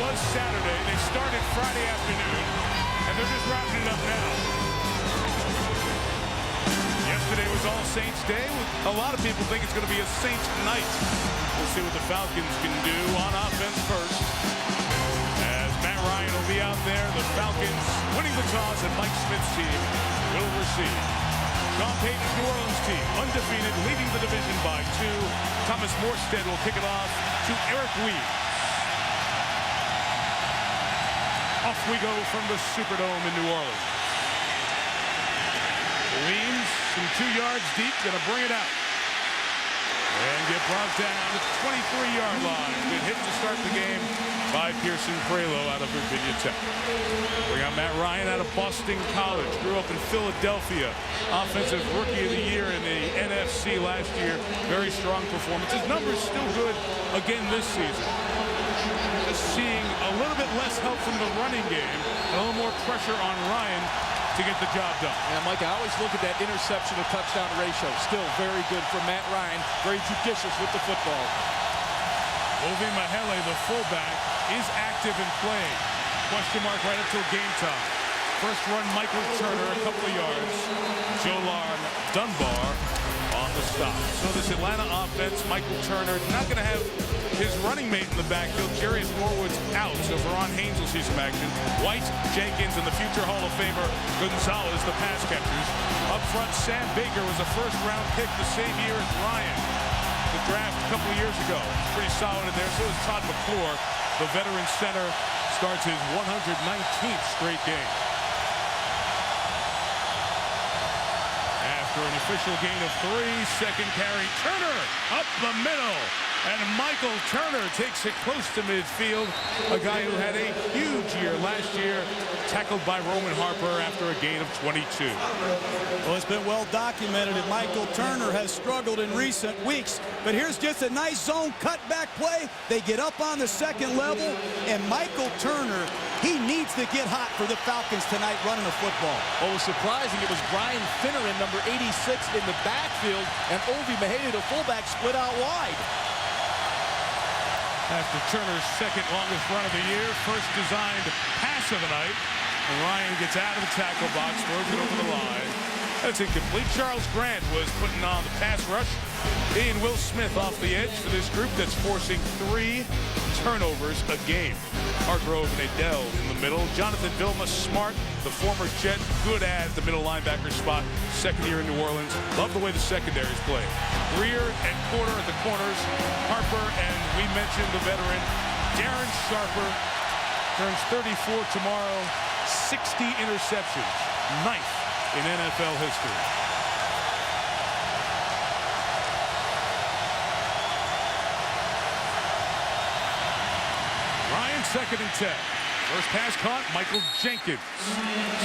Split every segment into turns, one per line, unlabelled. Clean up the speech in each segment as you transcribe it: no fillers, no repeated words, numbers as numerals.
was Saturday. They started Friday afternoon, and they're just wrapping it up now. Yesterday was All Saints Day. A lot of people think it's going to be a Saints night. We'll see what the Falcons can do on offense first. As Matt Ryan will be out there, the Falcons winning the toss, and Mike Smith's team will receive. Sean Payton's New Orleans team, undefeated, leading the division by 2. Thomas Morstead will kick it off to Eric Weems. Off we go from the Superdome in New Orleans. Weems from 2 yards deep, going to bring it out. And get brought down to the 23-yard line. Good hit to start the game by Pearson Prelo out of Virginia Tech. We got Matt Ryan out of Boston College. Grew up in Philadelphia. Offensive Rookie of the Year in the NFC last year. Very strong performance. His numbers still good again this season. Just seeing a little bit less help from the running game. A little more pressure on Ryan to get the job done.
Yeah, Mike, I always look at that interception to touchdown ratio. Still very good for Matt Ryan. Very judicious with the football.
Ovi Mahele, the fullback, is active and playing. Question mark right up till game time. First run, Michael Turner, a couple of yards. Jolan Dunbar on the stop. So this Atlanta offense, Michael Turner, not going to have his running mate in the backfield. Jarius Norwood's out, so Veron Haynes will see some action. White, Jenkins, and the future Hall of Famer Gonzalez, the pass catchers. Up front, Sam Baker was a first-round pick the same year as Ryan. The draft a couple of years ago. Pretty solid in there. So is Todd McClure. The veteran center starts his 119th straight game. After an official gain of 3, second carry, Turner up the middle. And Michael Turner takes it close to midfield. A guy who had a huge year last year, tackled by Roman Harper after a gain of 22.
Well, it's been well documented that Michael Turner has struggled in recent weeks. But here's just a nice zone cutback play. They get up on the second level, and Michael Turner, he needs to get hot for the Falcons tonight running the football.
What was surprising, it was Brian Finneran, number 86, in the backfield, and Ovi Mahele, the fullback, split out wide.
After Turner's second longest run of the year, first designed pass of the night. And Ryan gets out of the tackle box, throws it over the line. That's incomplete. Charles Grant was putting on the pass rush. He and Will Smith off the edge for this group that's forcing 3 turnovers a game. Hargrove and Adele in the middle. Jonathan Vilma Smart, the former Jet, good at the middle linebacker spot. Second year in New Orleans. Love the way the secondaries play. Greer and Porter at the corners. Harper and we mentioned the veteran Darren Sharper. Turns 34 tomorrow. 60 interceptions. 9th in NFL history. Ryan, 2nd and 10. First pass caught, Michael Jenkins.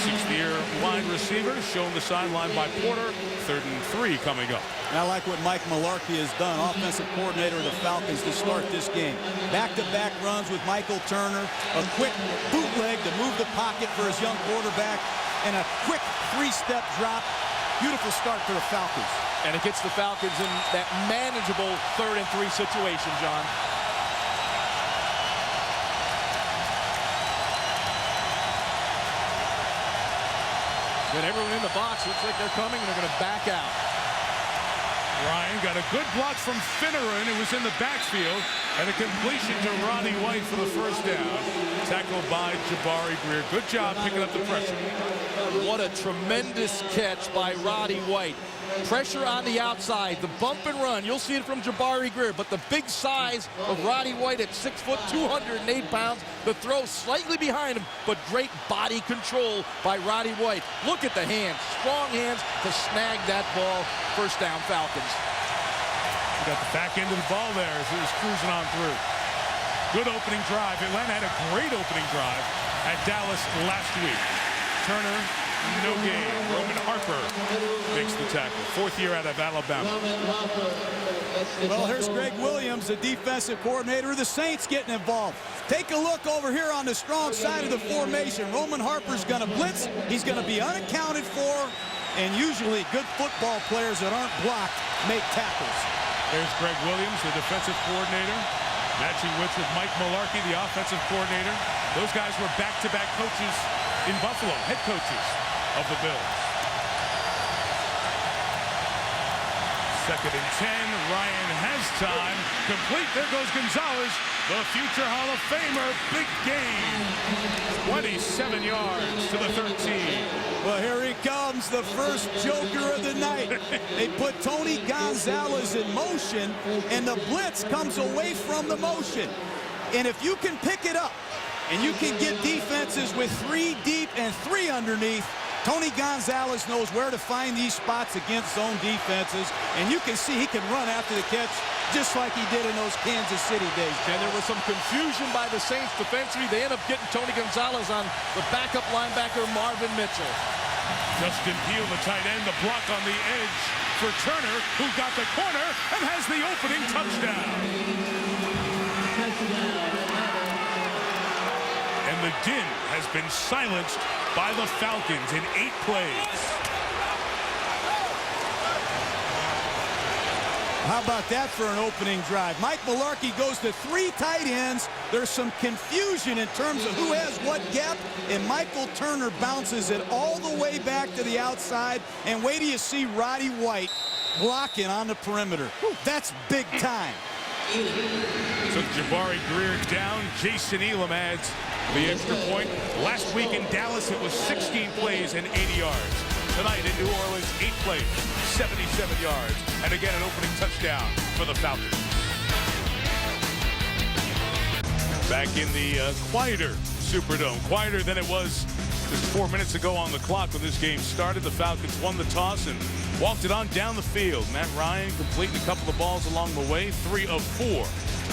6th-year wide receiver, shown the sideline by Porter. 3rd and 3 coming up.
And I like what Mike Mularkey has done, offensive coordinator of the Falcons, to start this game. Back-to-back runs with Michael Turner, a quick bootleg to move the pocket for his young quarterback, and a quick 3-step drop. Beautiful start for the Falcons.
And it gets the Falcons in that manageable 3rd and 3 situation, John. But everyone in the box looks like they're coming, and they're going to back out.
Ryan got a good block from Finneran, who was in the backfield, and a completion to Roddy White for the first down. Tackled by Jabari Greer. Good job picking up the pressure.
What a tremendous catch by Roddy White. Pressure on the outside, the bump and run. You'll see it from Jabari Greer, but the big size of Roddy White at 6 foot, 208 pounds. The throw slightly behind him, but great body control by Roddy White. Look at the hands, strong hands to snag that ball. First down, Falcons.
We got the back end of the ball there as he was cruising on through. Good opening drive. Atlanta had a great opening drive at Dallas last week. Turner, no gain. Roman Harper makes the tackle. 4th year out of Alabama.
Well, here's Greg Williams, the defensive coordinator of the Saints, getting involved. Take a look over here on the strong side of the formation. Roman Harper's going to blitz. He's going to be unaccounted for. And usually good football players that aren't blocked make tackles.
There's Greg Williams, the defensive coordinator. Matching wits with Mike Mularkey, the offensive coordinator. Those guys were back-to-back coaches in Buffalo, head coaches of the Bills. 2nd and 10. Ryan has time. Complete. There goes Gonzalez, the future Hall of Famer. Big game. 27 yards to the 13.
Well, here he comes, the first joker of the night. They put Tony Gonzalez in motion, and the blitz comes away from the motion. And if you can pick it up, and you can get defenses with 3 deep and 3 underneath, Tony Gonzalez knows where to find these spots against zone defenses, and you can see he can run after the catch just like he did in those Kansas City days.
And there was some confusion by the Saints defensively. They end up getting Tony Gonzalez on the backup linebacker, Marvin Mitchell.
Justin Peel, the tight end, the block on the edge for Turner, who got the corner and has the opening touchdown. And the din has been silenced by the Falcons in 8 plays.
How about that for an opening drive? Mike Mularkey goes to 3 tight ends. There's some confusion in terms of who has what gap, and Michael Turner bounces it all the way back to the outside. And wait till you see Roddy White blocking on the perimeter. That's big time.
So Jabari Greer down. Jason Elam adds the extra point. Last week in Dallas, it was 16 plays and 80 yards. Tonight in New Orleans, 8 plays, 77 yards. And again, an opening touchdown for the Falcons. Back in the quieter Superdome. Quieter than it was just 4 minutes ago on the clock when this game started. The Falcons won the toss and walked it on down the field. Matt Ryan completing a couple of balls along the way. 3 of 4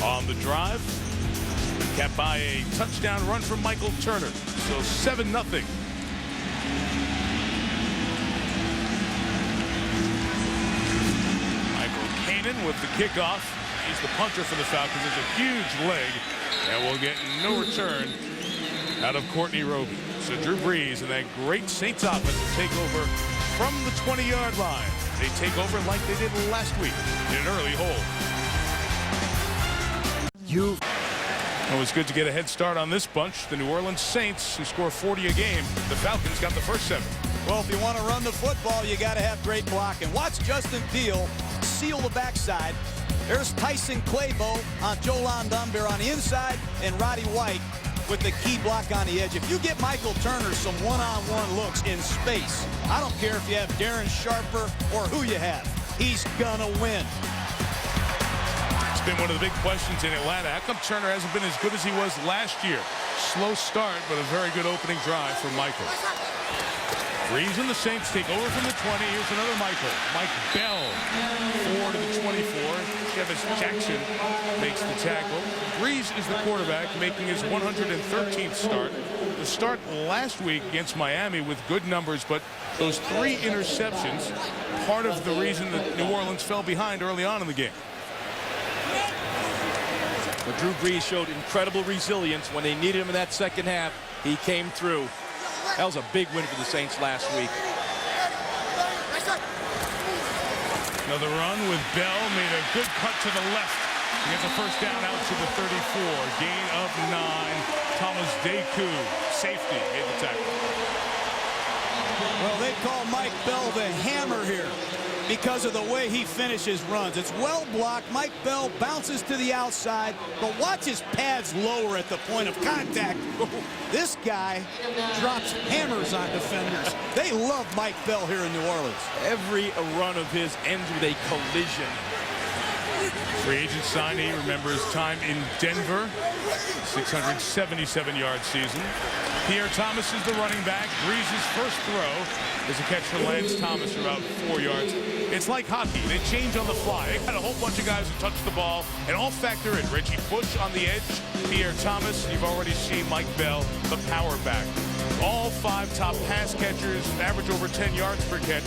on the drive. Capped by a touchdown run from Michael Turner. So 7-0. Michael Kanan with the kickoff. He's the punter for the Falcons. It's a huge leg. And we'll get no return out of Courtney Roby. So Drew Brees and that great Saints offense will take over from the 20-yard line. They take over like they did last week in an early hole. It was good to get a head start on this bunch. The New Orleans Saints, who score 40 a game. The Falcons got the first 7.
Well, if you want to run the football, you got to have great blocking. Watch Justin Peel seal the backside. There's Tyson Claybo on Jolan Dunbar on the inside, and Roddy White with the key block on the edge. If you get Michael Turner some one-on-one looks in space, I don't care if you have Darren Sharper or who you have, he's gonna win.
It's been one of the big questions in Atlanta. How come Turner hasn't been as good as he was last year? Slow start, but a very good opening drive for Michael. Brees and the Saints take over from the 20. Here's another Michael. Mike Bell, 4 to the 24. Chevis Jackson makes the tackle. Brees is the quarterback, making his 113th start. The start last week against Miami with good numbers, but those 3 interceptions, part of the reason that New Orleans fell behind early on in the game.
But Drew Brees showed incredible resilience when they needed him in that second half. He came through. That was a big win for the Saints last week.
Another run with Bell, made a good cut to the left. He gets a first down out to the 34. Gain of 9. Thomas Deku, safety, made the tackle.
Well, they call Mike Bell the hammer here because of the way he finishes runs. It's well blocked. Mike Bell bounces to the outside, but watch his pads lower at the point of contact. This guy drops hammers on defenders. They love Mike Bell here in New Orleans.
Every run of his ends with a collision.
Free agent signee, remember his time in Denver. 677-yard season. Pierre Thomas is the running back. Brees' first throw is a catch for Lance Thomas for about 4 yards. It's like hockey. They change on the fly. They got a whole bunch of guys who touch the ball and all factor in. Reggie Bush on the edge. Pierre Thomas. You've already seen Mike Bell, the power back. All 5 top pass catchers average over 10 yards per catch.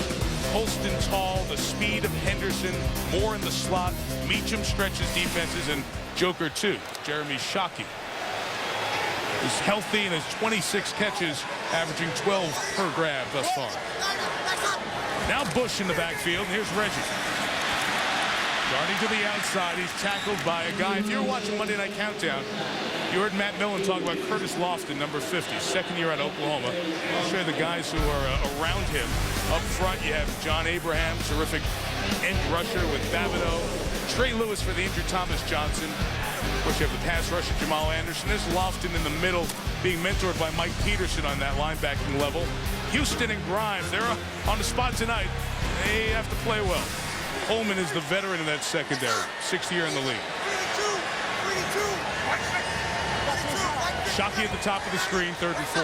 Holston tall, the speed of Henderson, more in the slot. Meacham stretches defenses, and Joker 2, Jeremy Shockey, is healthy and has 26 catches, averaging 12 per grab thus far. Now Bush in the backfield, and here's Reggie. Darting to the outside, he's tackled by a guy. If you were watching Monday Night Countdown, you heard Matt Millen talk about Curtis Lofton, number 50, second year at Oklahoma. I'll show you the guys who are around him. Up front, you have John Abraham, terrific end rusher with Babineau. Trey Lewis for the injured Thomas Johnson. Of course, you have the pass rusher, Jamal Anderson. There's Lofton in the middle, being mentored by Mike Peterson on that linebacking level. Houston and Grimes, they're on the spot tonight. They have to play well. Coleman is the veteran in that secondary, 6th year in the league. Shockey at the top of the screen, 3rd and 4.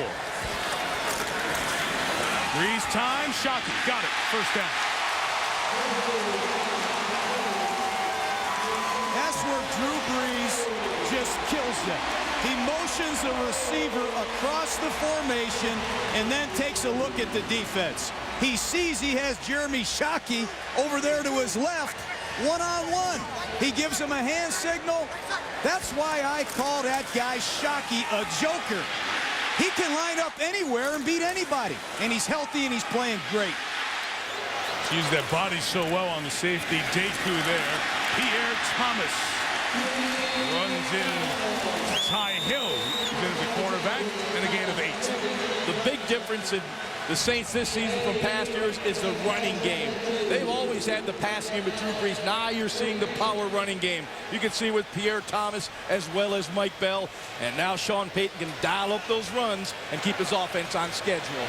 Breeze time, Shockey, got it, first down.
That's where Drew Brees just kills them. He motions the receiver across the formation and then takes a look at the defense. He sees he has Jeremy Shockey over there to his left, one-on-one. He gives him a hand signal. That's why I call that guy Shockey a joker. He can line up anywhere and beat anybody. And he's healthy and he's playing great.
Used that body so well on the safety. Deku there. Pierre Thomas runs in. Ty Hill is the quarterback and a gain of 8.
The big difference in the Saints this season from past years is the running game. They've always had the passing game with Drew Brees. Now you're seeing the power running game. You can see with Pierre Thomas as well as Mike Bell. And now Sean Payton can dial up those runs and keep his offense on schedule.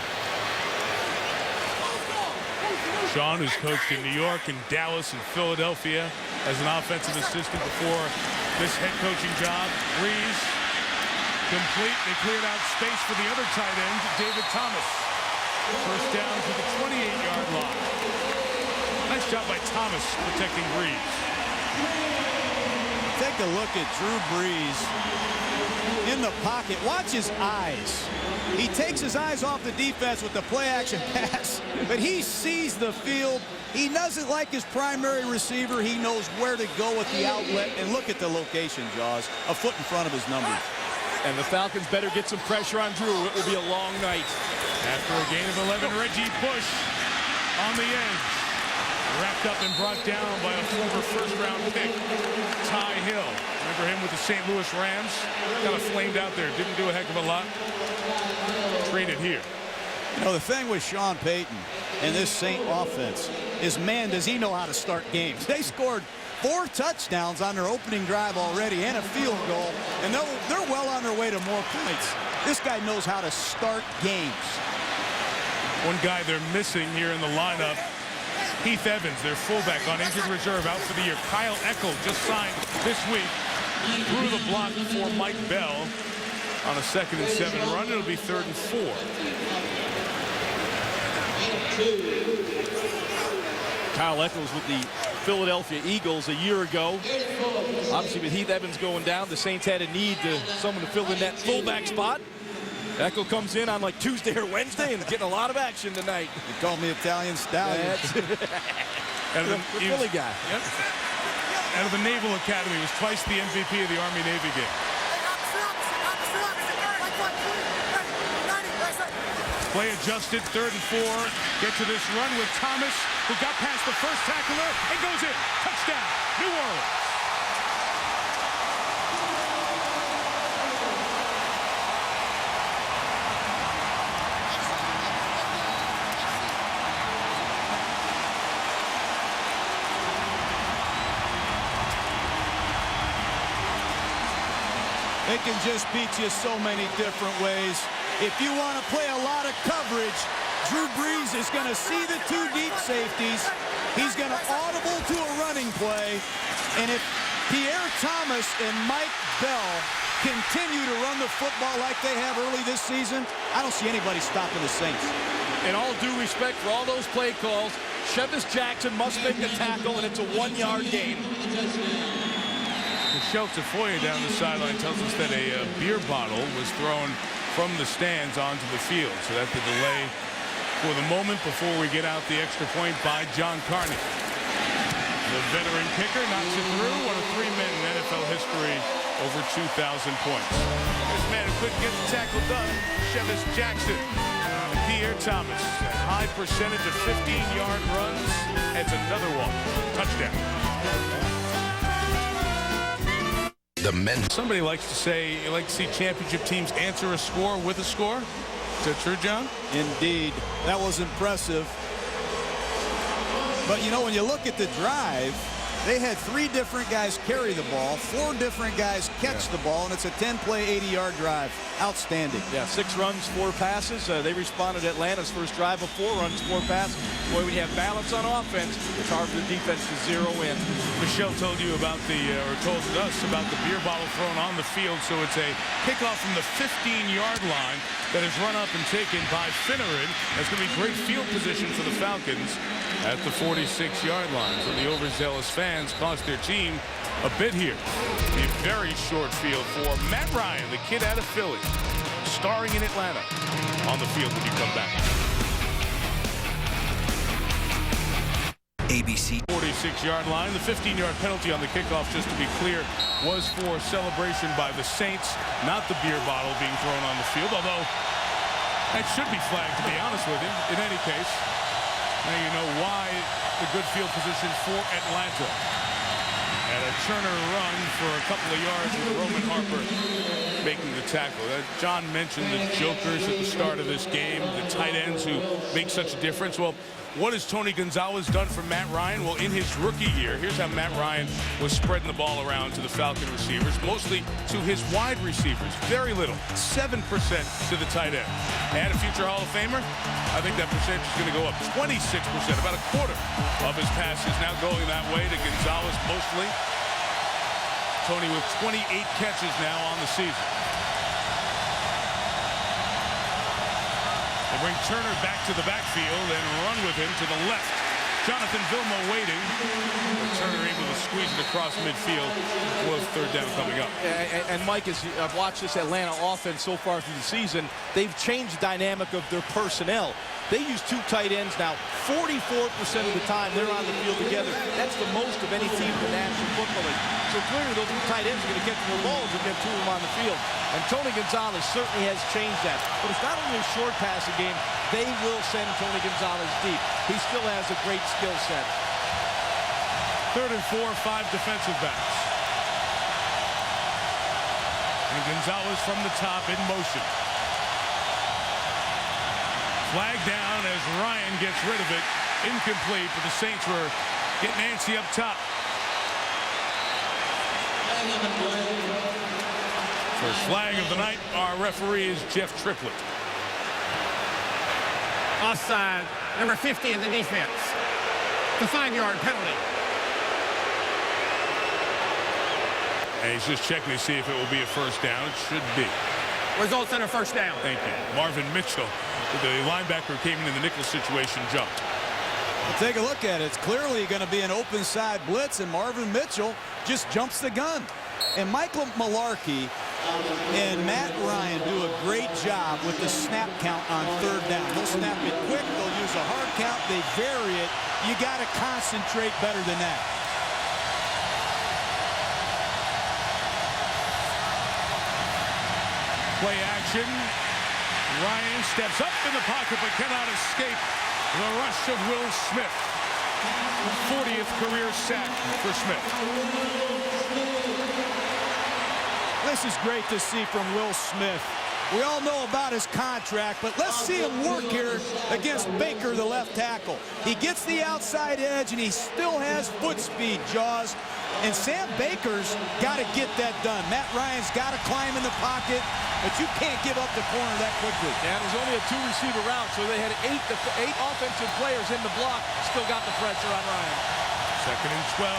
Sean, who's coached in New York and Dallas and Philadelphia as an offensive assistant before this head coaching job. Brees complete. They cleared out space for the other tight end, David Thomas. First down to the 28-yard line. Nice job by Thomas protecting Brees.
Take a look at Drew Brees in the pocket. Watch his eyes. He takes his eyes off the defense with the play-action pass, but he sees the field. He doesn't like his primary receiver. He knows where to go with the outlet. And look at the location, Jaws. A foot in front of his numbers.
And the Falcons better get some pressure on Drew. It will be a long night.
After a gain of 11, Reggie Bush on the edge. Wrapped up and brought down by a former first-round pick, Ty Hill. Remember him with the St. Louis Rams? Kind of flamed out there. Didn't do a heck of a lot. Traded here.
You know, the thing with Sean Payton and this Saint offense is, man, does he know how to start games. They scored 4 touchdowns on their opening drive already and a field goal, and they're well on their way to more points. This guy knows how to start games.
One guy they're missing here in the lineup, Heath Evans, their fullback on injured reserve, out for the year. Kyle Eckel just signed this week. Threw the block for Mike Bell on a 2nd and 7 run. It'll be 3rd and 4.
Kyle Eckel with the Philadelphia Eagles a year ago. Obviously, with Heath Evans going down, the Saints had a need to someone to fill in that fullback spot. Eckel comes in on like Tuesday or Wednesday and getting a lot of action tonight.
You called me Italian Stallion.
And the
Philly guy.
Yep. Out of the Naval Academy, was twice the MVP of the Army-Navy game. Play adjusted, 3rd and 4. Get to this run with Thomas, who got past the first tackler and goes in. Touchdown, New Orleans.
They can just beat you so many different ways. If you want to play a lot of coverage, Drew Brees is going to see the 2 deep safeties. He's going to audible to a running play. And if Pierre Thomas and Mike Bell continue to run the football like they have early this season, I don't see anybody stopping the Saints.
In all due respect for all those play calls, Chevis Jackson must make the tackle, and it's a 1-yard gain.
Michelle Tafoya down the sideline tells us that a beer bottle was thrown from the stands onto the field. So that's the delay for the moment before we get out the extra point by John Carney. The veteran kicker knocks it through. One of 3 men in NFL history over 2,000 points. This man who couldn't get the tackle done, Chevis Jackson. Pierre Thomas, a high percentage of 15-yard runs. That's another one. Touchdown.
The men.
Somebody likes to say you like to see championship teams answer a score with a score. Is that true, John?
Indeed. That was impressive. But, you know, when you look at the drive, they had 3 different guys carry the ball, 4 different guys catch the ball, and it's a 10-play, 80-yard drive. Outstanding.
Yeah, 6 runs, 4 passes. They responded to Atlanta's first drive of 4 runs, 4 passes. Boy, when you have balance on offense, it's hard for the defense to zero in.
Michelle told you about or told us about the beer bottle thrown on the field. So it's a kickoff from the 15-yard line that is run up and taken by Finneran. That's going to be great field position for the Falcons at the 46-yard line. So the overzealous fans cost their team a bit here. A very short field for Matt Ryan, the kid out of Philly, starring in Atlanta. On the field when you come back.
ABC.
46-yard line. The 15-yard penalty on the kickoff, just to be clear, was for celebration by the Saints, not the beer bottle being thrown on the field, although that should be flagged, to be honest with you. In any case, now you know why the good field position for Atlanta. And a Turner run for a couple of yards with Roman Harper making the tackle. John mentioned the jokers at the start of this game, the tight ends who make such a difference. Well, what has Tony Gonzalez done for Matt Ryan? Well, in his rookie year, here's how Matt Ryan was spreading the ball around to the Falcon receivers, mostly to his wide receivers. Very little, 7% to the tight end. And a future Hall of Famer, I think that percentage is going to go up 26%, about a quarter of his passes now going that way to Gonzalez mostly. Tony with 28 catches now on the season. They bring Turner back to the backfield and run with him to the left. Jonathan Vilma waiting. Turner able to squeeze it across midfield. Was 3rd down coming up.
And Mike, as I've watched this Atlanta offense so far through the season, they've changed the dynamic of their personnel. They use 2 tight ends now. 44% of the time they're on the field together. That's the most of any team in the National Football League. So clearly those 2 tight ends are going to get the balls if they have 2 of them on the field. And Tony Gonzalez certainly has changed that. But it's not only a short passing game. They will send Tony Gonzalez deep. He still has a great skill set.
3rd and 4, 5 defensive backs. And Gonzalez from the top in motion. Flag down as Ryan gets rid of it. Incomplete, but the Saints were getting antsy up top. First flag of the night. Our referee is Jeff Triplett.
Offside, number 50 in the defense. The 5-yard penalty.
And he's just checking to see if it will be a first down. It should be.
Results in a first down.
Thank you. Marvin Mitchell, the linebacker, came in the nickel situation, jumped.
Well, take a look at it. It's clearly going to be an open side blitz, and Marvin Mitchell just jumps the gun. And Michael Malarkey and Matt Ryan do a great job with the snap count on 3rd down. They'll snap it quick. They'll use a hard count. They vary it. You got to concentrate better than that.
Play action. Ryan steps up in the pocket but cannot escape the rush of Will Smith. 40th career sack for Smith.
This is great to see from Will Smith. We all know about his contract, but let's see him work here against Baker, the left tackle. He gets the outside edge, and he still has foot speed, Jaws. And Sam Baker's got to get that done. Matt Ryan's got to climb in the pocket, but you can't give up the corner that quickly.
And there's only a 2-receiver route, so they had 8 offensive players in the block. Still got the pressure on Ryan.
2nd and 12.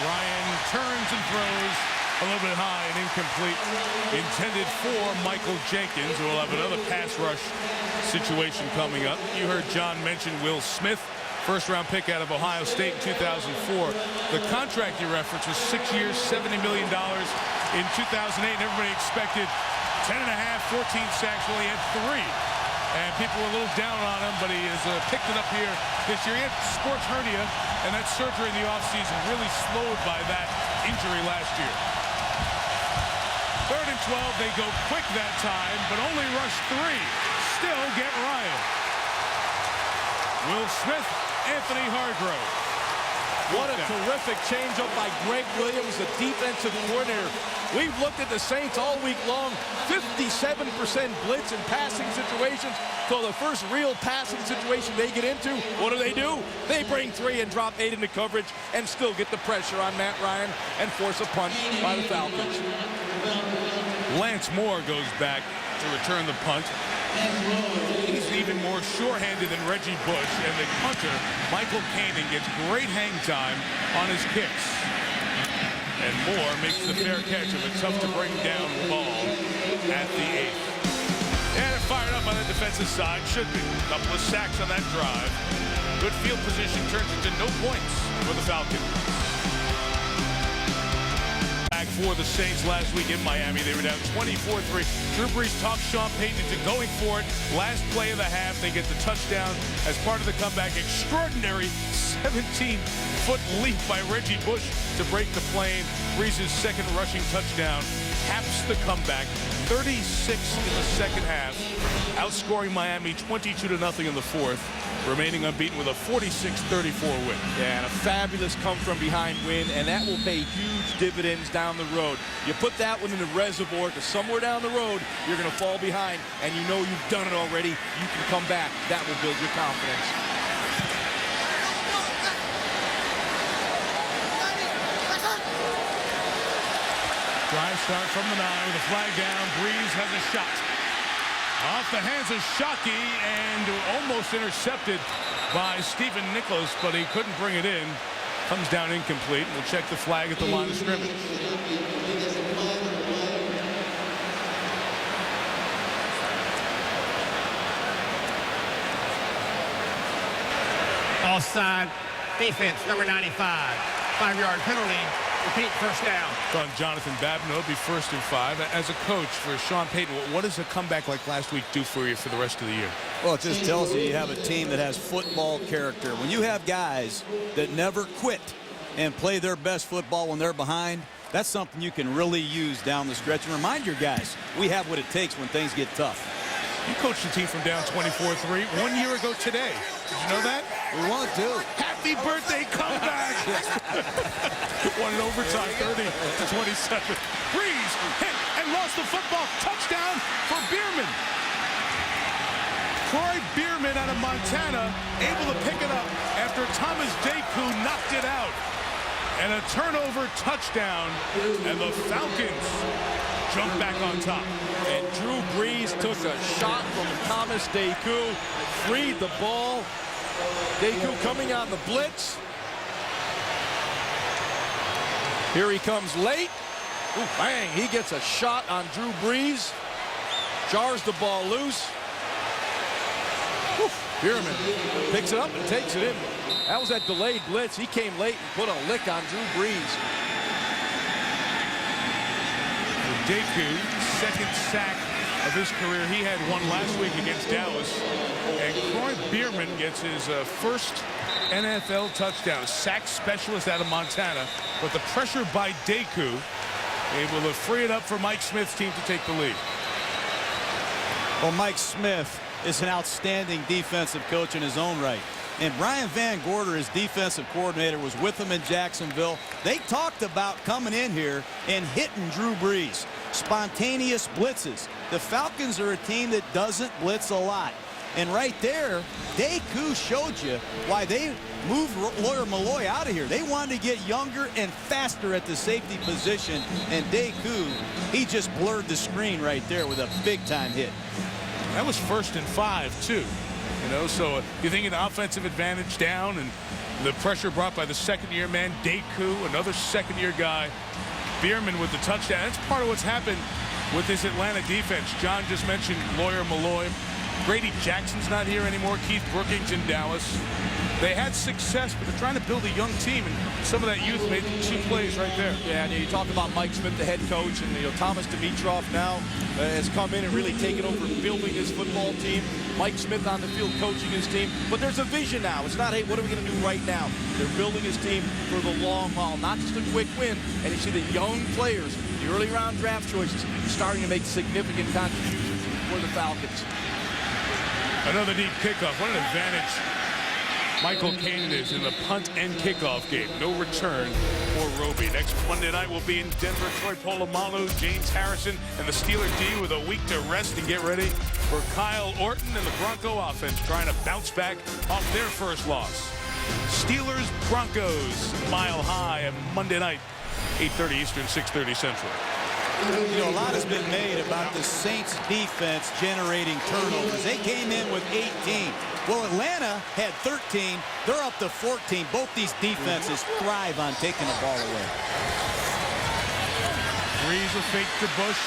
Ryan turns and throws. A little bit high and incomplete. Intended for Michael Jenkins, who will have another pass rush situation coming up. You heard John mention Will Smith, first-round pick out of Ohio State in 2004. The contract you referenced was 6 years, $70 million in 2008, and everybody expected 10.5, 14 sacks. Well, he had 3. And people were a little down on him, but he has picked it up here this year. He had sports hernia, and that surgery in the offseason really slowed by that injury last year. 3rd and 12, they go quick that time, but only rush 3. Still get Ryan. Will Smith, Anthony Hargrove.
What a terrific changeup by Greg Williams, the defensive coordinator. We've looked at the Saints all week long. 57% blitz in passing situations. So the first real passing situation they get into, what do? They bring 3 and drop 8 into coverage and still get the pressure on Matt Ryan and force a punt by the Falcons.
Lance Moore goes back to return the punt. He's even more sure-handed than Reggie Bush, and the punter, Michael Koenig, gets great hang time on his kicks. And Moore makes the fair catch of a tough-to-bring-down ball at the 8th. And it fired up on the defensive side. Should be. A couple of sacks on that drive. Good field position turns into no points for the Falcons. Back for the Saints last week in Miami. They were down 24-3. Drew Brees talked Sean Payton into going for it. Last play of the half, they get the touchdown as part of the comeback. Extraordinary 17-foot leap by Reggie Bush to break the plane. Brees' second rushing touchdown caps the comeback. 36 in the second half, outscoring Miami 22-0 in the fourth, remaining unbeaten with a 46-34 win.
Yeah, and a fabulous come-from-behind win, and that will pay huge dividends down the road. You put that one in the reservoir, because somewhere down the road, you're going to fall behind, and you know you've done it already. You can come back. That will build your confidence.
Drive start from the 9 with a flag down. Brees has a shot. Off the hands of Shockey and almost intercepted by Stephen Nicholas, but he couldn't bring it in. Comes down incomplete. We'll check the flag at the line of scrimmage.
Offside. Defense, number 95. 5-yard penalty. Repeat, first down.
On Jonathan Babineau, it'll be 1st and 5. As a coach for Sean Payton, what does a comeback like last week do for you for the rest of the year?
Well, it just tells you have a team that has football character. When you have guys that never quit and play their best football when they're behind, that's something you can really use down the stretch. And remind your guys, we have what it takes when things get tough.
You coached the team from down 24-3 1 year ago today. Did you know that?
We want to.
Happy birthday comeback! Won in overtime, 30-27. Brees hit and lost the football. Touchdown for Bierman. Troy Bierman out of Montana, able to pick it up after Thomas Deku knocked it out. And a turnover touchdown, and the Falcons jump back on top.
And Drew Brees took a shot from Thomas Deku, freed the ball. Deku coming on the blitz. Here he comes late. Ooh, bang, he gets a shot on Drew Brees. Jars the ball loose. Bierman picks it up and takes it in. That was that delayed blitz. He came late and put a lick on Drew Brees.
Deku, second sack of his career. He had one last week against Dallas. And Troy Bierman gets his first NFL touchdown. Sack specialist out of Montana. But the pressure by Deku able to free it up for Mike Smith's team to take the lead.
Well, Mike Smith is an outstanding defensive coach in his own right. And Brian Van Gorder, his defensive coordinator, was with him in Jacksonville. They talked about coming in here and hitting Drew Brees. Spontaneous blitzes. The Falcons are a team that doesn't blitz a lot. And right there, Deku showed you why they moved Lawyer Malloy out of here. They wanted to get younger and faster at the safety position. And Deku, he just blurred the screen right there with a big-time hit.
That was 1st and 5, too. You know, so you think an offensive advantage down and the pressure brought by the second-year man, Deku, another second-year guy. Bierman with the touchdown. That's part of what's happened with this Atlanta defense. John just mentioned Lawyer Malloy. Grady Jackson's not here anymore. Keith Brookings in Dallas. They had success, but they're trying to build a young team, and some of that youth made 2 plays right there.
Yeah, and you talk about Mike Smith, the head coach, and Thomas Dimitroff now has come in and really taken over building his football team. Mike Smith on the field coaching his team, but there's a vision now. It's not, hey, what are we going to do right now? They're building his team for the long haul, not just a quick win. And you see the young players, the early round draft choices, starting to make significant contributions for the Falcons.
Another deep kickoff. What an advantage Michael Caine is in the punt and kickoff game. No return for Roby. Next Monday night will be in Denver. Troy Polamalu, James Harrison, and the Steeler D with a week to rest and get ready for Kyle Orton and the Bronco offense trying to bounce back off their first loss. Steelers Broncos, Mile High, on Monday night, 8:30 Eastern, 6:30 Central.
You know, a lot has been made about the Saints defense generating turnovers. They came in with 18. Well, Atlanta had 13. They're up to 14. Both these defenses thrive on taking the ball away.
Breeze a fake to Bush.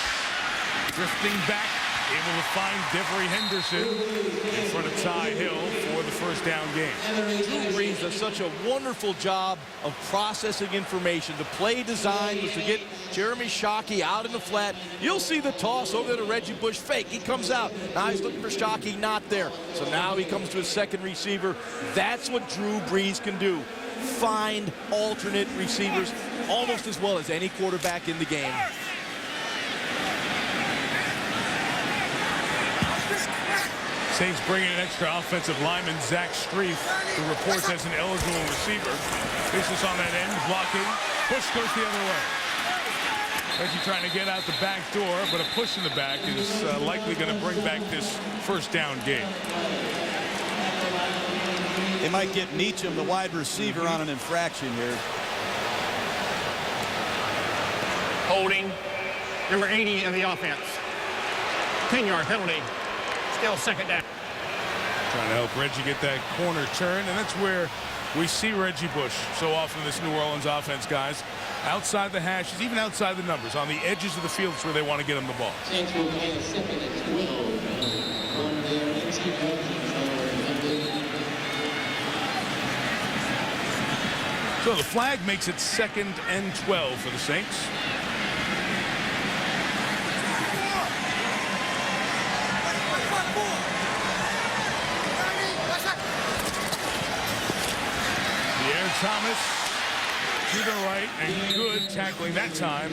Drifting back. Able to find Devery Henderson in front of Ty Hill for the first down game.
Drew Brees does such a wonderful job of processing information. The play design was to get Jeremy Shockey out in the flat. You'll see the toss over to Reggie Bush. Fake. He comes out. Now he's looking for Shockey. Not there. So now he comes to his second receiver. That's what Drew Brees can do. Find alternate receivers almost as well as any quarterback in the game.
Saints bringing an extra offensive lineman, Zach Streif, who reports as an eligible receiver. Business on that end, blocking. Push goes the other way. Reggie trying to get out the back door, but a push in the back is likely going to bring back this first down game.
They might get Meacham, the wide receiver, on an infraction here.
Holding. Number 80 of the offense. 10-yard penalty. Still second down.
Trying to help Reggie get that corner turn, and that's where we see Reggie Bush so often in this New Orleans offense, guys. Outside the hashes, even outside the numbers, on the edges of the field is where they want to get him the ball. So the flag makes it 2nd and 12 for the Saints. Thomas to the right, and good tackling that time,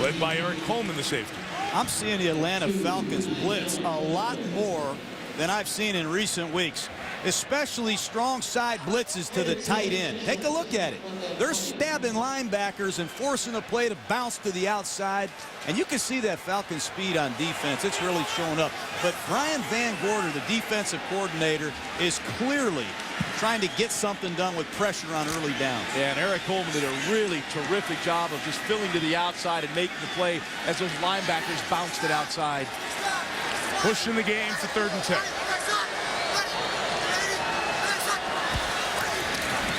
led by Eric Coleman, the safety.
I'm seeing the Atlanta Falcons blitz a lot more than I've seen in recent weeks, especially strong side blitzes to the tight end. Take a look at it. They're stabbing linebackers and forcing a play to bounce to the outside, and you can see that Falcon speed on defense. It's really showing up. But Brian Van Gorder, the defensive coordinator, is clearly trying to get something done with pressure on early downs.
Yeah, and Eric Coleman did a really terrific job of just filling to the outside and making the play as those linebackers bounced it outside.
Push in the game for 3rd and 10.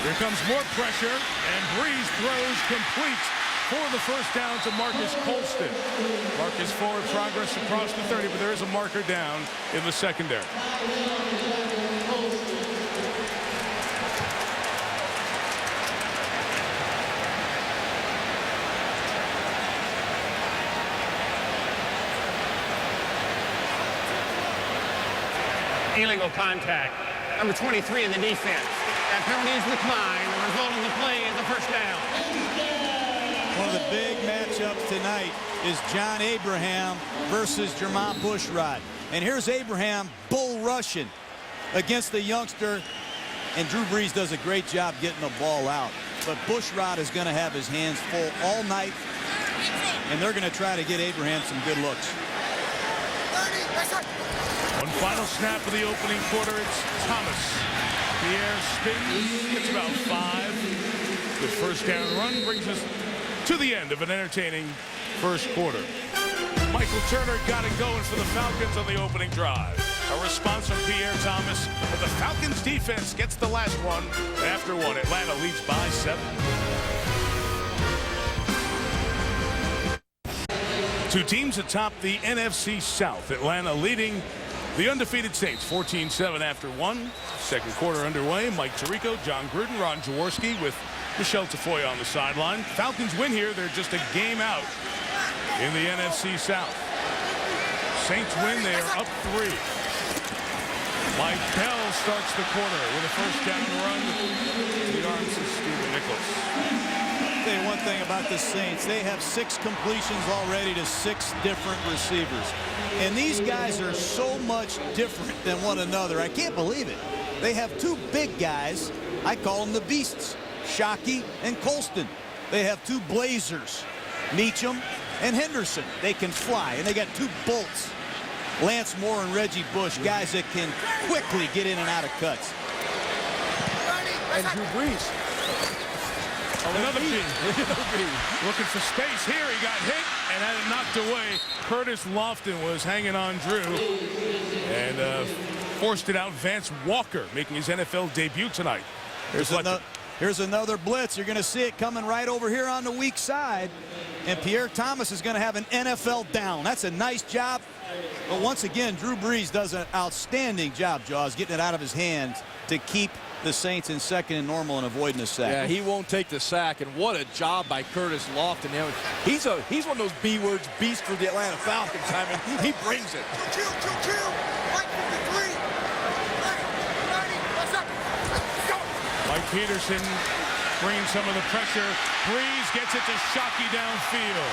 Here comes more pressure, and Breeze throws complete for the first down to Marcus Colston. Marcus forward progress across the 30, but there is a marker down in the secondary.
Illegal contact. Number 23 in the defense. That penalty is declined. The result of the play is the first down.
One of the big matchups tonight is John Abraham versus Jermon Bushrod. And here's Abraham bull rushing against the youngster. And Drew Brees does a great job getting the ball out. But Bushrod is going to have his hands full all night. And they're going to try to get Abraham some good looks.
One final snap of the opening quarter. It's Thomas. Pierre spins. Gets about 5. The first down run brings us to the end of an entertaining first quarter. Michael Turner got it going for the Falcons on the opening drive. A response from Pierre Thomas, but the Falcons defense gets the last one. After one, Atlanta leads by 7. Two teams atop the NFC South. Atlanta leading the undefeated Saints 14-7 after one. Second quarter underway. Mike Tirico, John Gruden, Ron Jaworski with Michelle Tafoya on the sideline. Falcons win here. They're just a game out in the NFC South. Saints win. They are up 3. Mike Bell starts the quarter with a first down run to the arms of Stephen Nichols.
I'll tell you one thing about the Saints. They have 6 completions already to 6 different receivers. And these guys are so much different than one another. I can't believe it. They have 2 big guys I call them the beasts, Shockey and Colston. They have two blazers, Meacham and Henderson. They can fly, and they got two bolts, Lance Moore and Reggie Bush, guys that can quickly get in and out of cuts.
And Drew Brees.
Another B. Looking for space here. He got hit and had it knocked away. Curtis Lofton was hanging on Drew and forced it out. Vance Walker making his NFL debut tonight.
Here's another blitz. You're going to see it coming right over here on the weak side. And Pierre Thomas is going to have an NFL down. That's a nice job. But once again, Drew Brees does an outstanding job, Jaws, getting it out of his hands to keep the Saints in second and normal and avoiding the sack.
Yeah, he won't take the sack, and what a job by Curtis Lofton. You know, he's one of those B words beasts for the Atlanta Falcons. I mean, he brings it.
Kill. Mike 53. 90. What's up? Go.
Mike Peterson bringing some of the pressure. Brees gets it to Shockey downfield.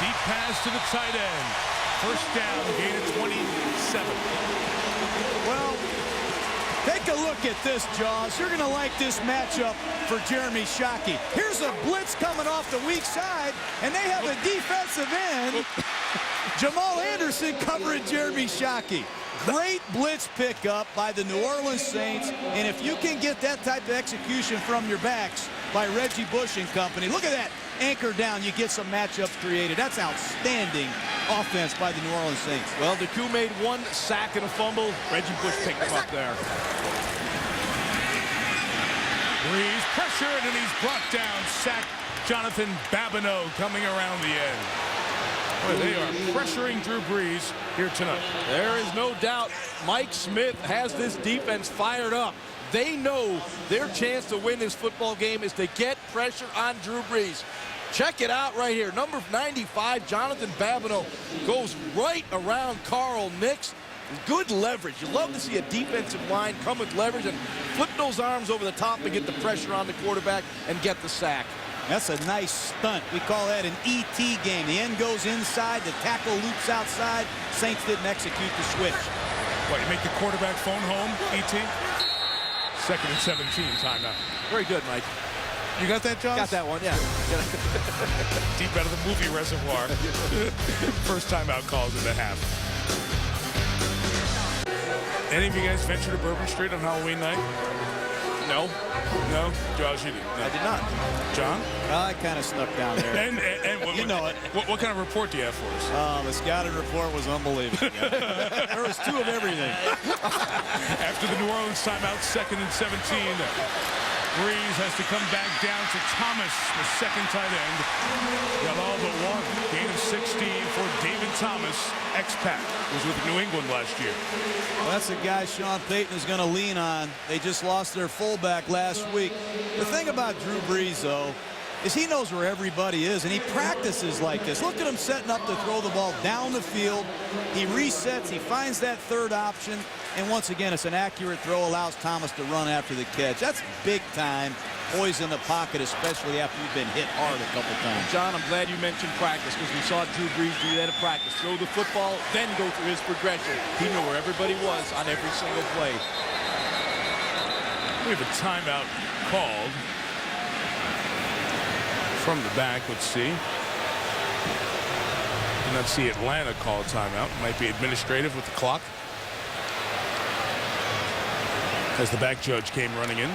Deep pass to the tight end. First down, gain of 27.
Well, take a look at this, Jaws. You're going to like this matchup for Jeremy Shockey. Here's a blitz coming off the weak side, and they have a defensive end, Jamal Anderson, covering Jeremy Shockey. Great blitz pickup by the New Orleans Saints, and if you can get that type of execution from your backs by Reggie Bush and company, look at that. Anchor down, you get some matchups created. That's outstanding offense by the New Orleans Saints.
Well, the coup made one sack and a fumble. Reggie Bush picked him up there.
Brees pressured, and he's brought down. Sack Jonathan Babineau coming around the end. Boy, they are pressuring Drew Brees here tonight.
There is no doubt Mike Smith has this defense fired up. They know their chance to win this football game is to get pressure on Drew Brees. Check it out right here. Number 95, Jonathan Babineau, goes right around Carl Nix. Good leverage. You love to see a defensive line come with leverage and flip those arms over the top and get the pressure on the quarterback and get the sack.
That's a nice stunt. We call that an ET game. The end goes inside, the tackle loops outside. Saints didn't execute the switch.
What, you make the quarterback phone home, ET? Second and 17 timeout.
Very good, Mike.
You got that, John?
Got that one, yeah.
Deep out of the movie reservoir. First timeout calls in the half. Any of you guys venture to Bourbon Street on Halloween night?
No.
No? Josh, you did. No.
I did not.
John?
I kind of snuck down there.
And what,
You know it.
What kind of report do you have for us?
The scouting report was unbelievable. There was two of everything.
After the New Orleans timeout, second and 17. Brees has to come back down to Thomas, the second tight end. Got all but one. Gain of 16 for David Thomas, expat. Was with New England last year.
Well, that's the guy Sean Payton is going to lean on. They just lost their fullback last week. The thing about Drew Brees, though, is he knows where everybody is, and he practices like this. Look at him setting up to throw the ball down the field. He resets. He finds that third option. And once again, it's an accurate throw, allows Thomas to run after the catch. That's big time. Poise in the pocket, especially after you've been hit hard a couple times.
John, I'm glad you mentioned practice because we saw Drew Brees do that at practice. Throw the football, then go through his progression. He knew where everybody was on every single play.
We have a timeout called from the back. Let's see. Did not see Atlanta call a timeout. Might be administrative with the clock. As the back judge came running in.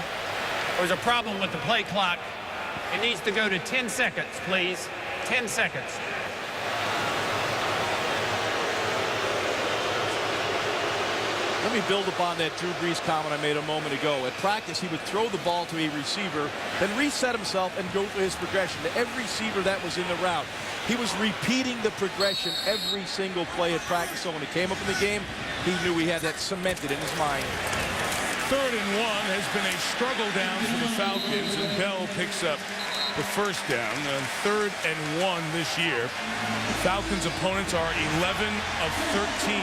There's a problem with the play clock. It needs to go to 10 seconds, please. 10 seconds.
Let me build upon that Drew Brees comment I made a moment ago. At practice, he would throw the ball to a receiver, then reset himself and go through his progression to every receiver that was in the route. He was repeating the progression every single play at practice. So when he came up in the game, he knew he had that cemented in his mind.
Third and one has been a struggle down for the Falcons, and Bell picks up the first down. Third and one this year. Falcons' opponents are 11 of 13.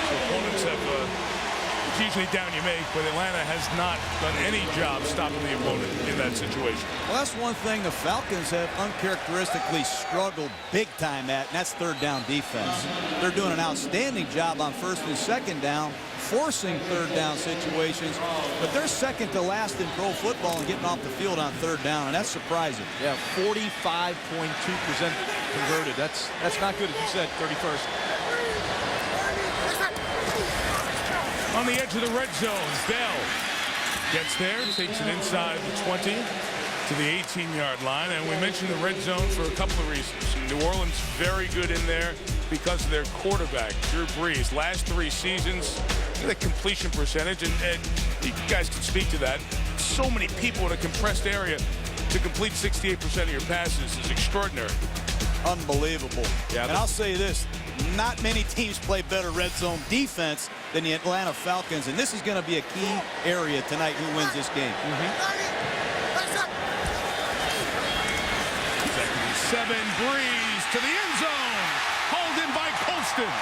So opponents have, it's usually down you make, but Atlanta has not done any job stopping the opponent in that situation.
Well, that's one thing the Falcons have uncharacteristically struggled big time at, and that's third down defense. They're doing an outstanding job on first and second down. forcing third down situations, but they're second to last in pro football and getting off the field on third down, and that's surprising.
Yeah, 45.2% converted. That's not good, as you said, 31st.
On the edge of the red zone, Bell gets there, takes it inside the 20 to the 18-yard line. And we mentioned the red zone for a couple of reasons. New Orleans very good in there because of their quarterback, Drew Brees. Last 3 seasons, the completion percentage, and you guys can speak to that. So many people in a compressed area to complete 68% of your passes is extraordinary.
Unbelievable. Yeah, and I'll say this, not many teams play better red zone defense than the Atlanta Falcons, and this is going to be a key area tonight who wins this game.
Second and 7, Breeze to the end zone. Hauled in by Colston.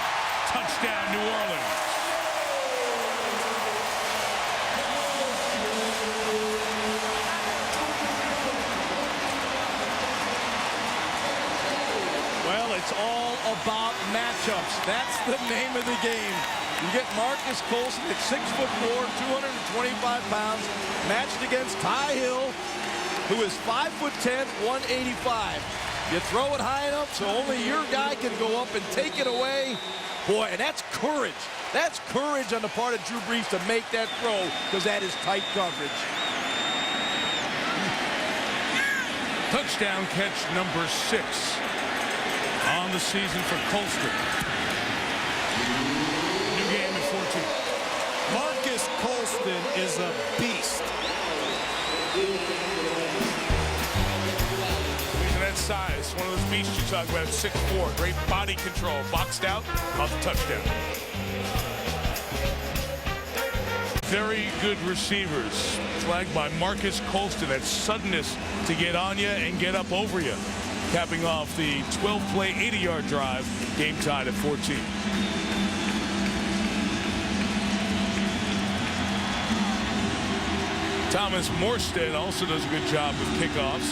Touchdown, New Orleans.
Well, it's all about matchups. That's the name of the game. You get Marcus Colston at 6'4", 225 pounds, matched against Ty Hill, who is 5'10", 185. You throw it high enough so only your guy can go up and take it away. Boy, and that's courage. That's courage on the part of Drew Brees to make that throw, because that is tight coverage.
Touchdown catch number 6 on the season for Colston. New game at 14.
Marcus Colston is a beast.
Look at that size. One of those beasts you talk about, 6'4", great body control, boxed out, off the touchdown. Very good receivers, flagged by Marcus Colston. That suddenness to get on you and get up over you. Capping off the 12-play, 80-yard drive, game tied at 14. Thomas Morstead also does a good job with kickoffs.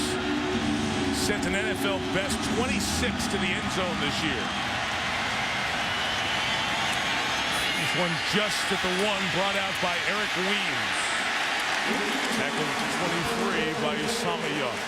Sent an NFL best 26 to the end zone this year. This one just at the 1, brought out by Eric Weems. Tackled to 23 by Usama Young.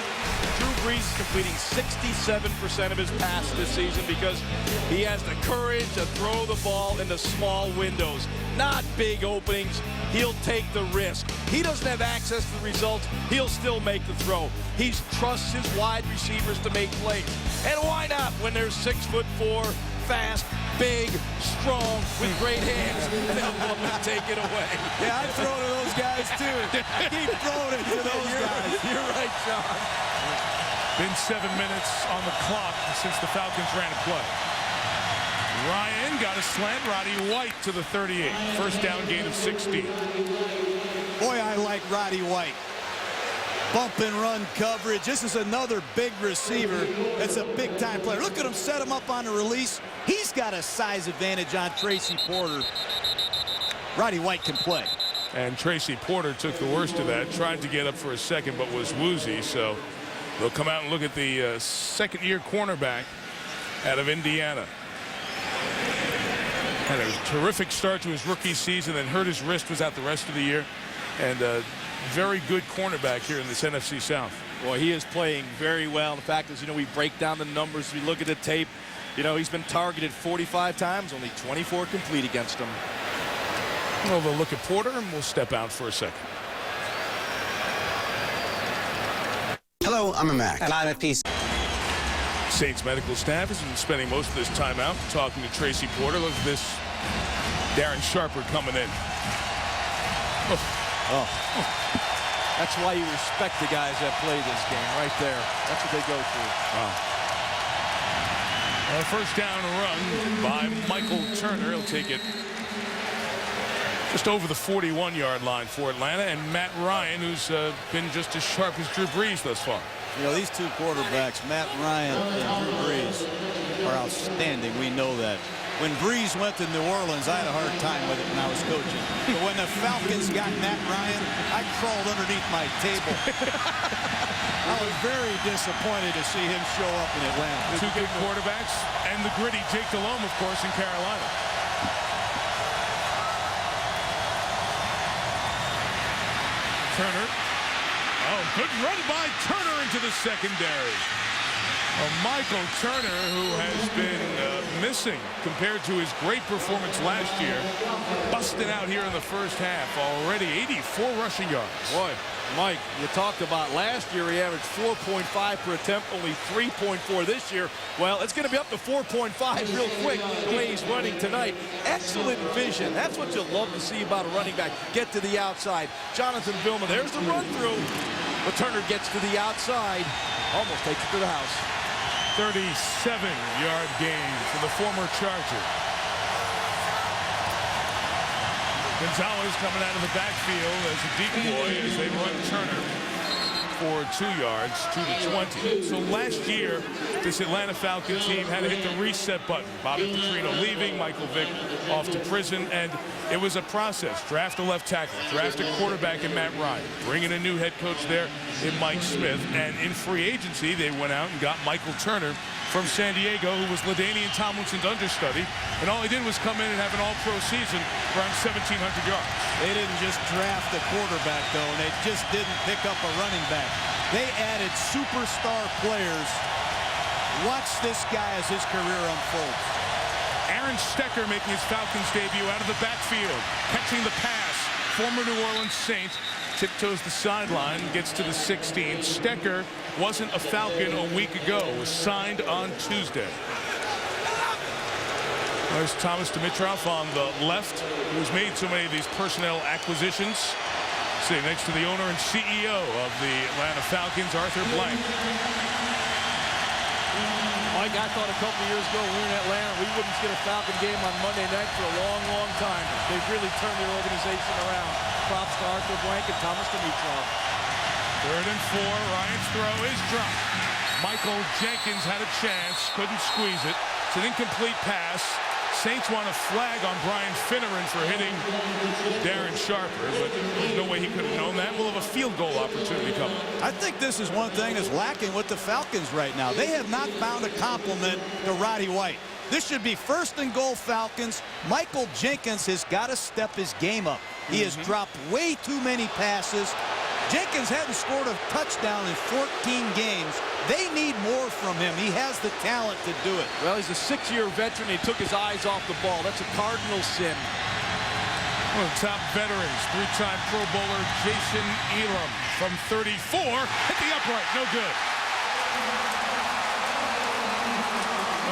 Drew Brees is completing 67% of his passes this season because he has the courage to throw the ball into small windows, not big openings. He'll take the risk. He doesn't have access to the results. He'll still make the throw. He trusts his wide receivers to make plays. And why not when they're 6'4", fast, big, strong, with great hands, and they'll go up and take it away.
Yeah, I'd throw to those guys, too. Keep throwing it to those guys.
You're right, John.
Been 7 minutes on the clock since the Falcons ran a play. Ryan got a slant. Roddy White to the 38. First down gain of 16.
Boy, I like Roddy White. Bump and run coverage. This is another big receiver. That's a big-time player. Look at him set him up on the release. He's got a size advantage on Tracy Porter. Roddy White can play.
And Tracy Porter took the worst of that. Tried to get up for a second, but was woozy. So they'll come out and look at the second-year cornerback out of Indiana. Had a terrific start to his rookie season, then hurt his wrist, was out the rest of the year. And very good cornerback here in this NFC South.
Boy, he is playing very well. The fact is, we break down the numbers, we look at the tape. He's been targeted 45 times, only 24 complete against him.
Well, they'll look at Porter, and we'll step out for a second.
Hello, I'm a Mac. And I'm a PC.
Saints medical staff has been spending most of this time out talking to Tracy Porter. Look at this. Darren Sharper coming in.
That's why you respect the guys that play this game right there. That's what they go through.
Wow. First down run by Michael Turner. He'll take it just over the 41-yard line for Atlanta. And Matt Ryan, who's been just as sharp as Drew Brees thus far.
These two quarterbacks, Matt Ryan and Drew Brees, are outstanding. We know that. When Brees went to New Orleans, I had a hard time with it when I was coaching. But when the Falcons got Matt Ryan, I crawled underneath my table. I was very disappointed to see him show up in Atlanta.
Two good quarterbacks, and the gritty Jake Delhomme, of course, in Carolina. Turner. Oh, good run by Turner into the secondary. Michael Turner, who has been missing compared to his great performance last year, busted out here in the first half. Already 84 rushing yards.
Boy, Mike, you talked about last year he averaged 4.5 per attempt, only 3.4 this year. Well, it's going to be up to 4.5 real quick the way he's running tonight. Excellent vision. That's what you'll love to see about a running back. Get to the outside. Jonathan Vilma, there's the run through. But Turner gets to the outside, almost takes it to the house.
37-yard gain for the former Charger. Gonzalez coming out of the backfield as a decoy as they run Turner for 2 yards, 2 to 20. So last year, this Atlanta Falcons team had to hit the reset button. Bobby Petrino leaving, Michael Vick off to prison, and it was a process. Draft a left tackle, draft a quarterback in Matt Ryan, bring in a new head coach there in Mike Smith, and in free agency, they went out and got Michael Turner from San Diego, who was LaDainian Tomlinson's understudy, and all he did was come in and have an all-pro season around 1,700 yards.
They didn't just draft a quarterback, though, and they just didn't pick up a running back. They added superstar players. Watch this guy as his career unfolds.
Aaron Stecker making his Falcons debut out of the backfield, catching the pass. Former New Orleans Saint tiptoes the sideline, gets to the 16. Stecker wasn't a Falcon a week ago, was signed on Tuesday. There's Thomas Dimitroff on the left, who's made so many of these personnel acquisitions. Sitting next to the owner and CEO of the Atlanta Falcons, Arthur Blank.
Mike, I thought a couple of years ago we were in Atlanta, we wouldn't get a Falcon game on Monday night for a long, long time. They've really turned their organization around. Props to Arthur Blank and Thomas Dimitroff.
3rd and 4. Ryan's throw is dropped. Michael Jenkins had a chance, couldn't squeeze it. It's an incomplete pass. Saints want a flag on Brian Finneran for hitting Darren Sharper, but there's no way he could have known that. We'll have a field goal opportunity coming.
I think this is one thing that's lacking with the Falcons right now. They have not found a complement to Roddy White. This should be 1st and goal Falcons. Michael Jenkins has got to step his game up. He has dropped way too many passes. Jenkins hadn't scored a touchdown in 14 games. They need more from him. He has the talent to do it.
Well, he's a 6-year veteran. He took his eyes off the ball. That's a cardinal sin.
One of the top veterans, 3-time Pro Bowler Jason Elam from 34. Hit the upright, no good.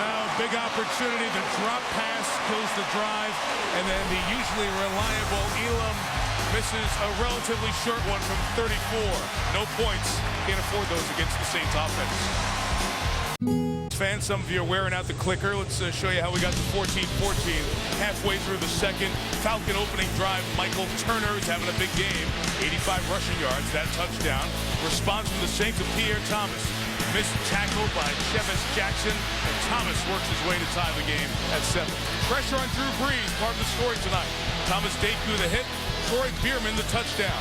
Well, big opportunity. The drop pass kills the drive, and then the usually reliable Elam misses a relatively short one from 34. No points. Can't afford those against the Saints offense. Fans, some of you are wearing out the clicker. Let's show you how we got to 14-14. Halfway through the second, Falcon opening drive. Michael Turner is having a big game. 85 rushing yards, that touchdown. Response from the Saints of Pierre Thomas. Missed tackle by Chevis Jackson, and Thomas works his way to tie the game at 7. Pressure on Drew Brees, part of the story tonight. Thomas Daku the hit, Troy Bierman the touchdown.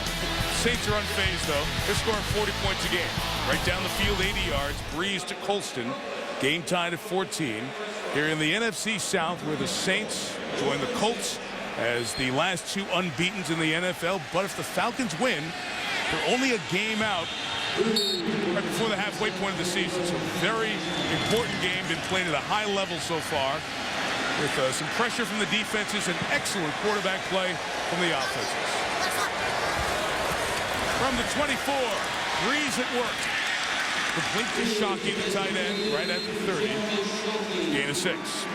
Saints are unfazed, though. They're scoring 40 points a game. Right down the field, 80 yards. Brees to Colston. Game tied at 14. Here in the NFC South, where the Saints join the Colts as the last 2 unbeatens in the NFL. But if the Falcons win, they're only a game out right before the halfway point of the season. So very important game, been played at a high level so far, with some pressure from the defenses and excellent quarterback play from the offenses. From the 24, Brees at work. Complete to Shockey, the tight end, right at the 30. Gain of 6.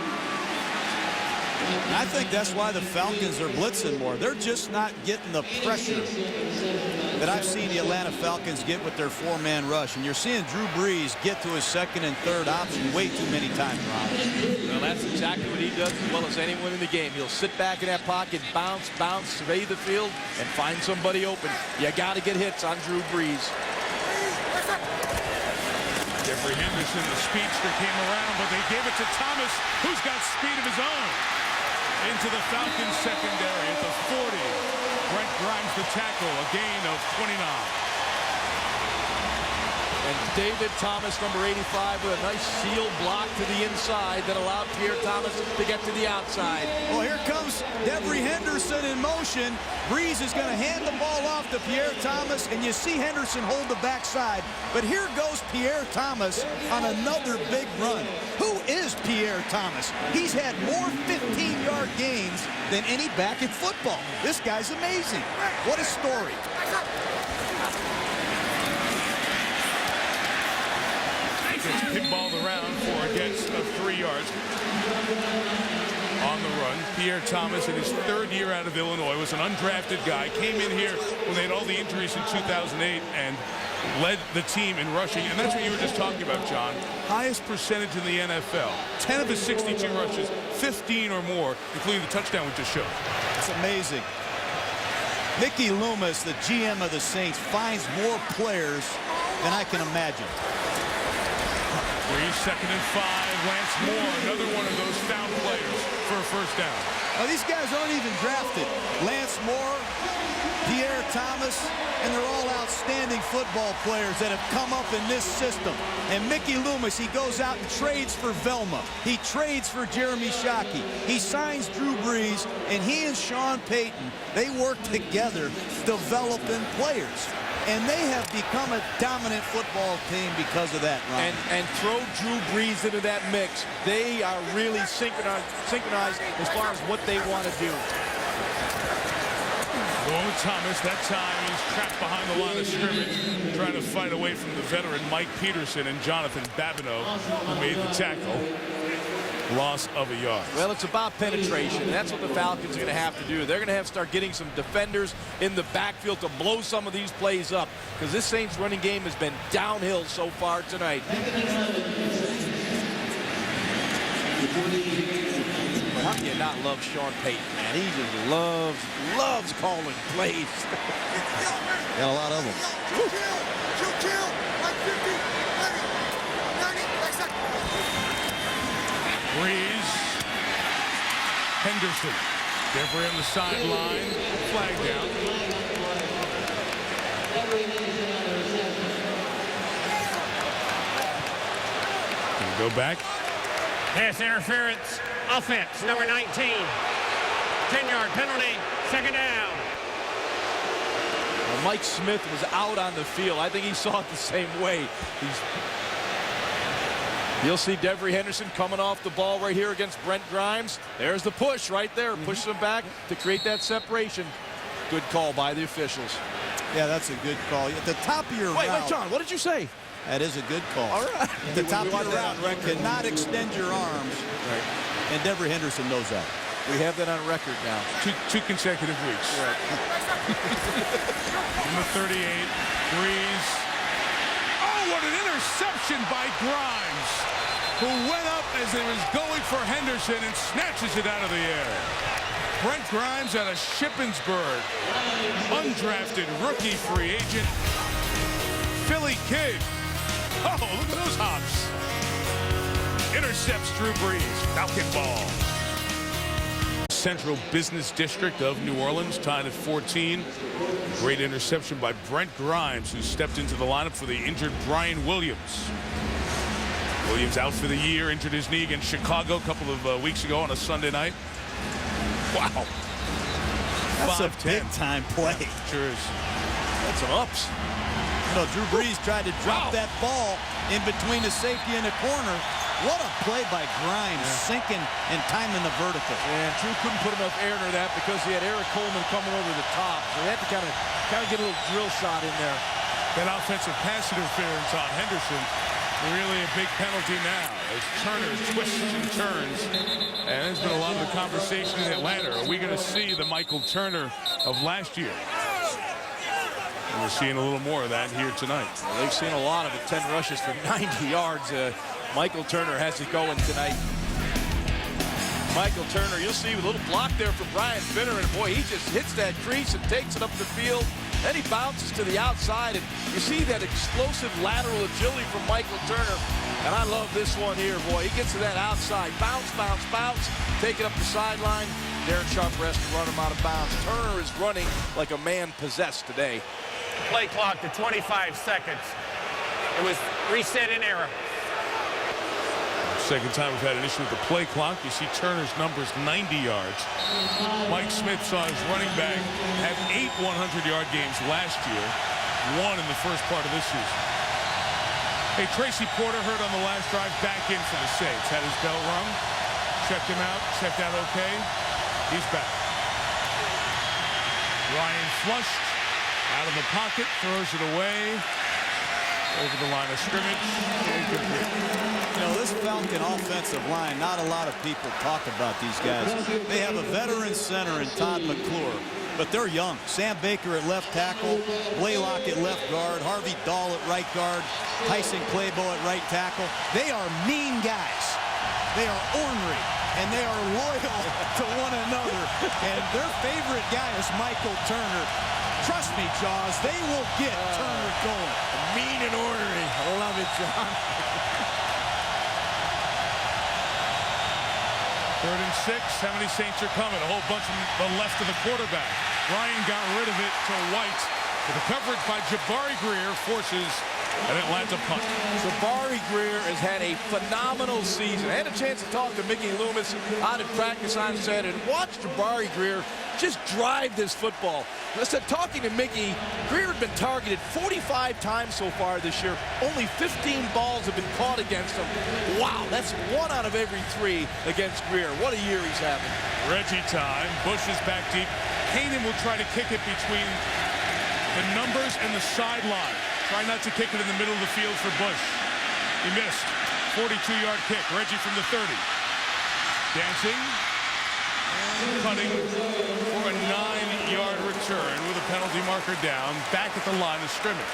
I think that's why the Falcons are blitzing more. They're just not getting the pressure that I've seen the Atlanta Falcons get with their 4-man rush. And you're seeing Drew Brees get to his 2nd and 3rd option way too many times, Ron.
Well, that's exactly what he does as well as anyone in the game. He'll sit back in that pocket, bounce, survey the field, and find somebody open. You got to get hits on Drew Brees.
Jeffrey Henderson, the speedster, came around, but they gave it to Thomas, who's got speed of his own. Into the Falcons secondary at the 40. Brent Grimes the tackle, a gain of 29.
And David Thomas, number 85, with a nice seal block to the inside that allowed Pierre Thomas to get to the outside.
Well, here comes Devery Henderson in motion. Breeze is going to hand the ball off to Pierre Thomas, and you see Henderson hold the backside. But here goes Pierre Thomas on another big run. Who is Pierre Thomas? He's had more 15-yard gains than any back in football. This guy's amazing. What a story.
Gets pinballed around for a gain of 3 yards. On the run, Pierre Thomas, in his 3rd year out of Illinois, was an undrafted guy. Came in here when they had all the injuries in 2008 and led the team in rushing. And that's what you were just talking about, John. Highest percentage in the NFL. 10 of his 62 rushes, 15 or more, including the touchdown we just showed.
It's amazing. Mickey Loomis, the GM of the Saints, finds more players than I can imagine.
Breeze, 2nd and 5. Lance Moore, another one of those found players for a first down.
Now, these guys aren't even drafted. Lance Moore, Pierre Thomas, and they're all outstanding football players that have come up in this system. And Mickey Loomis, he goes out and trades for Velma. He trades for Jeremy Shockey. He signs Drew Brees, and he and Sean Payton, they work together developing players. And they have become a dominant football team because of that, Ron.
And throw Drew Brees into that mix. They are really synchronized as far as what they want to do.
Going with Thomas, that time he's trapped behind the line of scrimmage, trying to fight away from the veteran Mike Peterson and Jonathan Babineau, who made the tackle. Loss of a yard.
Well, it's about penetration, and that's what the Falcons are going to have to do. They're going to have to start getting some defenders in the backfield to blow some of these plays up, because this Saints running game has been downhill so far tonight. How can you not love Sean Payton, man? He just loves calling plays.
Got a lot of them.
Kill. Like 50, 30, 90 seconds.
Breeze, Henderson, Devery on the sideline, flag down. Can we go back?
Pass interference, offense, number 19. 10-yard penalty, 2nd down.
Well, Mike Smith was out on the field. I think he saw it the same way. You'll see Devery Henderson coming off the ball right here against Brent Grimes. There's the push right there. Pushes him back to create that separation. Good call by the officials.
Yeah, that's a good call. At the top of your route.
Wait, John, what did you say?
That is a good call.
All right.
At the top of your route, you cannot extend your arms.
Right.
And Devery Henderson knows that.
We have that on record now.
Two consecutive weeks.
Right.
Number 38, Breeze. Oh, what an interception by Grimes, who went up as he was going for Henderson and snatches it out of the air. Brent Grimes out of Shippensburg, undrafted rookie free agent, Philly kid. Oh, look at those hops. Intercepts Drew Brees. Falcon ball. Central Business District of New Orleans, tied at 14. Great interception by Brent Grimes, who stepped into the lineup for the injured Brian Williams. Williams out for the year, injured his knee against Chicago a couple of weeks ago on a Sunday night. Wow.
That's a big-time play.
Sure is.
That's some ups.
You know, Drew Brees tried to drop that ball in between the safety and the corner. What a play by Grimes, sinking and timing the vertical.
And Drew couldn't put enough air into that because he had Eric Coleman coming over the top. So they had to kind of get a little drill shot in there.
That offensive pass interference on Henderson, really a big penalty now as Turner twists and turns. And there's been a lot of the conversation in Atlanta. Are we going to see the Michael Turner of last year? And we're seeing a little more of that here tonight.
Well, they've seen a lot of it, 10 rushes for 90 yards. Michael Turner has it going tonight. Michael Turner, you'll see a little block there from Brian Finner, and boy, he just hits that crease and takes it up the field. Then he bounces to the outside, and you see that explosive lateral agility from Michael Turner. And I love this one here, boy. He gets to that outside, bounce, bounce, bounce, take it up the sideline. Darren Sharper has to run him out of bounds. Turner is running like a man possessed today.
Play clock to 25 seconds. It was reset in error.
Second time we've had an issue with the play clock. You see Turner's numbers 90 yards. Mike Smith saw his running back have 8 100-yard games last year, 1 in the first part of this season. Hey, Tracy Porter hurt on the last drive, back in for the Saints. Had his bell rung, checked him out, checked out okay. He's back. Ryan flushed, out of the pocket, throws it away. Over the line of scrimmage.
You know, this Falcon offensive line, not a lot of people talk about these guys. They have a veteran center in Todd McClure, but they're young. Sam Baker at left tackle, Blaylock at left guard, Harvey Dahl at right guard, Tyson Claybo at right tackle. They are mean guys. They are ornery, and they are loyal to one another. And their favorite guy is Michael Turner. Trust me, Jaws, they will get Turner going.
Mean and ornery. I love it, John.
3rd and 6. How many Saints are coming? A whole bunch from the left of the quarterback. Ryan got rid of it to White. But the coverage by Jabari Greer forces an Atlanta punt.
Jabari Greer has had a phenomenal season. I had a chance to talk to Mickey Loomis out at practice on Saturday and watch Jabari Greer just drive this football. Listen, talking to Mickey, Greer had been targeted 45 times so far this year. Only 15 balls have been caught against him. Wow, that's 1 out of every 3 against Greer. What a year he's having.
Reggie time. Bush is back deep. Kanan will try to kick it between the numbers and the sideline. Try not to kick it in the middle of the field for Bush. He missed. 42-yard kick. Reggie from the 30. Dancing. Cutting for a 9-yard return with a penalty marker down. Back at the line of scrimmage.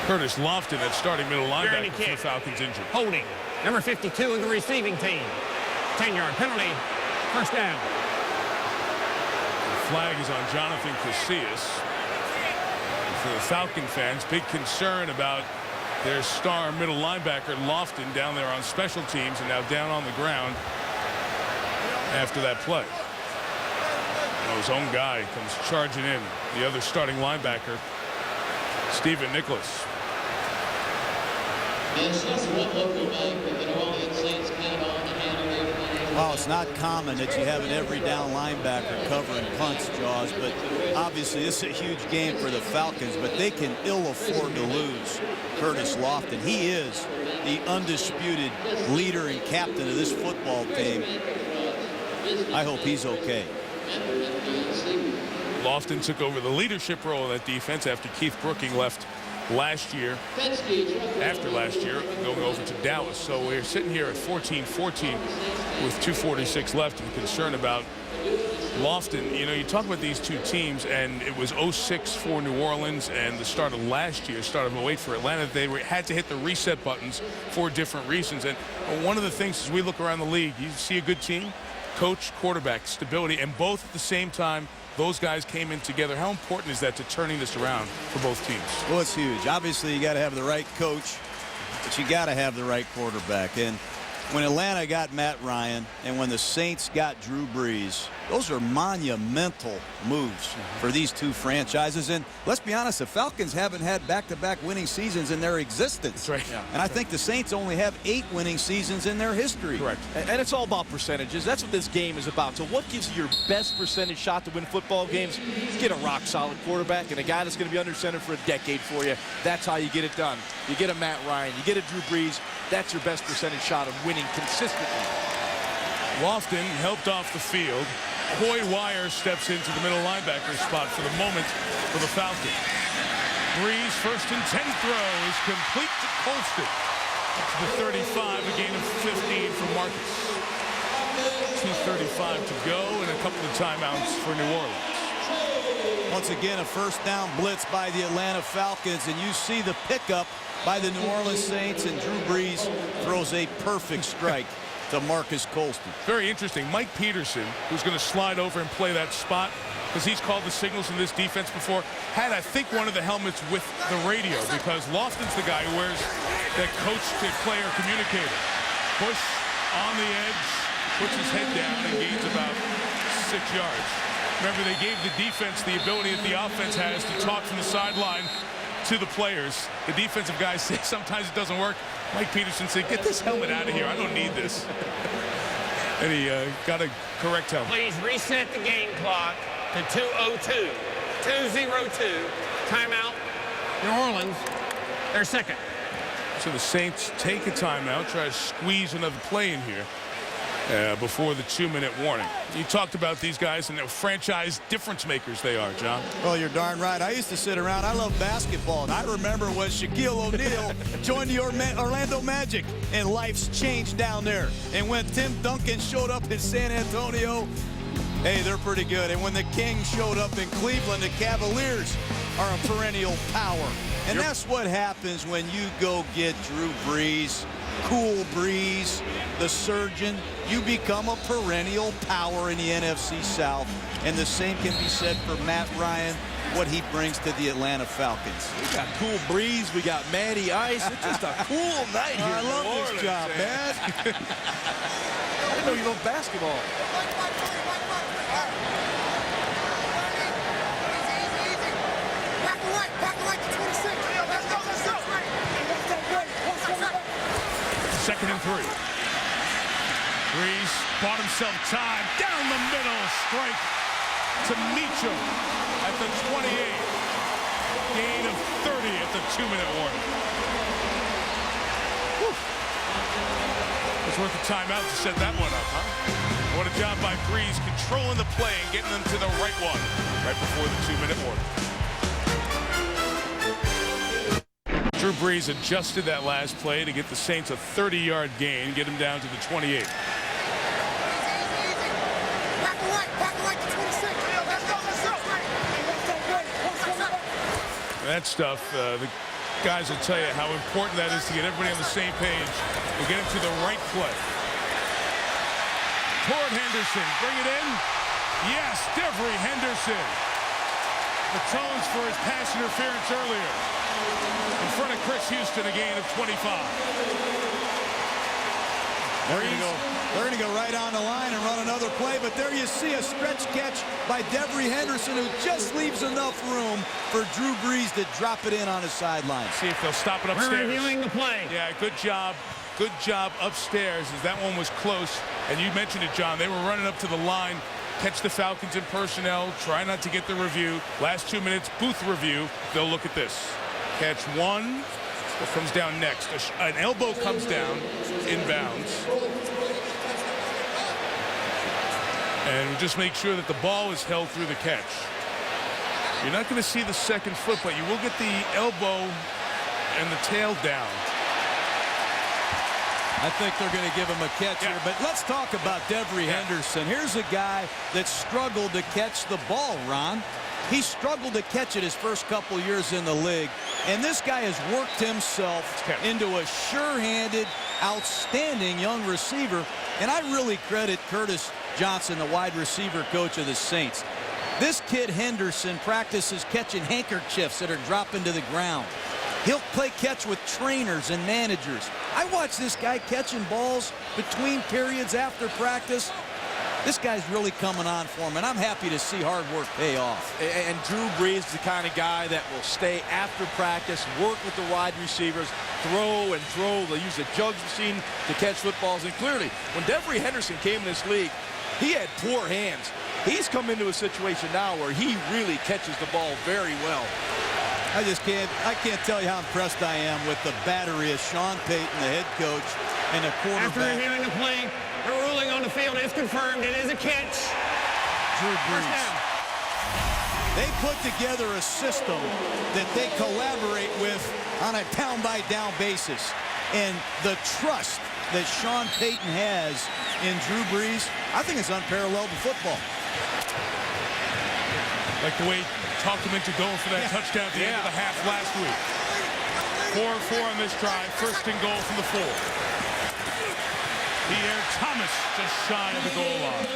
Curtis Lofton at starting middle linebacker for the Falcons injured.
Holding. Number 52 of the receiving team. 10-yard penalty. First down.
The flag is on Jonathan Casillas. For the Falcon fans, big concern about their star middle linebacker Lofton down there on special teams and now down on the ground after that play. His own guy comes charging in. The other starting linebacker, Stephen Nicholas.
Well, it's not common that you have an every down linebacker covering punts, Jaws, but obviously this is a huge game for the Falcons, but they can ill afford to lose Curtis Lofton. He is the undisputed leader and captain of this football team. I hope he's okay.
Lofton took over the leadership role in that defense after Keith Brooking left last year, after last year, going over to Dallas. So we're sitting here at 14-14 with 2:46 left and concerned about Lofton. You know, you talk about these two teams, and it was 06 for New Orleans and the start of last year, start of 08 for Atlanta. They had to hit the reset buttons for different reasons. And one of the things as we look around the league, you see a good team, coach, quarterback, stability, and both at the same time, those guys came in together. How important is that to turning this around for both teams?
Well, it's huge. Obviously, you got to have the right coach, but you got to have the right quarterback. And when Atlanta got Matt Ryan and when the Saints got Drew Brees, those are monumental moves for these two franchises. And let's be honest, the Falcons haven't had back-to-back winning seasons in their existence.
That's right.
Yeah. And I think the Saints only have 8 winning seasons in their history.
Correct.
And it's all about percentages. That's what this game is about. So what gives you your best percentage shot to win football games? Get a rock-solid quarterback and a guy that's going to be under center for a decade for you. That's how you get it done. You get a Matt Ryan. You get a Drew Brees. That's your best percentage shot of winning consistently.
Lofton helped off the field. Coy Wire steps into the middle linebacker spot for the moment for the Falcons. Brees, 1st and 10 throw is complete to Colston. To the 35, a gain of 15 for Marcus. 2:35 to go and a couple of timeouts for New Orleans.
Once again, a first down blitz by the Atlanta Falcons, and you see the pickup by the New Orleans Saints, and Drew Brees throws a perfect strike to Marcus Colston.
Very interesting. Mike Peterson, who's going to slide over and play that spot, because he's called the signals in this defense before, had, I think, one of the helmets with the radio, because Lofton's the guy who wears that coach-to-player communicator. Bush on the edge, puts his head down and gains about 6 yards. Remember, they gave the defense the ability that the offense has to talk from the sideline to the players. The defensive guys say sometimes it doesn't work. Mike Peterson said, get this helmet out of here. I don't need this. And he got a correct helmet.
Please reset the game clock to 2:02. 2:02. Timeout. New Orleans, their second.
So the Saints take a timeout, try to squeeze another play in here before the 2-minute warning. You talked about these guys and the franchise difference makers they are, John.
Well, you're darn right. I used to sit around. I love basketball. And I remember when Shaquille O'Neal joined the Orlando Magic, and life's changed down there. And when Tim Duncan showed up in San Antonio, hey, they're pretty good. And when the Kings showed up in Cleveland, the Cavaliers are a perennial power. And that's what happens when you go get Drew Brees, Cool Breeze, the surgeon. You become a perennial power in the NFC South. And the same can be said for Matt Ryan, what he brings to the Atlanta Falcons.
We got Cool Breeze. We got Matty Ice. It's just a cool night here.
I love this job, man.
I didn't know you love basketball.
Second and 3. Breeze bought himself time. Down the middle. Strike to Meacham at the 28. Gain of 30 at the 2-minute warning. Whew. It's worth a timeout to set that one up, huh? What a job by Breeze controlling the play and getting them to the right one right before the 2-minute warning. Drew Brees adjusted that last play to get the Saints a 30-yard gain, get him down to the 28. That stuff, the guys will tell you how important that is to get everybody on the same page and get him to the right play. Toward Henderson, bring it in. Yes, Devery Henderson. Atones for his pass interference earlier. In front of Chris Houston, a gain of 25.
They're going to go right on the line and run another play, but there you see a stretch catch by Devery Henderson, who just leaves enough room for Drew Brees to drop it in on his sideline.
See if they'll stop it upstairs.
We're reviewing the play.
Yeah, good job. Good job upstairs, as that one was close. And you mentioned it, John. They were running up to the line, catch the Falcons in personnel, try not to get the review. Last 2 minutes, booth review. They'll look at this. Catch one. What comes down next? An elbow comes down inbounds. And just make sure that the ball is held through the catch. You're not going to see the second foot, but you will get the elbow and the tail down.
I think they're going to give him a catch here, but let's talk about Devery Henderson. Here's a guy that struggled to catch the ball, Ron. He struggled to catch it his first couple years in the league, and this guy has worked himself into a sure-handed, outstanding young receiver, and I really credit Curtis Johnson, the wide receiver coach of the Saints. This kid Henderson practices catching handkerchiefs that are dropping to the ground. He'll play catch with trainers and managers. I watch this guy catching balls between periods after practice. This guy's really coming on for him, and I'm happy to see hard work pay off.
And Drew Brees is the kind of guy that will stay after practice, work with the wide receivers, throw and throw. They'll use a jugs machine to catch footballs. And clearly, when Devery Henderson came in this league, he had poor hands. He's come into a situation now where he really catches the ball very well.
I can't tell you how impressed I am with the battery of Sean Payton, the head coach, and the quarterback.
After reviewing the play, the ruling on the field is confirmed. It is a catch.
Drew Brees. They put together a system that they collaborate with on a down-by-down basis. And the trust that Sean Payton has in Drew Brees, I think it's unparalleled in football.
Like the way he talked him into going for that touchdown at the end of the half last week. 4-4 on this drive. First and goal from the 4. Pierre Thomas just shy of the goal line.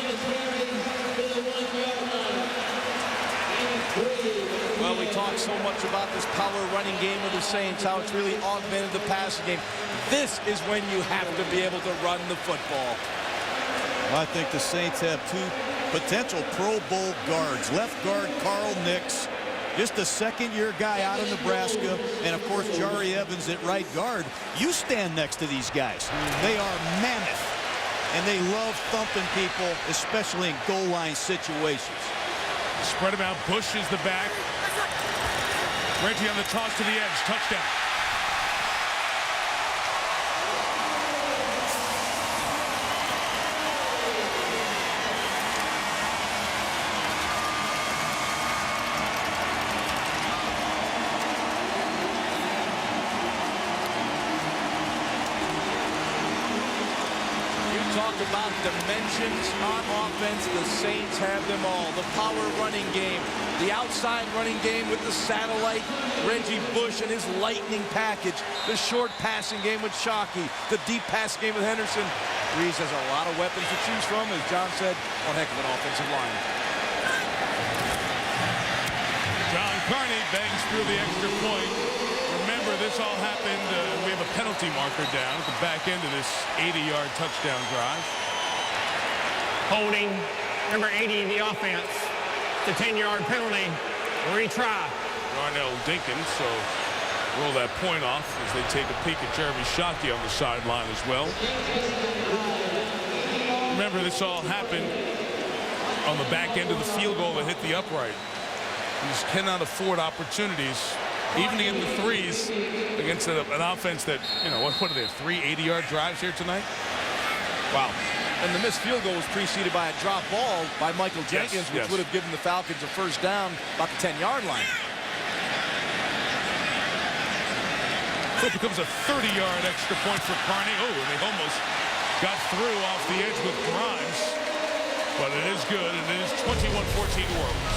Well, we talk so much about this power running game of the Saints, how it's really augmented the passing game. This is when you have to be able to run the football.
I think the Saints have two potential Pro Bowl guards. Left guard Carl Nix, just a second-year guy out of Nebraska, and of course Jari Evans at right guard. You stand next to these guys. They are mammoth, and they love thumping people, especially in goal line situations.
Spread him out. Bush is the back. Reggie on the toss to the edge. Touchdown.
Talk about dimensions on offense. The Saints have them all. The power running game, the outside running game with the satellite, Reggie Bush and his lightning package, the short passing game with Shockey, the deep pass game with Henderson. Breeze has a lot of weapons to choose from. As John said, one heck of an offensive line.
John Carney bangs through the extra point. Remember, this all happened, we have a penalty marker down at the back end of this 80-yard touchdown drive.
Holding number 80 in the offense. The 10-yard penalty. Retry.
Darnell Dinkins, so roll that point off as they take a peek at Jeremy Shockey on the sideline as well. Remember, this all happened on the back end of the field goal that hit the upright. You just cannot afford opportunities, even to get the threes against an offense that, you know, what are they, 3 80-yard drives here tonight? Wow.
And the missed field goal was preceded by a drop ball by Michael Jenkins, which
yes.
would have given the Falcons a first down about the 10-yard line.
So it becomes a 30-yard extra point for Carney. Oh, and they almost got through off the edge with Grimes. But it is good, and it is 21-14 New Orleans.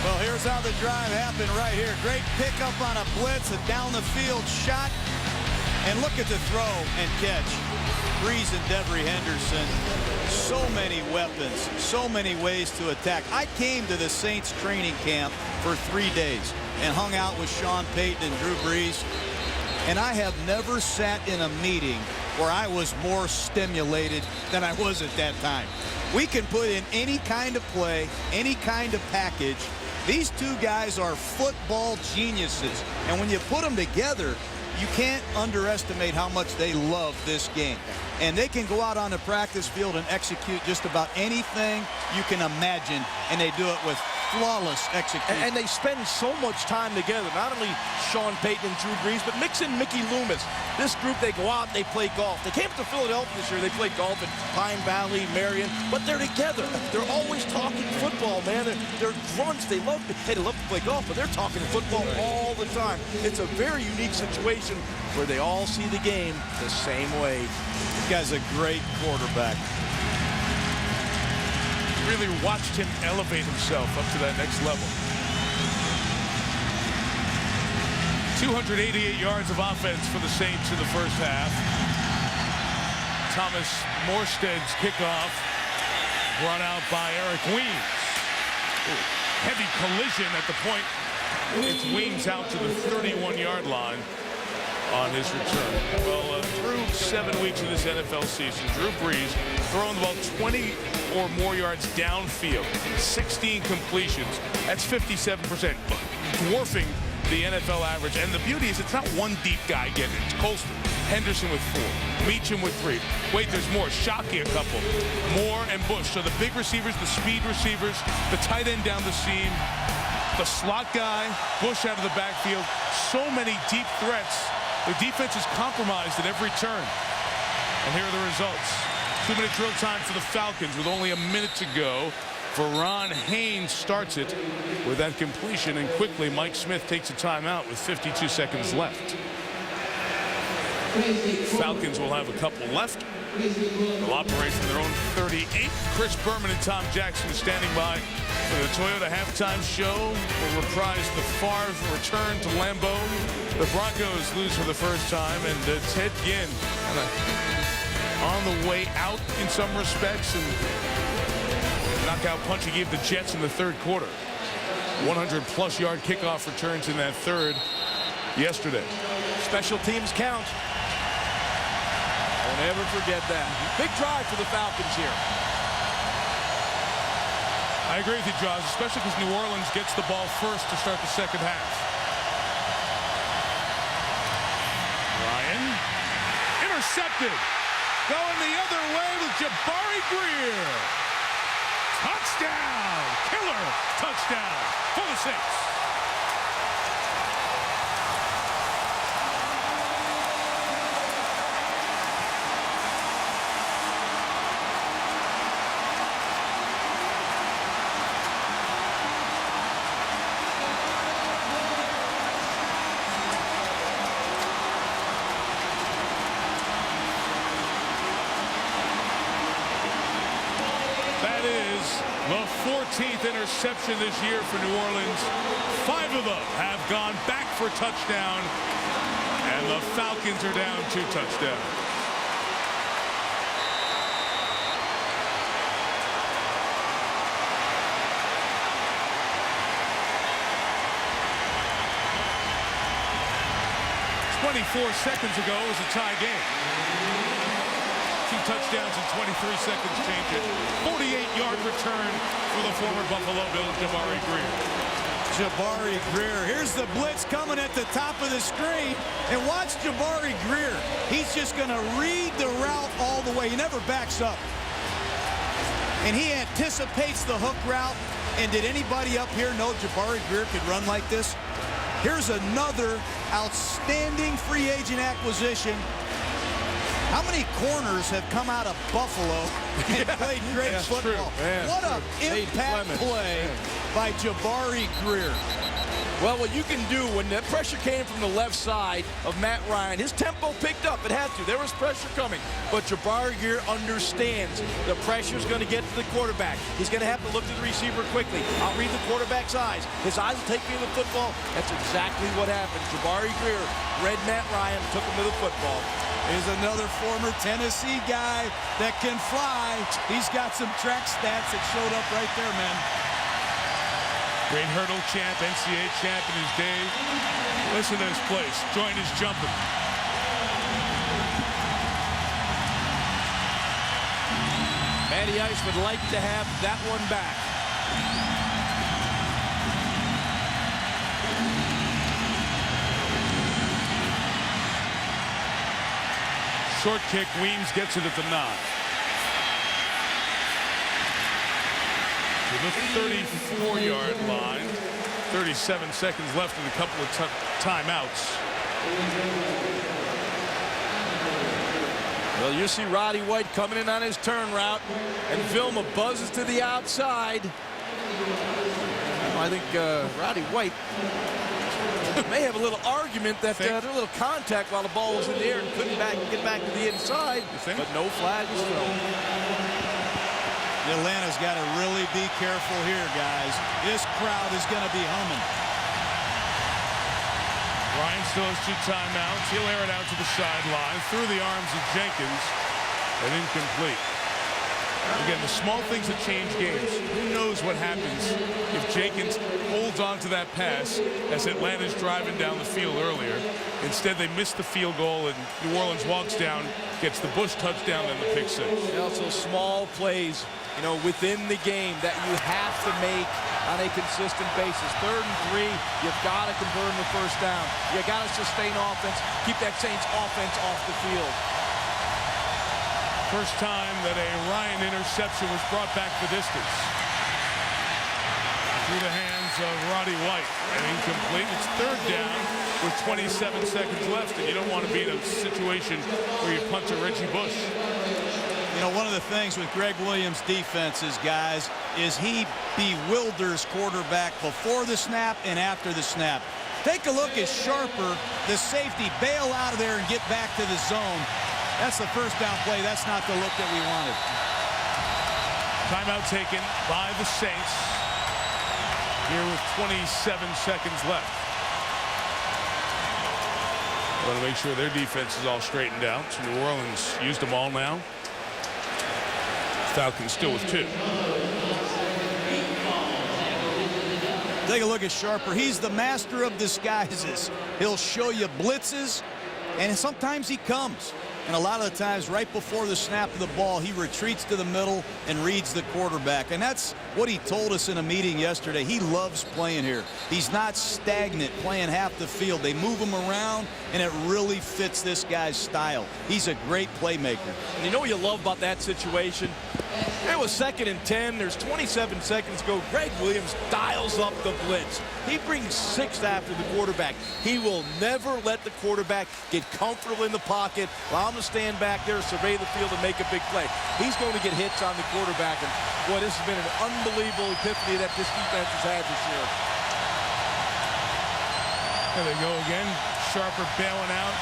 Well, here's how the drive happened right here. Great pickup on a blitz, a down-the-field shot. And look at the throw and catch. Breeze and Devery Henderson. So many weapons, so many ways to attack. I came to the Saints training camp for 3 days and hung out with Sean Payton and Drew Brees. And I have never sat in a meeting where I was more stimulated than I was at that time. We can put in any kind of play, any kind of package. These two guys are football geniuses. And when you put them together, you can't underestimate how much they love this game. And they can go out on the practice field and execute just about anything you can imagine, and they do it with flawless execution.
And they spend so much time together, not only Sean Payton and Drew Brees, but mix in Mickey Loomis. This group, they go out, they play golf. They came to Philadelphia this year, they play golf at Pine Valley, Marion, but they're together. They're always talking football, man. They're once they love to play golf, but they're talking football all the time. It's a very unique situation where they all see the game the same way.
This guy's a great quarterback.
Really watched him elevate himself up to that next level. 288 yards of offense for the Saints in the first half. Thomas Morstead's kickoff brought out by Eric Weems. Heavy collision at the point. It's Weems out to the 31-yard line on his return. Well, through 7 weeks of this NFL season, Drew Brees throwing the ball 20 or more yards downfield, 16 completions. That's 57%, dwarfing the NFL average. And the beauty is it's not one deep guy getting it. It's Colston, Henderson with 4, Meacham with 3. Wait, there's more. Shockey a couple. Moore and Bush. So the big receivers, the speed receivers, the tight end down the seam, the slot guy, Bush out of the backfield. So many deep threats. The defense is compromised at every turn. And here are the results. 2-minute drill time for the Falcons with only a minute to go. Veron Haynes starts it with that completion, and quickly Mike Smith takes a timeout with 52 seconds left. Falcons will have a couple left. They'll operate from their own 38. Chris Berman and Tom Jackson standing by for the Toyota halftime show. Will reprise the Favre return to Lambeau. The Broncos lose for the first time, and Ted Ginn on the way out in some respects, and knockout punch he gave the Jets in the third quarter. 100-plus yard kickoff returns in that third yesterday.
Special teams count. Don't ever forget that. Big drive for the Falcons here.
I agree with you, Jaws, especially because New Orleans gets the ball first to start the second half. Ryan, intercepted. Going the other way with Jabari Greer. Touchdown! Killer touchdown for the Saints. That is the 14th interception this year for New Orleans. 5 of them have gone back for touchdown, and the Falcons are down 2 touchdowns. Seconds ago it was a tie game. 2 touchdowns in 23 seconds change it. 48-yard return for the former Buffalo Bills, Jabari Greer.
Jabari Greer. Here's the blitz coming at the top of the screen. And watch Jabari Greer. He's just going to read the route all the way. He never backs up. And he anticipates the hook route. And did anybody up here know Jabari Greer could run like this? Here's another outstanding free agent acquisition. How many corners have come out of Buffalo and played great football? What an impact play by Jabari Greer.
Well, what you can do when that pressure came from the left side of Matt Ryan, his tempo picked up. It had to. There was pressure coming. But Jabari Greer understands the pressure's going to get to the quarterback. He's going to have to look to the receiver quickly. I'll read the quarterback's eyes. His eyes will take me to the football. That's exactly what happened. Jabari Greer read Matt Ryan, took him to the football.
Is another former Tennessee guy that can fly. He's got some track stats that showed up right there, man.
Great hurdle champ, NCAA champ in his day. Listen to this place. Joint is jumping.
Matty Ice would like to have that one back.
Short kick, Weems gets it at the 9. To the 34-yard line. 37 seconds left and a couple of timeouts.
Well, you see Roddy White coming in on his turn route, and Vilma buzzes to the outside. I think Roddy White may have a little argument that a little contact while the ball was in the air and couldn't get back to the inside, but no flag was thrown.
Atlanta's got to really be careful here, guys. This crowd is going to be humming.
Ryan still has 2 timeouts. He'll air it out to the sideline through the arms of Jenkins and incomplete. Again, the small things that change games. Who knows what happens if Jenkins holds on to that pass as Atlanta's driving down the field earlier. Instead, they miss the field goal, and New Orleans walks down, gets the Bush touchdown and the pick 6.
Also, small plays, you know, within the game that you have to make on a consistent basis. 3rd and 3, you've got to convert the first down. You got to sustain offense, keep that Saints offense off the field.
First time that a Ryan interception was brought back the distance. Through the hands of Roddy White. And incomplete. It's 3rd down with 27 seconds left. And you don't want to be in a situation where you punt to Reggie Bush.
You know, one of the things with Greg Williams' defenses, guys, is he bewilders quarterback before the snap and after the snap. Take a look at Sharper, the safety, bail out of there and get back to the zone. That's the first down play. That's not the look that we wanted.
Timeout taken by the Saints here with 27 seconds left. Want to make sure their defense is all straightened out. So New Orleans used them all now. Falcons still with 2.
Take a look at Sharper. He's the master of disguises. He'll show you blitzes, and sometimes he comes. And a lot of the times right before the snap of the ball, he retreats to the middle and reads the quarterback. And that's what he told us in a meeting yesterday. He loves playing here. He's not stagnant playing half the field. They move him around, and it really fits this guy's style. He's a great playmaker.
And you know what you love about that situation? It was 2nd and 10. There's 27 seconds to go. Greg Williams dials up the blitz. He brings 6 after the quarterback. He will never let the quarterback get comfortable in the pocket, allow him to stand back there, survey the field, and make a big play. He's going to get hits on the quarterback. And, boy, this has been an unbelievable epiphany that this defense has had this year.
There they go again. Sharper bailing out.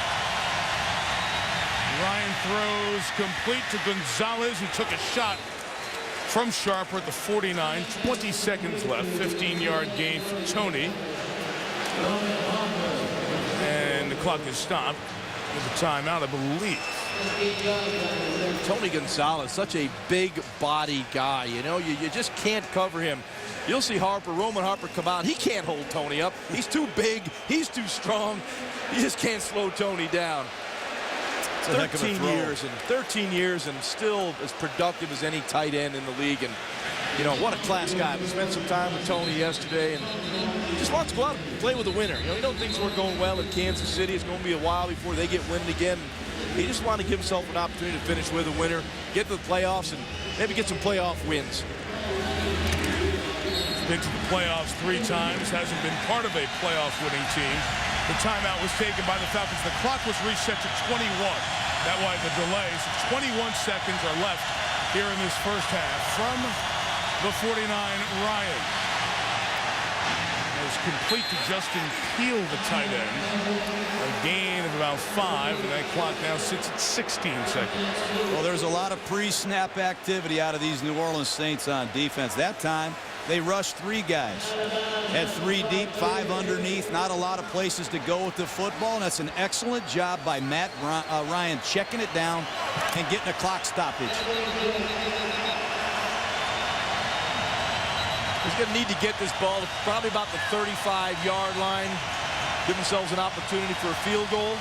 Ryan throws complete to Gonzalez, who took a shot from Sharper at the 49. 20 seconds left. 15-yard gain for Tony. And the clock is stopped with a timeout, I believe.
Tony Gonzalez, such a big body guy. You know, you just can't cover him. You'll see Roman Harper come out. He can't hold Tony up. He's too big. He's too strong. You just can't slow Tony down. 13 years and still as productive as any tight end in the league. And, you know, what a class guy. We spent some time with Tony yesterday, and he just wants to go out and play with a winner. You know things weren't going well in Kansas City. It's going to be a while before they get winning again. He just wanted to give himself an opportunity to finish with a winner, get to the playoffs, and maybe get some playoff wins.
Been to the playoffs 3 times, hasn't been part of a playoff winning team. The timeout was taken by the Falcons. The clock was reset to 21. That why the delay. So 21 seconds are left here in this first half from the 49. Ryan is complete to Justin Peel, the tight end. A gain of about 5, and that clock now sits at 16 seconds.
Well, there's a lot of pre-snap activity out of these New Orleans Saints on defense. That time, they rushed 3 guys. Had 3 deep, 5 underneath. Not a lot of places to go with the football. And that's an excellent job by Matt Ryan checking it down and getting a clock stoppage.
He's going to need to get this ball to probably about the 35-yard line. Give themselves an opportunity for a field goal.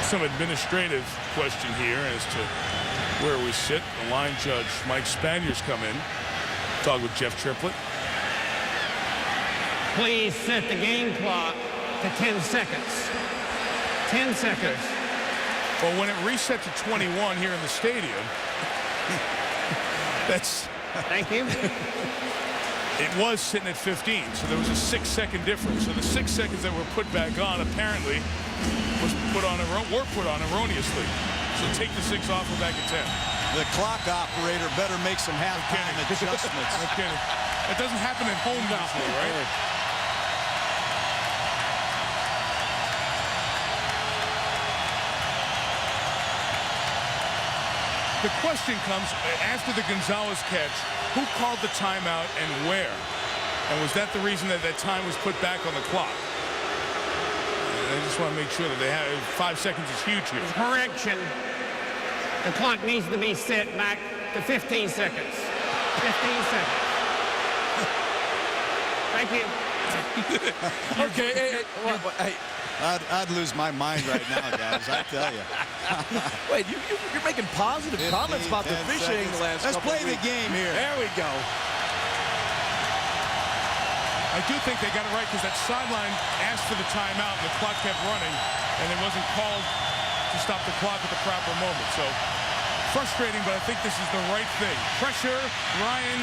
Some administrative question here as to where we sit. The line judge, Mike Spaniers, come in. Talk with Jeff Triplett.
Please set the game clock to 10 seconds. 10 seconds.
Well, when it reset to 21 here in the stadium, that's...
Thank you.
It was sitting at 15, so there was a 6-second difference. So the 6 seconds that were put back on apparently were put on erroneously. So take the 6 off, we're back at 10.
The clock operator better make some halftime adjustments.
No kidding. It doesn't happen at home usually, right? The question comes after the Gonzalez catch, who called the timeout and where? And was that the reason that that time was put back on the clock? I just want to make sure that they have 5 seconds is huge here.
Correction. The clock needs to be set back to 15 seconds. 15 seconds. Thank you.
Okay. Hey,
I'd lose my mind right now, guys, I tell you.
wait, you're making positive
15,
comments about the
10
fishing
seconds.
the last
Let's
couple
play
of
the
weeks.
game here.
There we go.
I do think they got it right because that sideline asked for the timeout and the clock kept running and it wasn't called to stop the clock at the proper moment. So frustrating, but I think this is the right thing. Pressure, Ryan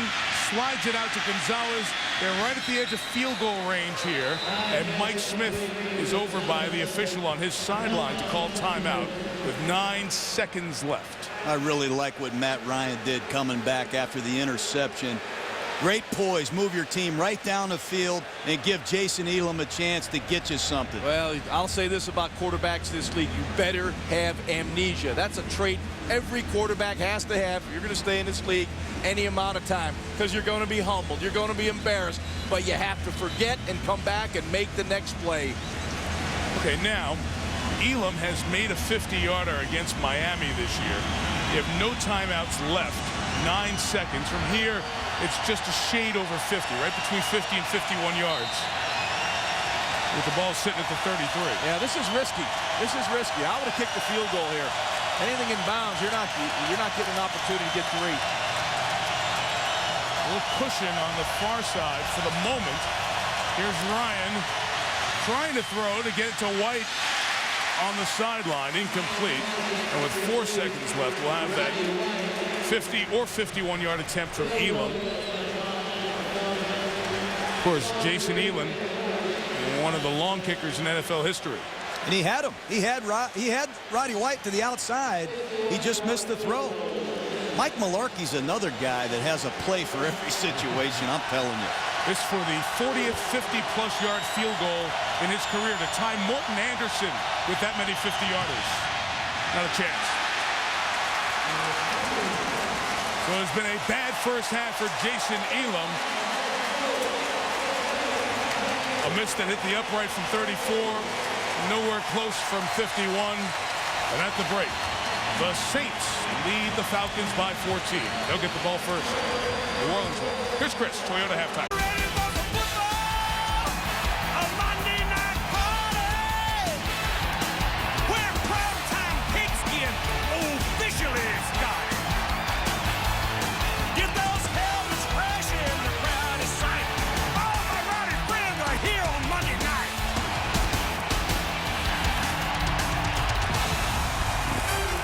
slides it out to Gonzalez. They're right at the edge of field goal range here, and Mike Smith is over by the official on his sideline to call timeout with 9 seconds left.
I really like what Matt Ryan did coming back after the interception. Great poise, move your team right down the field and give Jason Elam a chance to get you something.
Well, I'll say this about quarterbacks this league. You better have amnesia. That's a trait every quarterback has to have if you're going to stay in this league any amount of time, because you're going to be humbled. You're going to be embarrassed, but you have to forget and come back and make the next play.
Okay, now, Elam has made a 50-yarder against Miami this year. You have no timeouts left. 9 seconds. From here, it's just a shade over 50, right between 50 and 51 yards. with the ball sitting at the 33.
Yeah, this is risky. This is risky. I would have kicked the field goal here. Anything in bounds, you're not getting an opportunity to get 3.
A little cushion on the far side for the moment. Here's Ryan trying to throw to get it to White on the sideline. Incomplete. And with 4 seconds left, we'll have that 50 or 51-yard attempt from Elam. Of course, Jason Elam, one of the long kickers in NFL history.
And he had him. He had Roddy White to the outside. He just missed the throw. Mike Mularkey's another guy that has a play for every situation, I'm telling you.
This for the 40th 50-plus yard field goal in his career to tie Morton Anderson with that many 50-yarders. Not a chance. So it's been a bad first half for Jason Elam. A miss that hit the upright from 34. Nowhere close from 51. And at the break, the Saints lead the Falcons by 14. They'll get the ball first. New Orleans will. Here's Chris, Toyota halftime.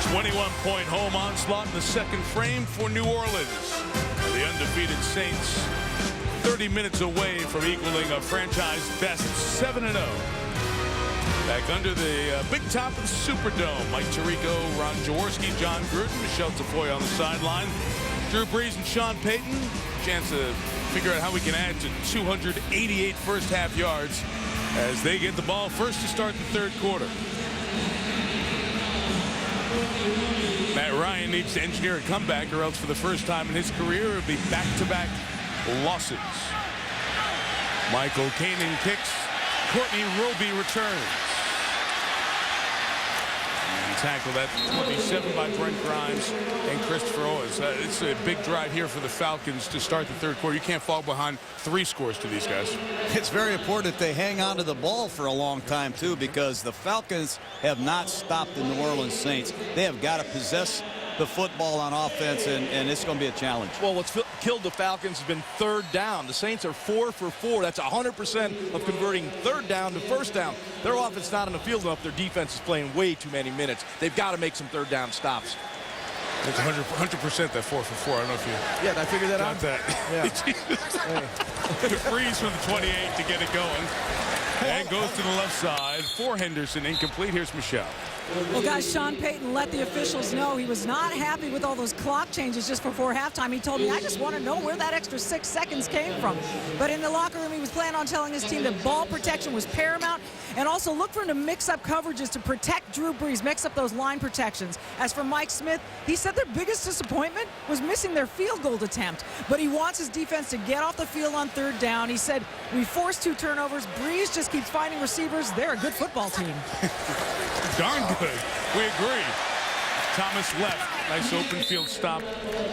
A 21-point home onslaught in the second frame for New Orleans. The undefeated Saints 30 minutes away from equaling a franchise best 7-0. Back under the big top of the Superdome. Mike Tirico, Ron Jaworski, John Gruden, Michelle Tafoya on the sideline. Drew Brees and Sean Payton. Chance to figure out how we can add to 288 first half yards as they get the ball first to start the third quarter. Matt Ryan needs to engineer a comeback, or else for the first time in his career it would be back-to-back losses. Michael Kanan kicks. Courtney Roby returns. And tackled at 27 by Brent Grimes and Christopher Owens. It's a big drive here for the Falcons to start the third quarter. You can't fall behind 3 scores to these guys.
It's very important that they hang on to the ball for a long time, too, because the Falcons have not stopped the New Orleans Saints. They have got to possess the football on offense, and it's going to be a challenge.
Well, what's killed the Falcons has been third down. The Saints are 4 for 4. That's 100% of converting third down to first down. Their offense not on the field enough. Their defense is playing way too many minutes. They've got to make some third down stops.
It's 100% that 4 for 4. I don't know if you...
Yeah, did I figure that
got
out?
that.
Yeah.
Freeze from the 28 to get it going. And goes to the left side for Henderson. Incomplete. Here's Michelle.
Well, guys, Sean Payton let the officials know he was not happy with all those clock changes just before halftime. He told me, I just want to know where that extra 6 seconds came from. But in the locker room, he was planning on telling his team that ball protection was paramount, and also look for him to mix up coverages to protect Drew Brees, mix up those line protections. As for Mike Smith, he said their biggest disappointment was missing their field goal attempt. But he wants his defense to get off the field on third down. He said, we forced 2 turnovers. Brees just keeps finding receivers. They're a good football team.
Darn good. We agree. Thomas left. Nice open field stop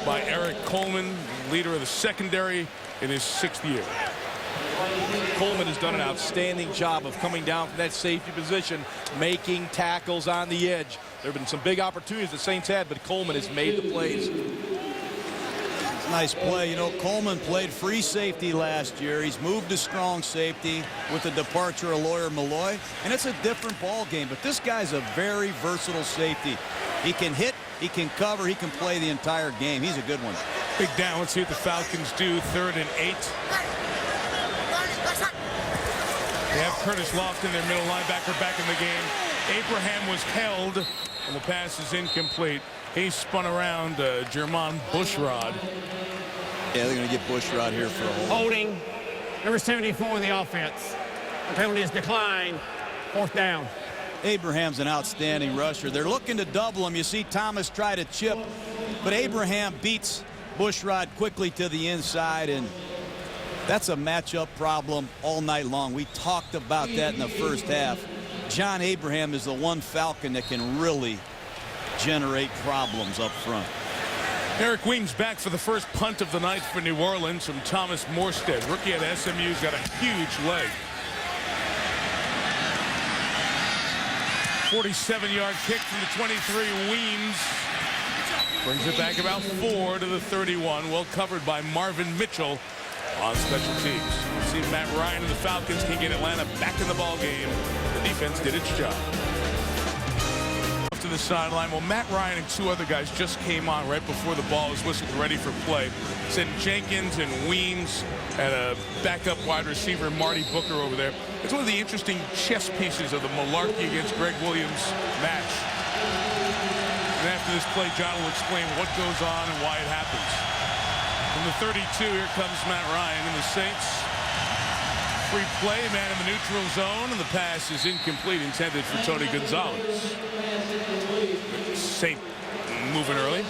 by Eric Coleman, leader of the secondary in his 6th year.
Coleman has done an outstanding job of coming down from that safety position, making tackles on the edge. There have been some big opportunities the Saints had, but Coleman has made the plays.
Nice play. You know, Coleman played free safety last year. He's moved to strong safety with the departure of Lawyer Malloy, and it's a different ball game. But this guy's a very versatile safety. He can hit, he can cover, he can play the entire game. He's a good one.
Big down. Let's see what the Falcons do. 3rd and 8. They have Curtis Lofton, their middle linebacker, back in the game. Abraham was held, and the pass is incomplete. He spun around Jermon Bushrod.
Yeah, they're going to get Bushrod here for a hold.
Holding, number 74 in the offense. The penalty is declined. 4th down.
Abraham's an outstanding rusher. They're looking to double him. You see Thomas try to chip, but Abraham beats Bushrod quickly to the inside, and that's a matchup problem all night long. We talked about that in the first half. John Abraham is the one Falcon that can really generate problems up front.
Eric Weems back for the first punt of the night for New Orleans from Thomas Morstead. Rookie at SMU's got a huge leg. 47-yard kick from the 23. Weems brings it back about 4 to the 31. Well covered by Marvin Mitchell on special teams. Let's see if Matt Ryan and the Falcons can get Atlanta back in the ball game. The defense did its job. To the sideline. Well, Matt Ryan and 2 other guys just came on right before the ball was whistled ready for play. Sent Jenkins and Weems and a backup wide receiver, Marty Booker, over there. It's one of the interesting chess pieces of the Malarkey against Greg Williams match. And after this play, John will explain what goes on and why it happens. From the 32, here comes Matt Ryan and the Saints. Free play, man in the neutral zone, and the pass is incomplete, intended for Tony Gonzalez. Saint moving early.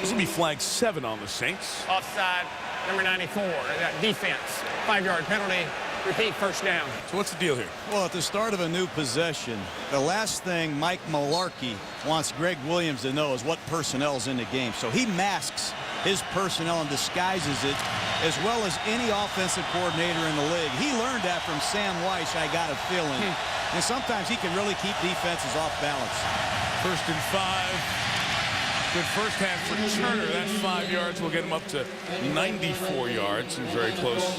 This will be flag 7 on the Saints.
Offside, number 94. That defense, 5-yard penalty. Repeat, first down.
So what's the deal here?
Well, at the start of a new possession, the last thing Mike Malarkey wants Greg Williams to know is what personnel is in the game. So he masks his personnel and disguises it as well as any offensive coordinator in the league. He learned that from Sam Weiss, I got a feeling. And sometimes he can really keep defenses off balance.
1st and 5. Good first half for Turner. That 5 yards will get him up to 94 yards and very close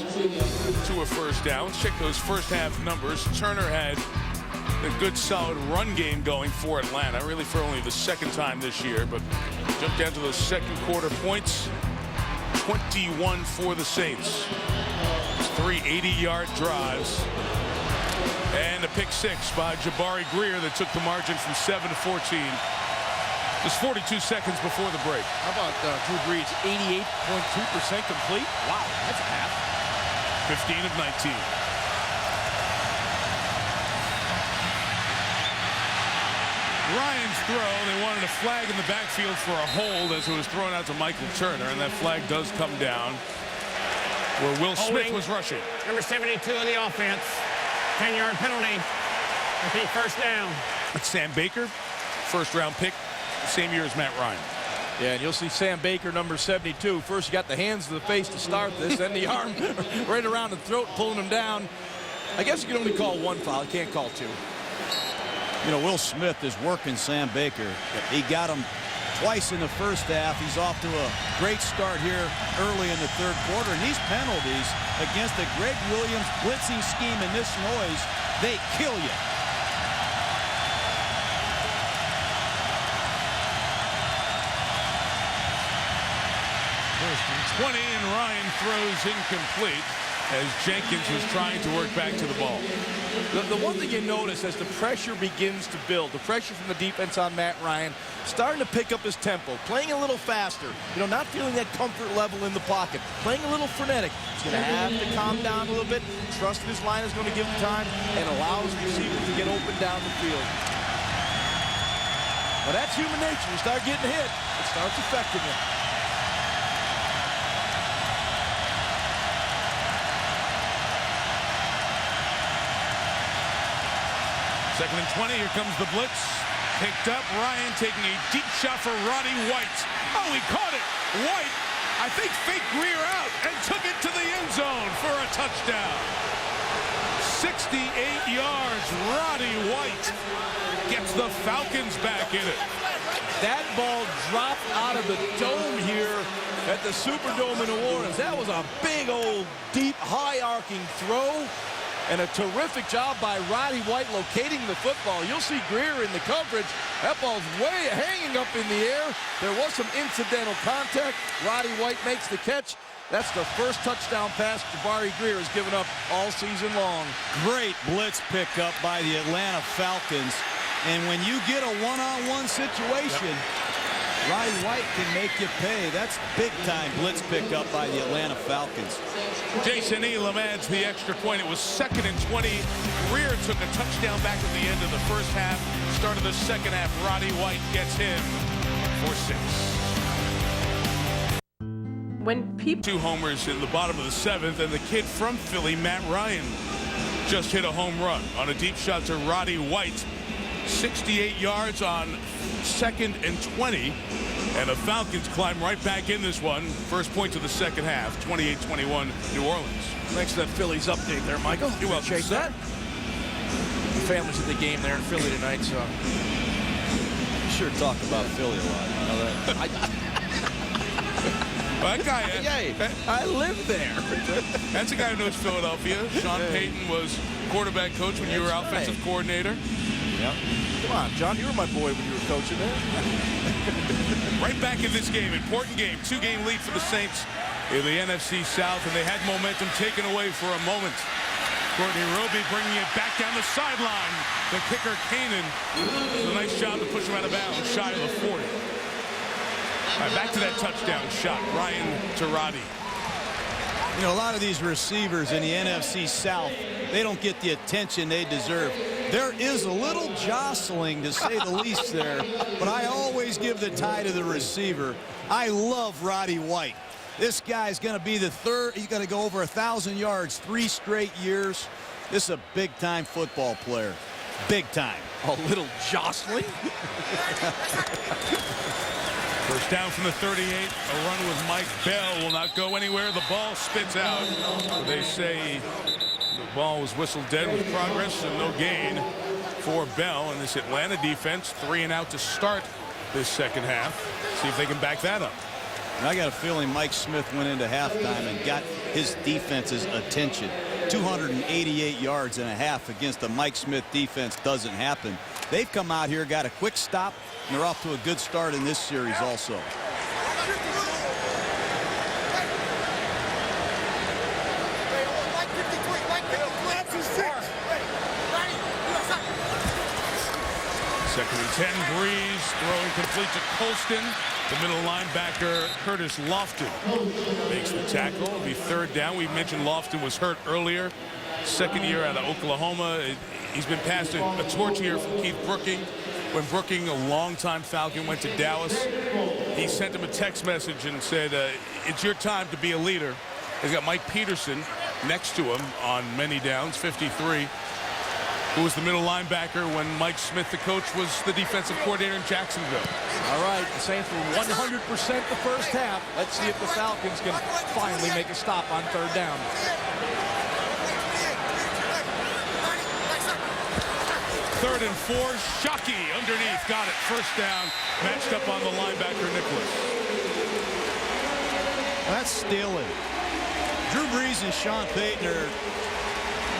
to a first down. Let's check those first half numbers. Turner had a good solid run game going for Atlanta, really for only the 2nd time this year, but jumped down to those 2nd quarter points. 21 for the Saints. 3 80-yard drives. And a pick 6 by Jabari Greer that took the margin from 7 to 14. Just 42 seconds before the break.
How about Drew Brees, 88.2% complete? Wow, that's a half.
15 of 19. Ryan's throw, they wanted a flag in the backfield for a hold as it was thrown out to Michael Turner, and that flag does come down where Will Smith was rushing.
Number 72 on the offense. 10-yard penalty. Repeat, first down.
It's Sam Baker, 1st-round pick, same year as Matt Ryan.
Yeah, and you'll see Sam Baker, number 72. First, you got the hands to the face to start this, then the arm right around the throat, pulling him down. I guess you can only call 1 foul. You can't call 2.
You know, Will Smith is working Sam Baker. He got him twice in the first half. He's off to a great start here early in the 3rd quarter. And these penalties against the Greg Williams blitzing scheme and this noise, they kill you.
First and 20, and Ryan throws incomplete as Jenkins was trying to work back to the ball.
The one thing you notice as the pressure begins to build, the pressure from the defense on Matt Ryan, starting to pick up his tempo, playing a little faster, not feeling that comfort level in the pocket, playing a little frenetic. He's going to have to calm down a little bit, trust his line is going to give him time, and allow his receivers to get open down the field. But that's human nature. You start getting hit, it starts affecting you.
2nd and 20, here comes the blitz. Picked up, Ryan taking a deep shot for Roddy White. Oh, he caught it. White, I think, faked Greer out and took it to the end zone for a touchdown. 68 yards, Roddy White gets the Falcons back in it.
That ball dropped out of the dome here at the Superdome in New Orleans. That was a big old, deep, high-arcing throw. And a terrific job by Roddy White locating the football. You'll see Greer in the coverage. That ball's way hanging up in the air. There was some incidental contact. Roddy White makes the catch. That's the first touchdown pass Jabari Greer has given up all season long. Great
Blitz pickup by the Atlanta Falcons. And when you get a one-on-one situation, Roddy White can make you pay. That's big-time blitz pickup by the Atlanta Falcons.
Jason Elam adds the extra point. It was 2nd and 20. Greer took a touchdown back at the end of the first half. Start of the 2nd half, Roddy White gets him for 6.
When people
2 homers in the bottom of the 7th, and the kid from Philly, Matt Ryan, just hit a home run on a deep shot to Roddy White. 68 yards on 2nd and 20. And the Falcons climb right back in this one. First point of the 2nd half, 28-21 New Orleans.
Thanks for that Phillies update there, Michael.
You're welcome.
Appreciate that. family's at the game there in Philly tonight, so.
You sure talk about Philly a lot. You know that?
That guy,
I live there.
that's a guy who knows Philadelphia. Sean Payton was quarterback coach when you were offensive coordinator.
Yep. Come on, John, you were my boy when you were coaching there.
Right back in this game, important game, 2-game lead for the Saints in the NFC South, and they had momentum taken away for a moment. Courtney Roby bringing it back down the sideline. The kicker, Kanan, a nice job to push him out of bounds, shy of the 40. All right, back to that touchdown shot, Ryan Terati.
You know, a lot of these receivers in the NFC South, they don't get the attention they deserve. There is a little jostling, to say the least there, but I always give the tie to the receiver. I love Roddy White. This guy's going to be the third. He's going to go over 1,000 yards 3 straight years. This is a big-time football player. Big time.
A little jostling.
First down from the 38. A run with Mike Bell will not go anywhere. The ball spits out. They say the ball was whistled dead with progress and no gain for Bell. And this Atlanta defense, 3 and out to start this second half. See if they can back that up.
And I got a feeling Mike Smith went into halftime and got his defense's attention. 288 yards and a half against the Mike Smith defense doesn't happen. They've come out here, got a quick stop, and they're off to a good start in this series also.
Second and 10, Breeze throwing complete to Colston. The middle linebacker, Curtis Lofton, makes the tackle. It'll be third down. We mentioned Lofton was hurt earlier. Second year out of Oklahoma. He's been passed a torch here from Keith Brooking. When Brooking, a longtime Falcon, went to Dallas, he sent him a text message and said, it's your time to be a leader. He's got Mike Peterson next to him on many downs, 53. Who was the middle linebacker when Mike Smith, the coach, was the defensive coordinator in Jacksonville.
All right, the Saints were 100% the first half. Let's see if the Falcons can finally make a stop on third down.
Third and 4, Shockey underneath, got it, first down, matched up on the linebacker, Nicholas.
That's stealing. Drew Brees and Sean Payton are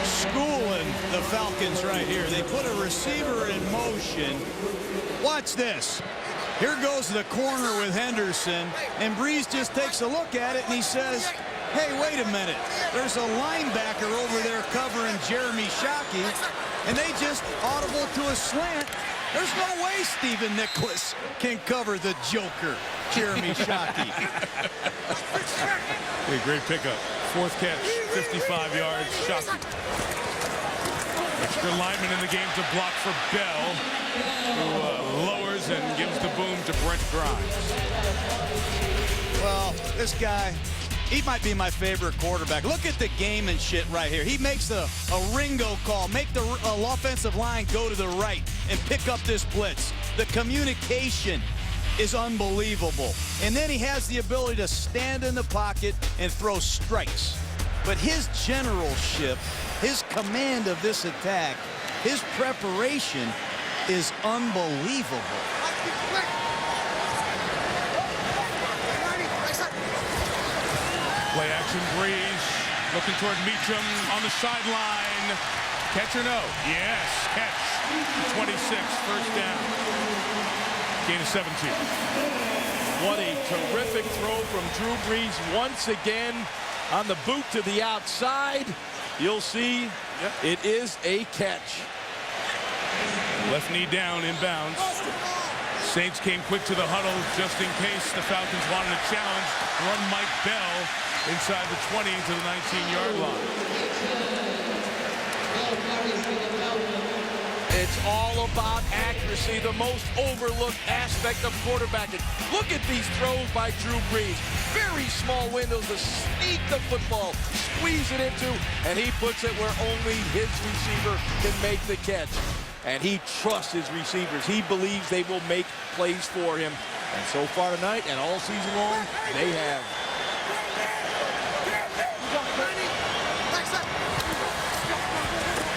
schooling the Falcons right here. They put a receiver in motion. Watch this. Here goes the corner with Henderson, and Brees just takes a look at it and he says, hey, wait a minute. There's a linebacker over there covering Jeremy Shockey, and they just audible to a slant. There's no way Stephen Nicholas can cover the Joker, Jeremy Shockey.
A great pickup. Fourth catch, 55 yards, Shockey. Extra lineman in the game to block for Bell, who lowers and gives the boom to Brent Grimes.
Well, this guy, he might be my favorite quarterback. Look at the game and shit right here. He makes a Ringo call, make the offensive line go to the right and pick up this blitz. The communication is unbelievable. And then he has the ability to stand in the pocket and throw strikes. But his generalship, his command of this attack, his preparation is unbelievable.
Play action, Breeze looking toward Meacham on the sideline. Catch or no? Yes, catch. 26, first down. Gain of 17.
What a terrific throw from Drew Brees once again on the boot to the outside. You'll see it is a catch.
Left knee down, inbounds. Saints came quick to the huddle just in case the Falcons wanted a challenge. Run Mike Bell inside the 20 to the 19-yard line.
It's all about accuracy, the most overlooked aspect of quarterbacking. Look at these throws by Drew Brees. Very small windows to sneak the football, squeeze it into, and he puts it where only his receiver can make the catch. And he trusts his receivers. He believes they will make plays for him. And so far tonight and all season long, they have.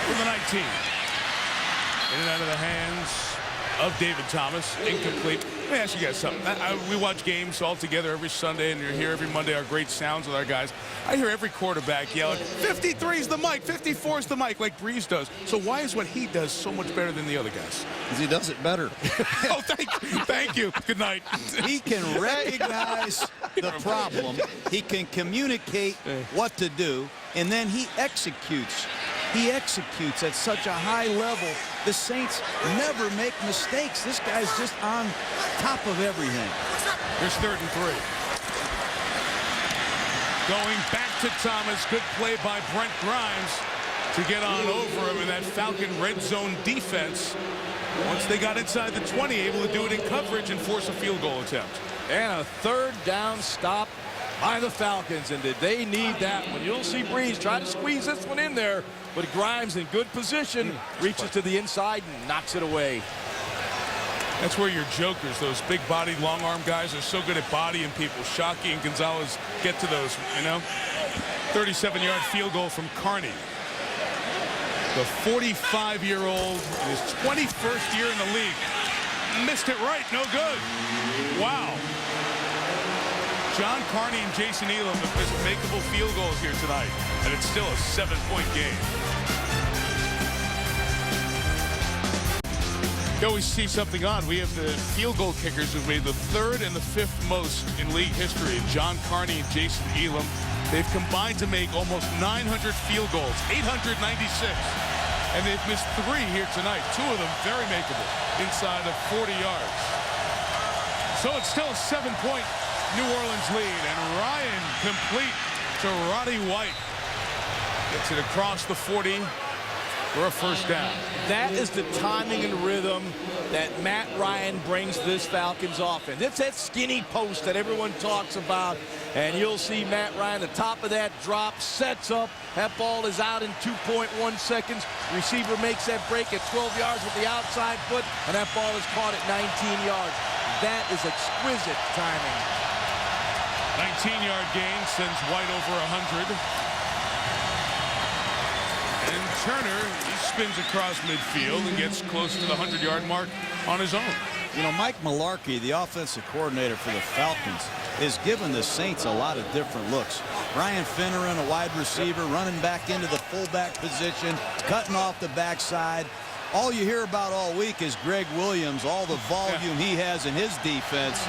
From the 19. In and out of the hands of David Thomas. Incomplete. Let me ask you guys something. We watch games all together every Sunday, and you're here every Monday, our great sounds with our guys. I hear every quarterback yelling, 53's the mic, 54's the mic, like Breeze does. So why is what he does so much better than the other guys?
Because he does it better.
Oh, thank you. Good night.
He can recognize the problem. He can communicate what to do, and then he executes. He executes at such a high level. The Saints never make mistakes. This guy's just on top of everything.
Here's 3rd and 3. Going back to Thomas. Good play by Brent Grimes to get on over him in that Falcon red zone defense. Once they got inside the 20, able to do it in coverage and force a field goal attempt.
And a 3rd down stop by the Falcons. And did they need that one? You'll see Breeze try to squeeze this one in there, but Grimes in good position, reaches to the inside and knocks it away.
That's where your jokers, those big-bodied, long-arm guys, are so good at bodying people. Shockey and Gonzalez get to those, you know. 37-yard field goal from Carney. The 45-year-old in his 21st year in the league. Missed it right, no good. Wow. John Carney and Jason Elam have missed makeable field goals here tonight, and it's still a 7-point game. You always see something odd. We have the field goal kickers who've made the 3rd and the 5th most in league history. John Carney and Jason Elam. They've combined to make almost 900 field goals, 896. And they've missed 3 here tonight. 2 of them very makeable, inside of 40 yards. So it's still a 7-point New Orleans lead, and Ryan complete to Roddy White. Gets it across the 40 for a 1st down.
That is the timing and rhythm that Matt Ryan brings this Falcons offense. It's that skinny post that everyone talks about, and you'll see Matt Ryan, the top of that drop, sets up. That ball is out in 2.1 seconds. Receiver makes that break at 12 yards with the outside foot, and that ball is caught at 19 yards. That is exquisite timing.
19-yard gain sends White over 100. And Turner, he spins across midfield and gets close to the 100-yard mark on his own.
You know, Mike Mularkey, the offensive coordinator for the Falcons, is giving the Saints a lot of different looks. Ryan Finneran, a wide receiver, running back into the fullback position, cutting off the backside. All you hear about all week is Greg Williams, all the volume he has in his defense.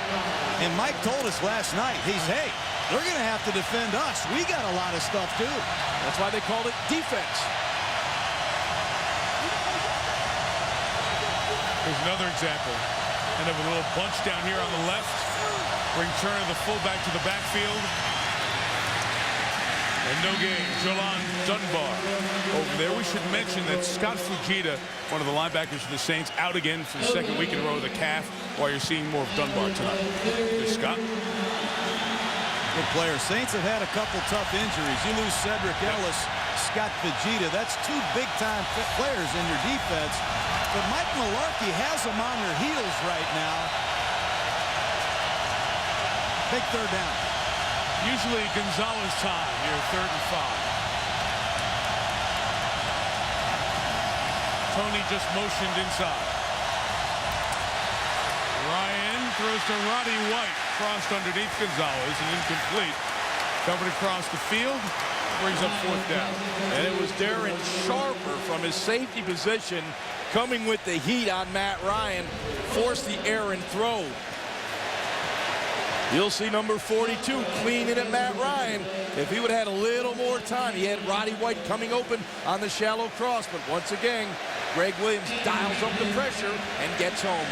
And Mike told us last night, hey, they're going to have to defend us. We got a lot of stuff, too.
That's why they called it defense.
Here's another example. And of a little bunch down here on the left. Bring Turner, the fullback, to the backfield. And no gain. Jolan Dunbar over there. We should mention that Scott Fujita, one of the linebackers for the Saints, out again for the 2nd week in a row with a calf, while you're seeing more of Dunbar tonight. Here's Scott.
Good player. Saints have had a couple tough injuries. You lose Cedric Ellis, Scott Fujita. That's 2 big-time players in your defense. But Mike Mularkey has them on their heels right now. Big 3rd down.
Usually Gonzalez time here, 3rd and 5. Tony just motioned inside. Ryan throws to Roddy White, crossed underneath Gonzalez and incomplete. Covered across the field, brings up 4th down.
And it was Darren Sharper from his safety position coming with the heat on Matt Ryan, forced the errant throw. You'll see number 42 cleaning at Matt Ryan. If he would have had a little more time, he had Roddy White coming open on the shallow cross. But once again, Greg Williams dials up the pressure and gets home.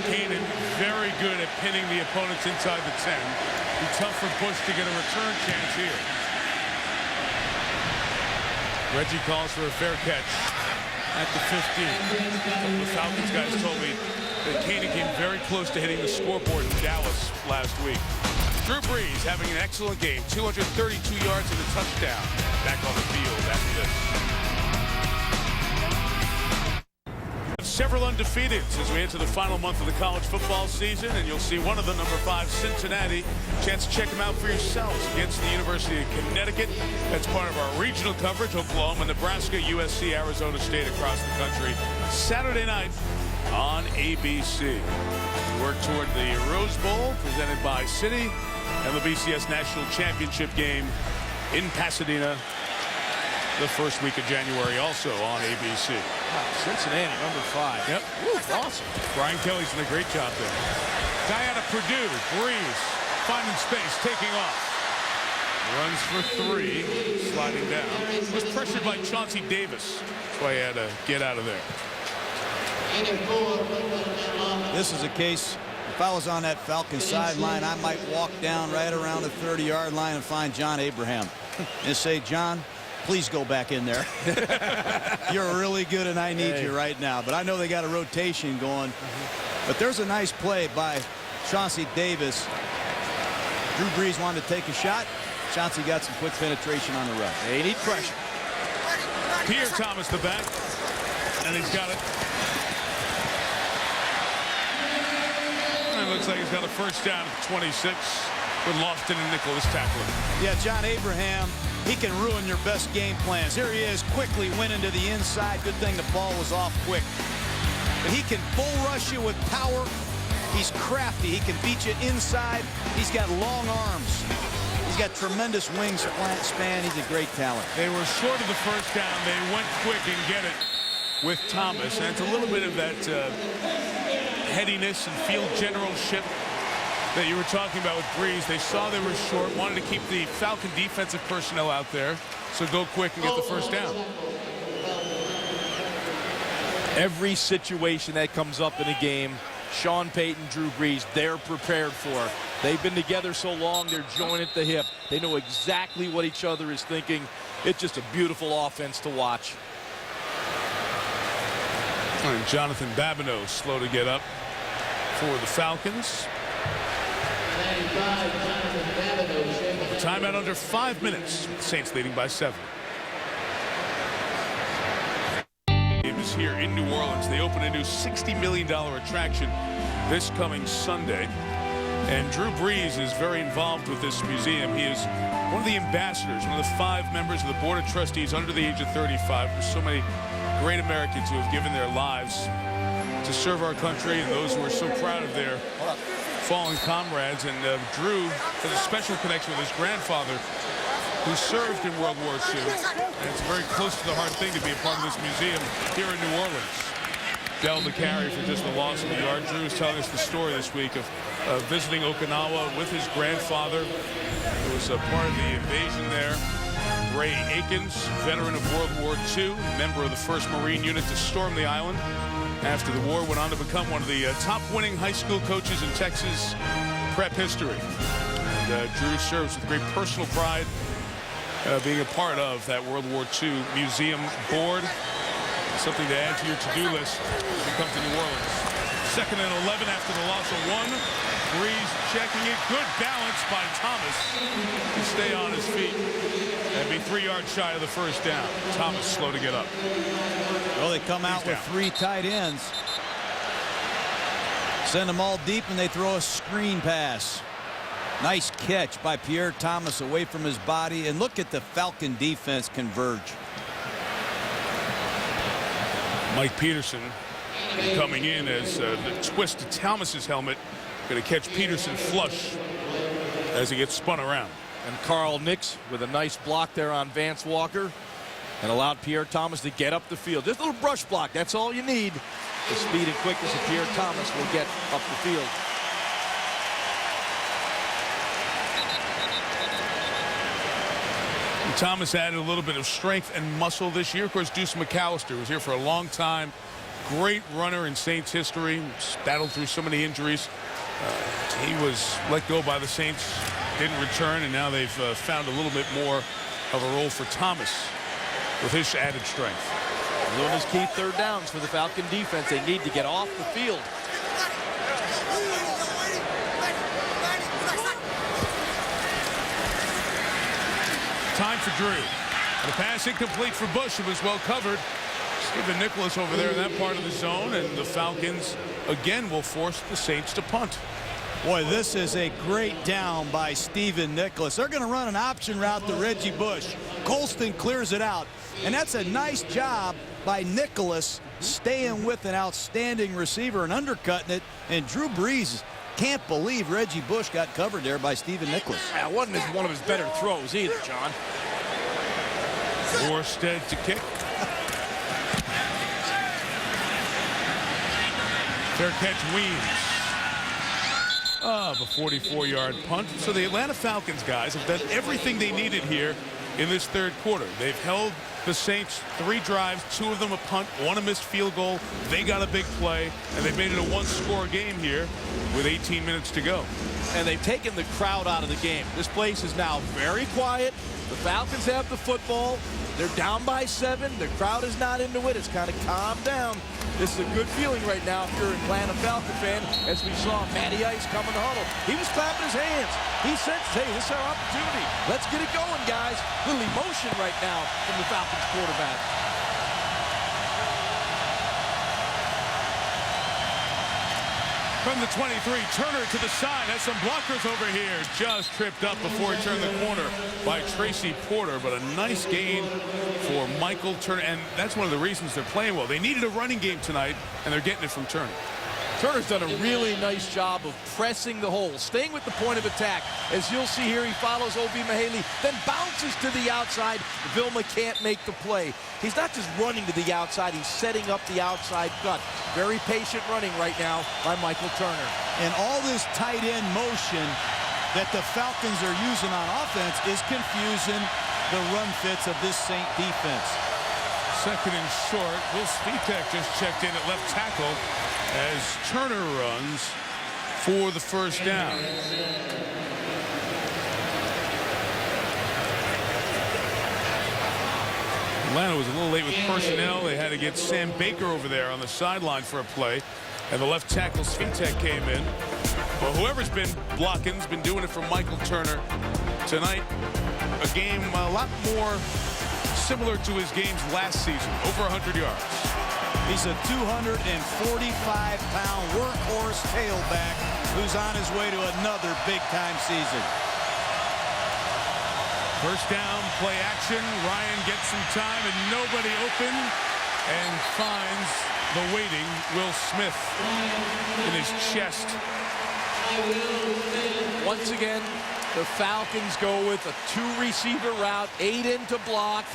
Kanan very good at pinning the opponents inside the 10. Be tough for Bush to get a return chance here. Reggie calls for a fair catch at the 15. The Falcons guys told me that Kanan came very close to hitting the scoreboard in Dallas last week. Drew Brees having an excellent game. 232 yards and a touchdown. Back on the field after this. several undefeateds as we enter the final month of the college football season, and you'll see one of the number 5, Cincinnati. Chance to check them out for yourselves against the University of Connecticut. That's part of our regional coverage. Oklahoma, Nebraska, USC, Arizona State across the country. Saturday night on ABC. We work toward the Rose Bowl presented by Citi and the BCS National Championship game in Pasadena the first week of January, also on ABC.
Cincinnati, number 5.
Yep.
Woo, awesome.
Brian Kelly's done a great job there. Guy out of Purdue, Breeze, finding space, taking off. Runs for 3, sliding down. Was pressured by Chauncey Davis. That's why he had to get out of there.
This is a case, if I was on that Falcons sideline, I might walk down right around the 30-yard line and find John Abraham and say, John, please go back in there. You're really good and I need you right now. But I know they got a rotation going. But there's a nice play by Chauncey Davis. Drew Brees wanted to take a shot. Chauncey got some quick penetration on the run.
They need pressure.
Pierre Thomas the back. And he's got it. And it looks like he's got a first down at 26 with Lofton and Nicholas tackling.
Yeah, John Abraham, he can ruin your best game plans. Here he is, quickly went into the inside. Good thing the ball was off quick. But he can bull rush you with power. He's crafty. He can beat you inside. He's got long arms. He's got tremendous wingspan. He's a great talent.
They were short of the first down. They went quick and get it with Thomas. And it's a little bit of that headiness and field generalship that you were talking about with Breeze. They saw they were short, wanted to keep the Falcon defensive personnel out there, so go quick and get the first down.
Every situation that comes up in a game, Sean Payton, Drew Brees, they're prepared for. They've been together so long, they're joined at the hip. They know exactly what each other is thinking. It's just a beautiful offense to watch.
And Jonathan Babineau slow to get up for the Falcons. Timeout under 5 minutes. Saints leading by 7. Game is here in New Orleans. They open a new $60 million attraction this coming Sunday. And Drew Brees is very involved with this museum. He is one of the ambassadors, one of the 5 members of the Board of Trustees under the age of 35. There's so many great Americans who have given their lives to serve our country, and those who are so proud of their fallen comrades. And Drew has a special connection with his grandfather, who served in World War II. And it's very close to the heart thing to be a part of this museum here in New Orleans. Del the carry for just the loss of the yard. Drew is telling us the story this week of visiting Okinawa with his grandfather, who was a part of the invasion there. Ray Akins, veteran of World War II, member of the 1st Marine Unit to storm the island. After the war, went on to become one of the top winning high school coaches in Texas prep history. And, Drew serves with great personal pride being a part of that World War II museum board. Something to add to your to-do list as you come to New Orleans. 2nd and 11 after the loss of 1. Breeze checking it. Good balance by Thomas to stay on his feet and be 3 yards shy of the first down. Thomas slow to get up.
Well, they come out with 3 tight ends. Send them all deep, and they throw a screen pass. Nice catch by Pierre Thomas away from his body. And look at the Falcon defense converge.
Mike Peterson coming in as the twist to Thomas's helmet. Going to catch Peterson flush as he gets spun around.
And Carl Nix with a nice block there on Vance Walker and allowed Pierre Thomas to get up the field. Just a little brush block. That's all you need. The speed and quickness of Pierre Thomas will get up the field.
And Thomas added a little bit of strength and muscle this year. Of course, Deuce McAllister was here for a long time. Great runner in Saints history. Battled through so many injuries. He was let go by the Saints, didn't return, and now they've found a little bit more of a role for Thomas with his added strength.
Doing his key 3rd downs for the Falcon defense. They need to get off the field.
Time for Drew. The pass incomplete for Bush. It was well covered. Stephen Nicholas over there in that part of the zone, and the Falcons again will force the Saints to punt.
Boy, this is a great down by Stephen Nicholas. They're going to run an option route to Reggie Bush. Colston clears it out. And that's a nice job by Nicholas staying with an outstanding receiver and undercutting it. And Drew Brees can't believe Reggie Bush got covered there by Stephen Nicholas.
That wasn't one of his better throws either, John.
Morstead to kick. Fair catch, Weems. Of a 44-yard punt. So the Atlanta Falcons guys have done everything they needed here in this third quarter. They've held the Saints 3 drives, 2 of them a punt, 1 a missed field goal. They got a big play, and they've made it a 1-score game here with 18 minutes to go.
And they've taken the crowd out of the game. This place is now very quiet. The Falcons have the football. They're down by 7. The crowd is not into it. It's kind of calmed down. This is a good feeling right now if you're an Atlanta Falcon fan, as we saw Matty Ice come in the huddle. He was clapping his hands. He said, hey, this is our opportunity. Let's get it going, guys. Little emotion right now from the Falcons quarterback.
From the 23, Turner to the side. Has some blockers over here. Just tripped up before he turned the corner by Tracy Porter. But a nice gain for Michael Turner. And that's one of the reasons they're playing well. They needed a running game tonight, and they're getting it from Turner.
Turner's done a really nice job of pressing the hole, staying with the point of attack. As you'll see here, he follows Obi Mahaley, then bounces to the outside. Vilma can't make the play. He's not just running to the outside, he's setting up the outside cut. Very patient running right now by Michael Turner.
And all this tight end motion that the Falcons are using on offense is confusing the run fits of this Saint defense.
Second and short. Will Svitek just checked in at left tackle as Turner runs for the first down. Atlanta was a little late with personnel. They had to get Sam Baker over there on the sideline for a play. And the left tackle, Svitek, came in. Well, whoever's been blocking has been doing it for Michael Turner tonight. A game a lot more similar to his games last season, over 100 yards.
He's a 245-pound workhorse tailback who's on his way to another big-time season.
First down, play action. Ryan gets some time and nobody open, and finds the waiting Will Smith in his chest.
Once again, the Falcons go with a 2-receiver route, 8 into block.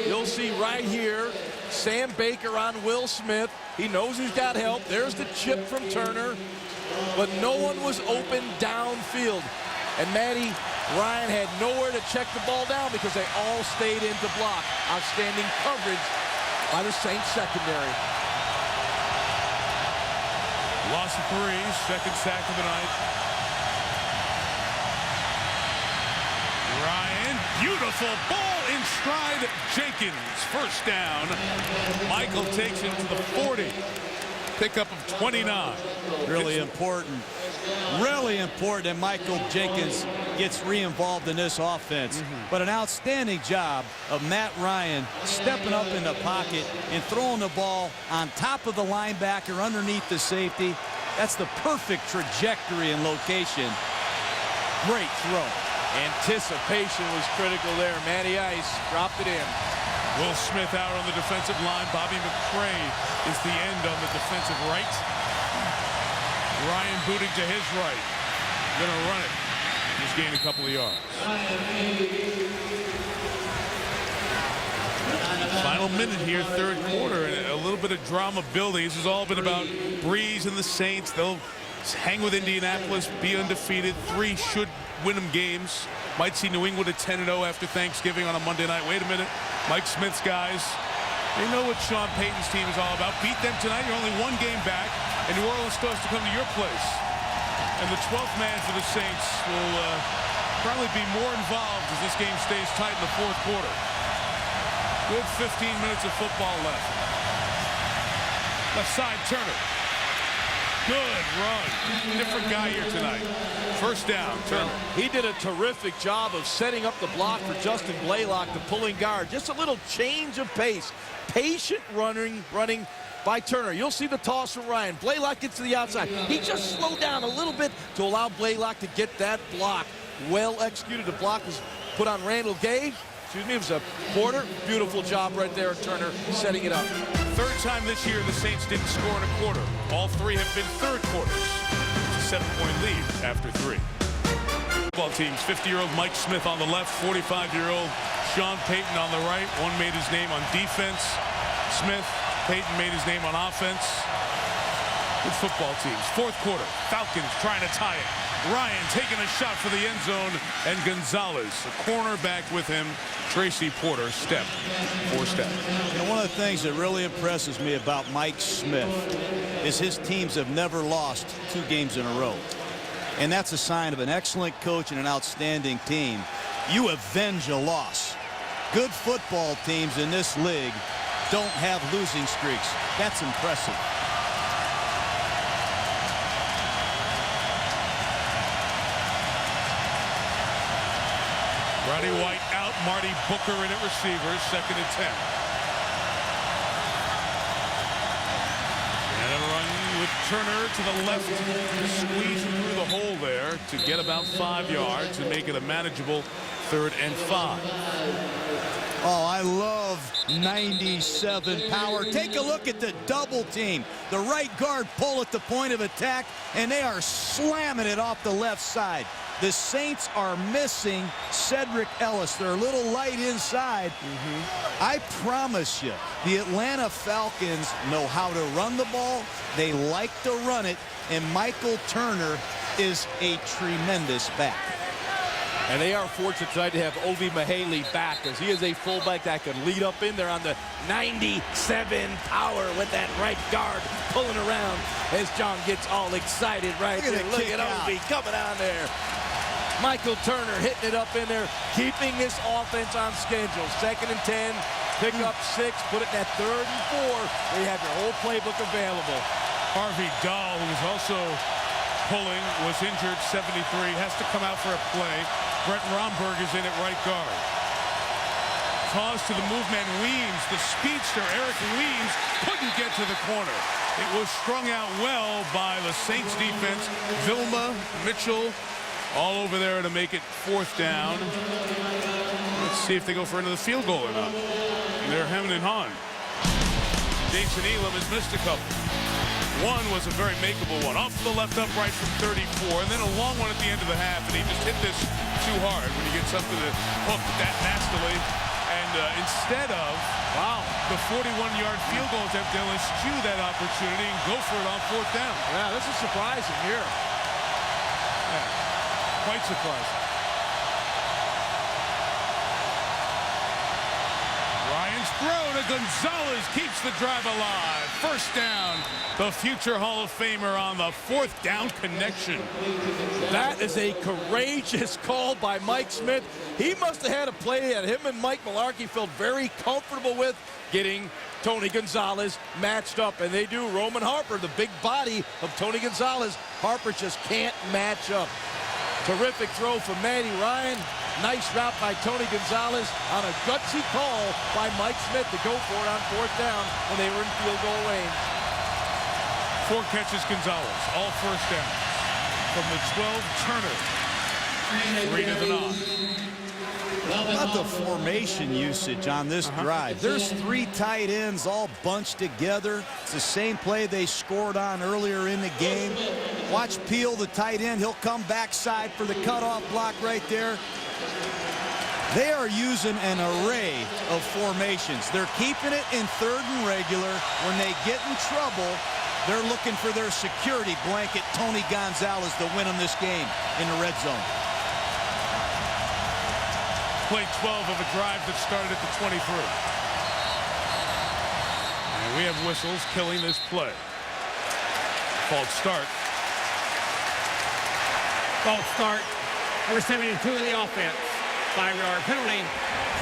You'll see right here, Sam Baker on Will Smith. He knows he's got help. There's the chip from Turner, but no one was open downfield. And Matty Ryan had nowhere to check the ball down because they all stayed into block. Outstanding coverage by the Saints secondary.
Loss of 3, second sack of the night. Ryan, beautiful ball in stride. Jenkins, first down. Michael takes it to the 40. Pickup of 29.
Really important that Michael Jenkins gets re-involved in this offense. But an outstanding job of Matt Ryan stepping up in the pocket and throwing the ball on top of the linebacker underneath the safety. That's the perfect trajectory and location. Great throw.
Anticipation was critical there. Matty Ice dropped it in.
Will Smith out on the defensive line. Bobby McCray is the end on the defensive right. Ryan booting to his right. Gonna run it. Just gained a couple of yards. Final minute here, third quarter, and a little bit of drama building. This has all been about Brees and the Saints. They'll hang with Indianapolis, be undefeated. 3 should win them games. Might see New England at 10-0 after Thanksgiving on a Monday night. Wait a minute. Mike Smith's guys, they know what Sean Payton's team is all about. Beat them tonight. You're only 1 game back, and New Orleans still has to come to your place. And the 12th man for the Saints will probably be more involved as this game stays tight in the fourth quarter. Good 15 minutes of football left. Left side, Turner. Good run. Different guy here tonight. First down, Turner.
He did a terrific job of setting up the block for Justin Blaylock, the pulling guard. Just a little change of pace. Patient running by Turner. You'll see the toss from Ryan. Blaylock gets to the outside. He just slowed down a little bit to allow Blaylock to get that block. Well executed. The block was put on Randall Gay. Excuse me, it was a Porter. Beautiful job right there, Turner, setting it up.
Third time this year the Saints didn't score in a quarter. All three have been third quarters. It's a 7-point lead after 3. Football teams, 50-year-old Mike Smith on the left, 45-year-old Sean Payton on the right. One made his name on defense. Smith, Payton made his name on offense. Good football teams. Fourth quarter, Falcons trying to tie it. Ryan taking a shot for the end zone, and Gonzalez, a cornerback with him. Tracy Porter, step for step.
You know, one of the things that really impresses me about Mike Smith is his teams have never lost 2 games in a row. And that's a sign of an excellent coach and an outstanding team. You avenge a loss. Good football teams in this league don't have losing streaks. That's impressive.
Roddy White out, Marty Booker in at receivers, 2nd and 10. And a run with Turner to the left, squeezing through the hole there to get about 5 yards and make it a manageable 3rd and 5.
Oh, I love 97 power. Take a look at the double team. The right guard pull at the point of attack, and they are slamming it off the left side. The Saints are missing Cedric Ellis. They're a little light inside. I promise you, the Atlanta Falcons know how to run the ball. They like to run it, and Michael Turner is a tremendous back.
And they are fortunate tonight to have Ovi Mahaley back, as he is a fullback that could lead up in there on the 97 power with that right guard pulling around as John gets all excited right there. Look at Ovi coming on there. Michael Turner hitting it up in there, keeping this offense on schedule. 2nd and 10, pick up 6, put it in that 3rd and 4. They have your whole playbook available.
Harvey Dahl, who was also pulling, was injured, 73, has to come out for a play. Brent Romberg is in at right guard. Toss to the movement, Weems, the speedster, Eric Weems, couldn't get to the corner. It was strung out well by the Saints defense. Vilma, Mitchell, all over there to make it 4th down. Let's see if they go for another field goal or not. And they're hemming and hawing. Jason Elam has missed a couple. One was a very makeable one. Off to the left upright from 34, and then a long one at the end of the half, and he just hit this too hard when he gets up to the hook that nastily. And instead of the 41-yard field goal attempt, they'll eschew that opportunity and go for it on 4th down.
Yeah, this is surprising here.
Yeah, quite surprising. Ryan's throw to Gonzalez keeps the drive alive. 1st down. The future Hall of Famer on the 4th down connection.
That is a courageous call by Mike Smith. He must have had a play that him and Mike Mularkey felt very comfortable with, getting Tony Gonzalez matched up. And they do. Roman Harper, the big body of Tony Gonzalez. Harper just can't match up. Terrific throw from Matty Ryan. Nice route by Tony Gonzalez on a gutsy call by Mike Smith to go for it on 4th down when they were in field goal range.
4 catches Gonzalez, all 1st down. From the 12, Turner. 3 to the nod.
About the formation usage on this drive. There's 3 tight ends all bunched together. It's the same play they scored on earlier in the game. Watch Peel, the tight end. He'll come backside for the cutoff block right there. They are using an array of formations. They're keeping it in 3rd and regular. When they get in trouble, they're looking for their security blanket, Tony Gonzalez, to win them this game in the red zone.
Play 12 of a drive that started at the 23. And we have whistles killing this play. False start.
False start. Number 72 in the offense. 5-yard penalty.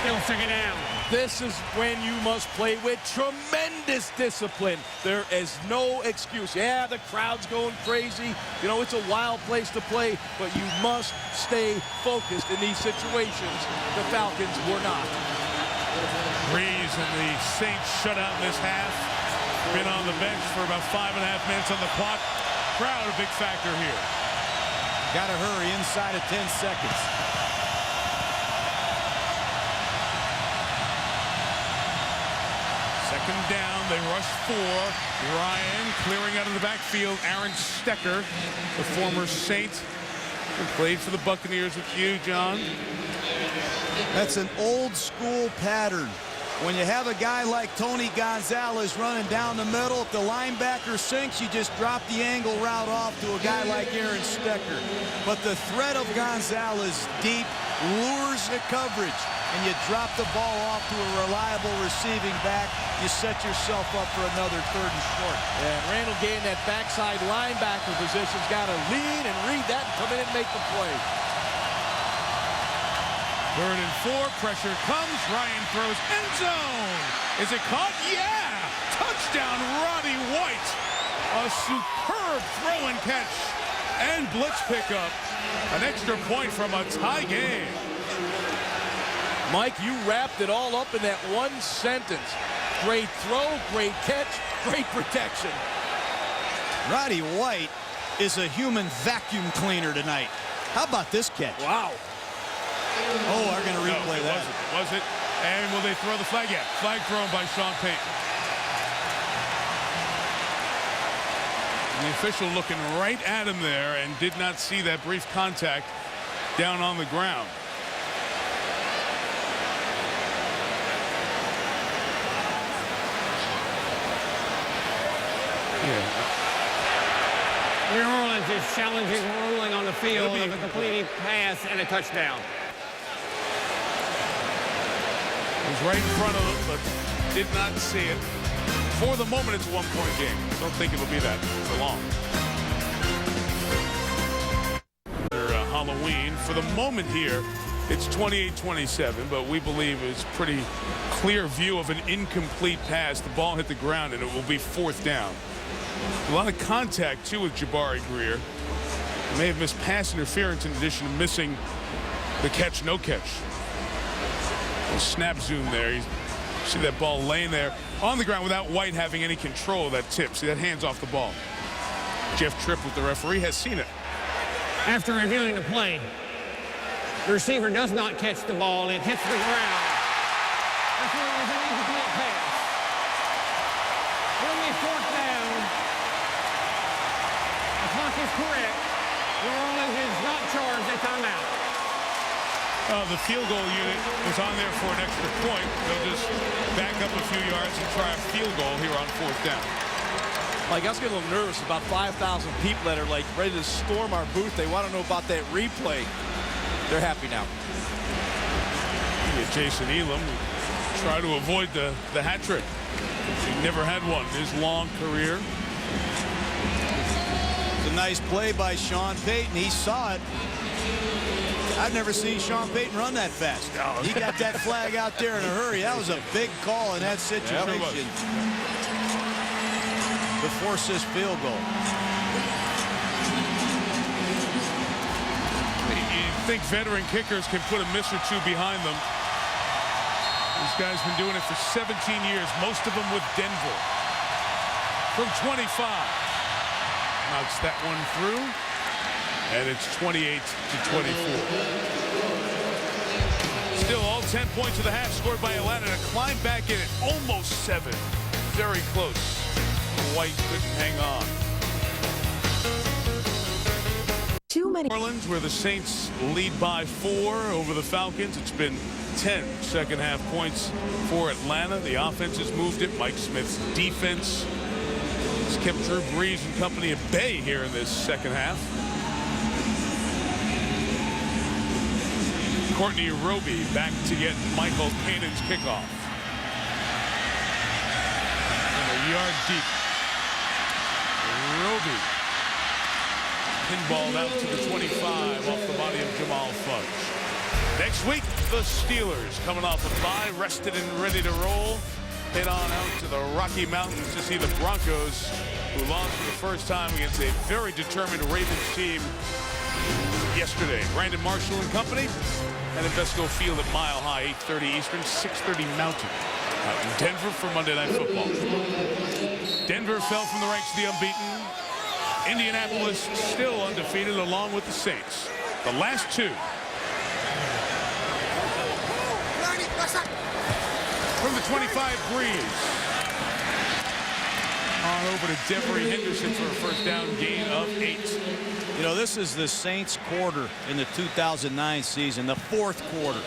Still 2nd down.
This is when you must play with tremendous discipline. There is no excuse. Yeah, the crowd's going crazy. You know, it's a wild place to play, but you must stay focused in these situations. The Falcons were not.
Breeze and the Saints shut out in this half. Been on the bench for about 5.5 minutes on the clock. Crowd a big factor here.
Got to hurry inside of 10 seconds.
Second down, they rush 4. Ryan clearing out of the backfield. Aaron Stecker, the former Saint, who played for the Buccaneers with you, John.
That's an old school pattern. When you have a guy like Tony Gonzalez running down the middle, if the linebacker sinks, you just drop the angle route off to a guy like Aaron Stecker. But the threat of Gonzalez deep lures the coverage, and you drop the ball off to a reliable receiving back. You set yourself up for another 3rd and short.
And Randall Gay in that backside linebacker position's got to lean and read that and come in and make the play.
3rd and 4, pressure comes. Ryan throws end zone. Is it caught? Yeah! Touchdown, Roddy White. A superb throw and catch and blitz pickup. An extra point from a tie game.
Mike, you wrapped it all up in that one sentence. Great throw, great catch, great protection.
Roddy White is a human vacuum cleaner tonight. How about this catch?
Wow.
Oh, we're going to replay that.
Was it? And will they throw the flag? Yeah, flag thrown by Sean Payton. And the official looking right at him there and did not see that brief contact down on the ground.
New Orleans is challenging ruling on the field of a completed pass and a touchdown.
It was right in front of him, but did not see it. For the moment, it's a one-point game. Don't think it'll be that for long. Halloween. For the moment here, it's 28-27, but we believe it's pretty clear view of an incomplete pass. The ball hit the ground, and it will be 4th down. A lot of contact, too, with Jabari Greer. He may have missed pass interference in addition to missing the catch, no catch. Snap zoom there. You see that ball laying there on the ground without White having any control of that tip. See that hands off the ball. Jeff Tripp with the referee has seen it.
After reviewing the play, the receiver does not catch the ball. It hits the ground. Therefore, it was an incomplete pass. Will be 4th down. The clock is correct. New Orleans is not charged a timeout.
The field goal unit was on there for an extra point. They'll just back up a few yards and try a field goal here on 4th down.
Like, I was getting a little nervous about 5,000 people that are, like, ready to storm our booth. They want to know about that replay. They're happy now.
Jason Elam try to avoid the hat trick. He never had one in his long career.
It's a nice play by Sean Payton. He saw it. I've never seen Sean Payton run that fast. He got that flag out there in a hurry. That was a big call in that situation. To force this field goal.
You think veteran kickers can put a miss or two behind them. These guys been doing it for 17 years, most of them with Denver. From 25. Knocks that one through, and it's 28-24. Still all 10 points of the half scored by Atlanta to climb back in at almost 7. Very close. White couldn't hang on.
Too many.
New Orleans, where the Saints lead by 4 over the Falcons. It's been 10 second half points for Atlanta. The offense has moved it. Mike Smith's defense has kept Drew Brees and company at bay here in this second half. Courtney Roby back to get Michael Cannon's kickoff. And a yard deep. Roby pinballed out to the 25 off the body of Jamal Fudge. Next week, the Steelers coming off a bye, rested and ready to roll. Head on out to the Rocky Mountains to see the Broncos, who lost for the first time against a very determined Ravens team yesterday. Brandon Marshall and company at Invesco Field at Mile High, 8:30 Eastern, 6:30 Mountain. Out in Denver for Monday Night Football. Denver fell from the ranks of the unbeaten. Indianapolis still undefeated along with the Saints. The last two. From the 25, Breeze. On over to Devery Henderson for a first down gain of 8.
You know, this is the Saints quarter in the 2009 season, the fourth quarter.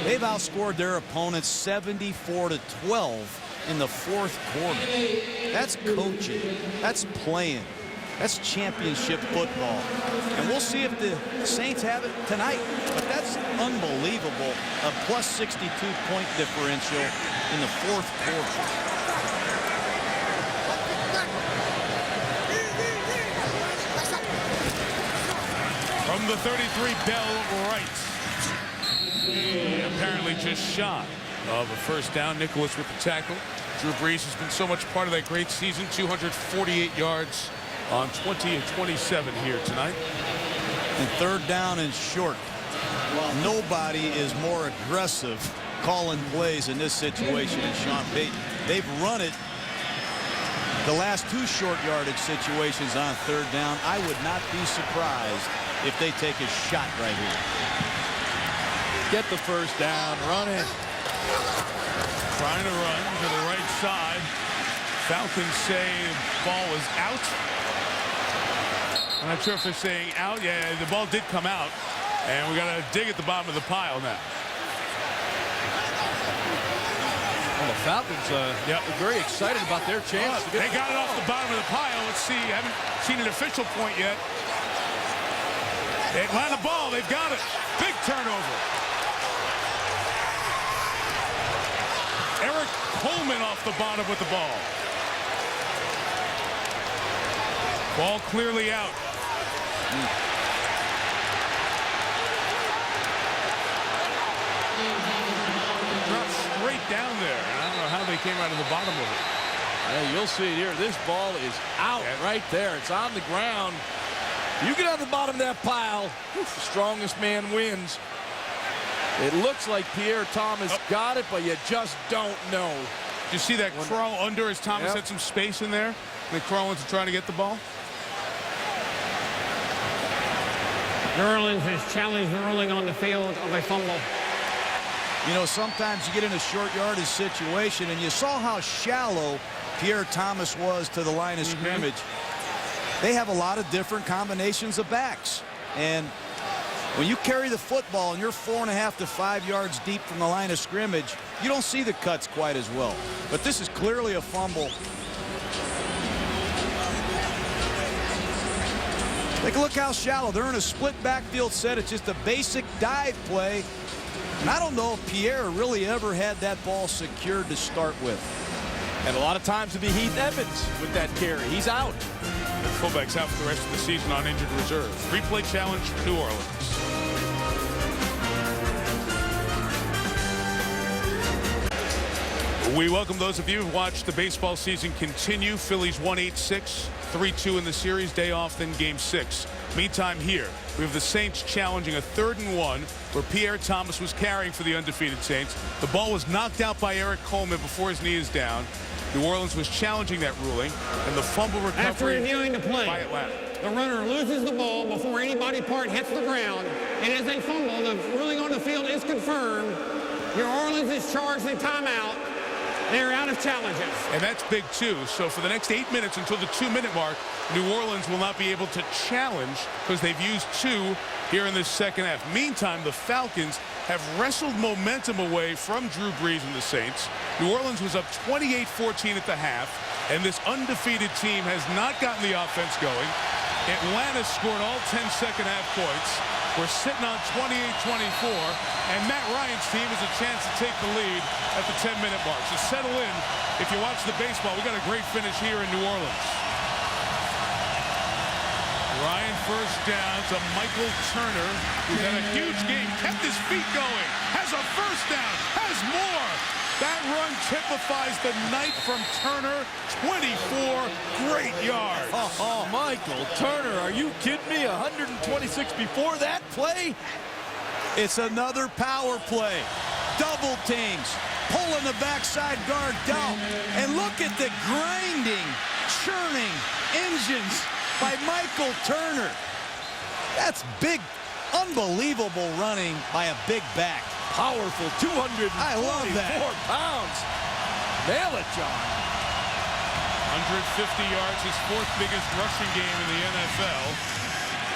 They've outscored their opponents 74-12 in the fourth quarter. That's coaching. That's playing. That's championship football. And we'll see if the Saints have it tonight. But that's unbelievable. A plus 62-point differential in the fourth quarter.
From the 33, Bell Wright. He apparently just shy of a first down. Nicholas with the tackle. Drew Brees has been so much part of that great season. 248 yards on 20 of 27 here tonight.
And third down and short. Nobody is more aggressive calling plays in this situation than Sean Payton. They've run it the last two short yardage situations on third down. I would not be surprised if they take a shot right here.
Get the first down, run it.
Trying to run to the right side. Falcons say the ball was out. I'm not sure if they're saying out. Yeah, the ball did come out. And we got to dig at the bottom of the pile now.
Well, the Falcons are very excited about their chance.
They got it off the bottom of the pile. Let's see. I haven't seen an official point yet. They land the ball. They've got it. Big turnover. Eric Coleman off the bottom with the ball. Ball clearly out. Dropped straight down there. I don't know how they came out of the bottom of it.
Hey, you'll see it here. This ball is out right there. It's on the ground. You get on the bottom of that pile, the strongest man wins. It looks like Pierre Thomas got it, but you just don't know.
Did you see that crawl under as Thomas had some space in there? And they crawl into trying to get the ball?
New Orleans has challenged the ruling on the field of a fumble.
You know, sometimes you get in a short yardage situation, and you saw how shallow Pierre Thomas was to the line of scrimmage. They have a lot of different combinations of backs. And when you carry the football and you're 4.5 to 5 yards deep from the line of scrimmage, you don't see the cuts quite as well. But this is clearly a fumble. Take a look how shallow. They're in a split backfield set. It's just a basic dive play. And I don't know if Pierre really ever had that ball secured to start with.
And a lot of times it'd be Heath Evans with that carry. He's out.
The fullback's out for the rest of the season on injured reserve. Replay challenge, New Orleans. We welcome those of you who watched the baseball season continue. Phillies 1-8-6, 3-2 in the series. Day off, then game 6. Meantime, here we have the Saints challenging a 3rd and 1 where Pierre Thomas was carrying for the undefeated Saints. The ball was knocked out by Eric Coleman before his knee is down. New Orleans was challenging that ruling, and the fumble recovery
After reviewing the play,
by Atlanta.
the runner loses the ball before any body part hits the ground, and as they fumble, the ruling on the field is confirmed. New Orleans is charged in timeout. They're out of challenges.
And that's big, too. So for the next 8 minutes until the 2-minute mark, New Orleans will not be able to challenge because they've used 2 here in this second half. Meantime, the Falcons have wrestled momentum away from Drew Brees and the Saints. New Orleans was up 28-14 at the half, and this undefeated team has not gotten the offense going. Atlanta scored all 10 second-half points. We're sitting on 28-24, and Matt Ryan's team has a chance to take the lead at the 10-minute mark. So settle in. If you watch the baseball, we got a great finish here in New Orleans. Ryan first down to Michael Turner, who's had a huge game, kept his feet going, has a first down, has more. That run typifies the night from Turner. 24 great yards.
Michael Turner, are you kidding me? 126 before that play?
It's another power play. Double teams. Pulling the backside guard down. And look at the grinding, churning engines by Michael Turner. That's big, unbelievable running by a big back.
Powerful, 244
I love that.
pounds. Nail it, John.
150 yards, his fourth biggest rushing game in the NFL.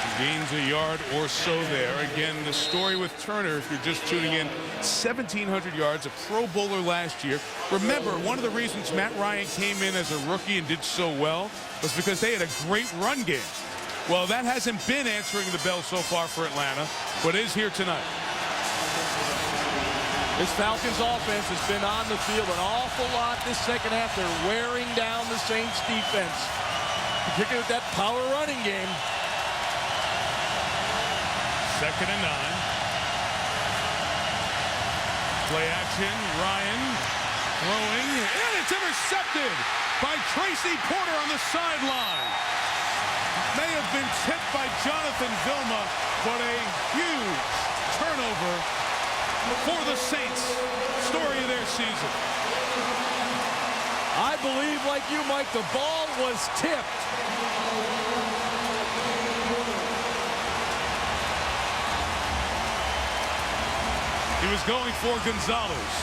He gains a yard or so there. Again, the story with Turner, if you're just tuning in, 1,700 yards, a Pro Bowler last year. Remember, one of the reasons Matt Ryan came in as a rookie and did so well was because they had a great run game. Well, that hasn't been answering the bell so far for Atlanta, but is here tonight.
This Falcons offense has been on the field an awful lot this second half. They're wearing down the Saints defense, particularly with that power running game.
2nd and 9. Play action, Ryan throwing, and it's intercepted by Tracy Porter on the sideline. May have been tipped by Jonathan Vilma, but a huge turnover for the Saints. Story of their season.
I believe, like you, Mike, the ball was tipped.
He was going for Gonzalez.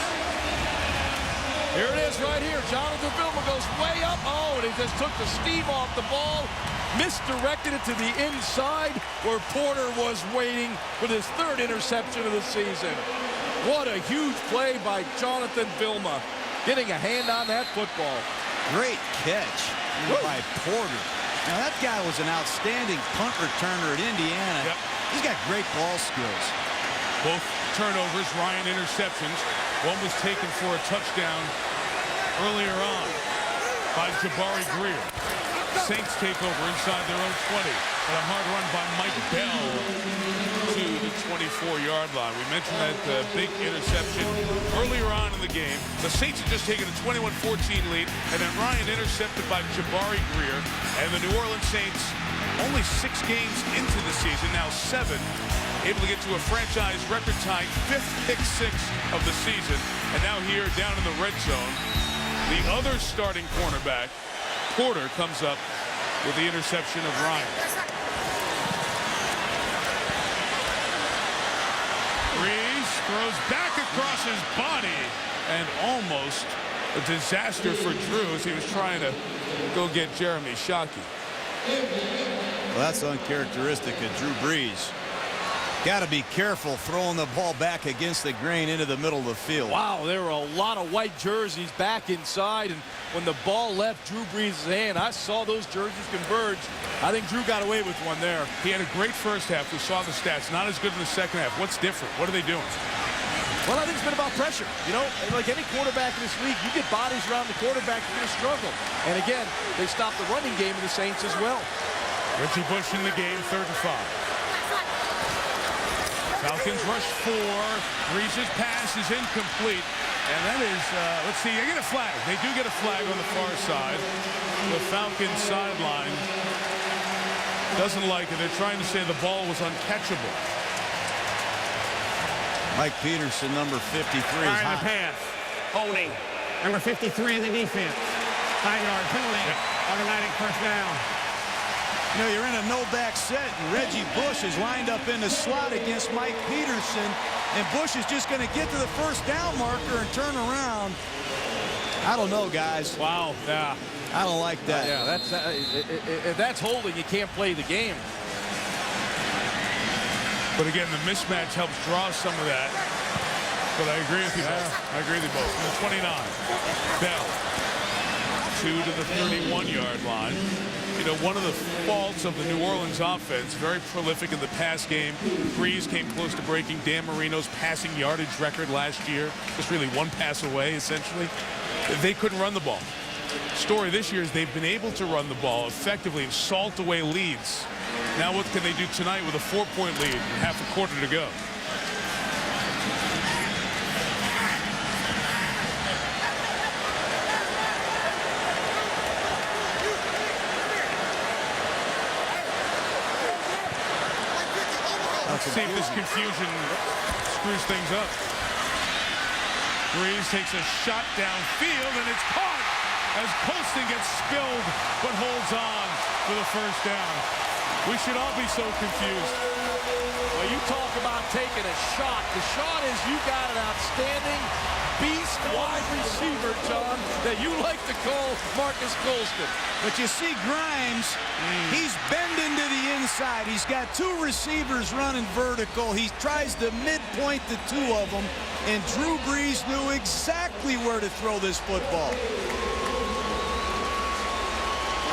Here it is right here. Jonathan Vilma goes way up. Oh, and he just took the steam off the ball. Misdirected it to the inside where Porter was waiting with his 3rd interception of the season. What a huge play by Jonathan Vilma, getting a hand on that football.
Great catch by Porter. Now, that guy was an outstanding punt returner at Indiana.
Yep.
He's got great ball skills.
Both turnovers, Ryan interceptions. One was taken for a touchdown earlier on by Jabari Greer. Saints take over inside their own 20. And a hard run by Mike Bell to the 24-yard line. We mentioned that big interception earlier on in the game. The Saints had just taken a 21-14 lead, and then Ryan intercepted by Jabari Greer. And the New Orleans Saints, only 6 games into the season, now 7, able to get to a franchise record-tying 5th pick-6 of the season. And now here, down in the red zone, the other starting cornerback, Porter, comes up with the interception of Ryan. Breeze throws back across his body, and almost a disaster for Drew as he was trying to go get Jeremy Shockey.
Well, that's uncharacteristic of Drew Brees. Got to be careful throwing the ball back against the grain into the middle of the field.
Wow, there were a lot of white jerseys back inside, and when the ball left Drew Brees' hand, I saw those jerseys converge. I think Drew got away with one there.
He had a great first half. We saw the stats. Not as good in the second half. What's different? What are they doing?
Well, I think it's been about pressure. You know, like any quarterback in this league, you get bodies around the quarterback, you're going to struggle. And again, they stopped the running game of the Saints as well.
Richie Bush in the game, 3rd and 5. Falcons rush 4. Brees' pass is incomplete. And that is, let's see, they get a flag. They do get a flag on the far side. The Falcons sideline doesn't like it. They're trying to say the ball was uncatchable.
Mike Peterson, number 53, is
Fire
hot.
the pass. Holding. Number 53 in the defense. 5-yard penalty. Automatic first down.
You know, you're in a no-back set, and Reggie Bush is lined up in the slot against Mike Peterson, and Bush is just going to get to the first down marker and turn around. I don't know, guys.
Wow. Yeah.
I don't like that.
Yeah, that's if that's holding, you can't play the game.
But again, the mismatch helps draw some of that. But I agree with you both. I agree with you both. The 29. Bell. 2 to the 31-yard line. You know, one of the faults of the New Orleans offense, very prolific in the pass game. Brees came close to breaking Dan Marino's passing yardage record last year. Just really one pass away, essentially. They couldn't run the ball. story this year is they've been able to run the ball effectively and salt away leads. Now what can they do tonight with a 4-point lead and half a quarter to go? Let's see if this confusion screws things up. Breeze takes a shot downfield, and it's caught as Colston gets spilled, but holds on for the first down. We should all be so confused.
Well, you talk about taking a shot. The shot is you got an outstanding beast wide receiver, John, that you like to call Marcus Colston.
But you see Grimes, he's bending to the inside. He's got two receivers running vertical. He tries to midpoint the two of them, and Drew Brees knew exactly where to throw this football.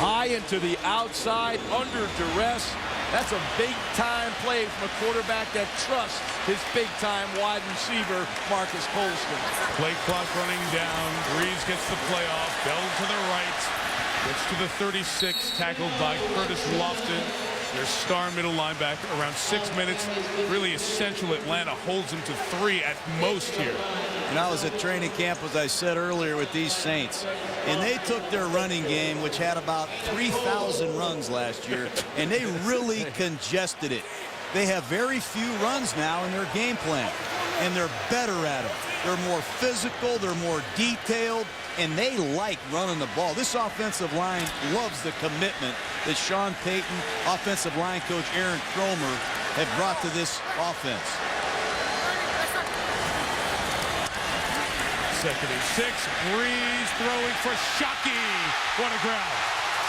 High into the outside, under duress. That's a big-time play from a quarterback that trusts his big-time wide receiver, Marcus Colston.
Play clock running down. Breeze gets the play off. Bell to the right. Gets to the 36, tackled by Curtis Lofton, their star middle linebacker. Around 6 minutes. Really essential. Atlanta holds him to 3 at most here.
And I was at training camp, as I said earlier, with these Saints. And they took their running game, which had about 3,000 runs last year, and they really congested it. They have very few runs now in their game plan, and they're better at it. They're more physical, they're more detailed, and they like running the ball. This offensive line loves the commitment that Sean Payton, offensive line coach Aaron Kromer, have brought to this offense.
2nd and 6. Breeze throwing for Shockey. What a grab.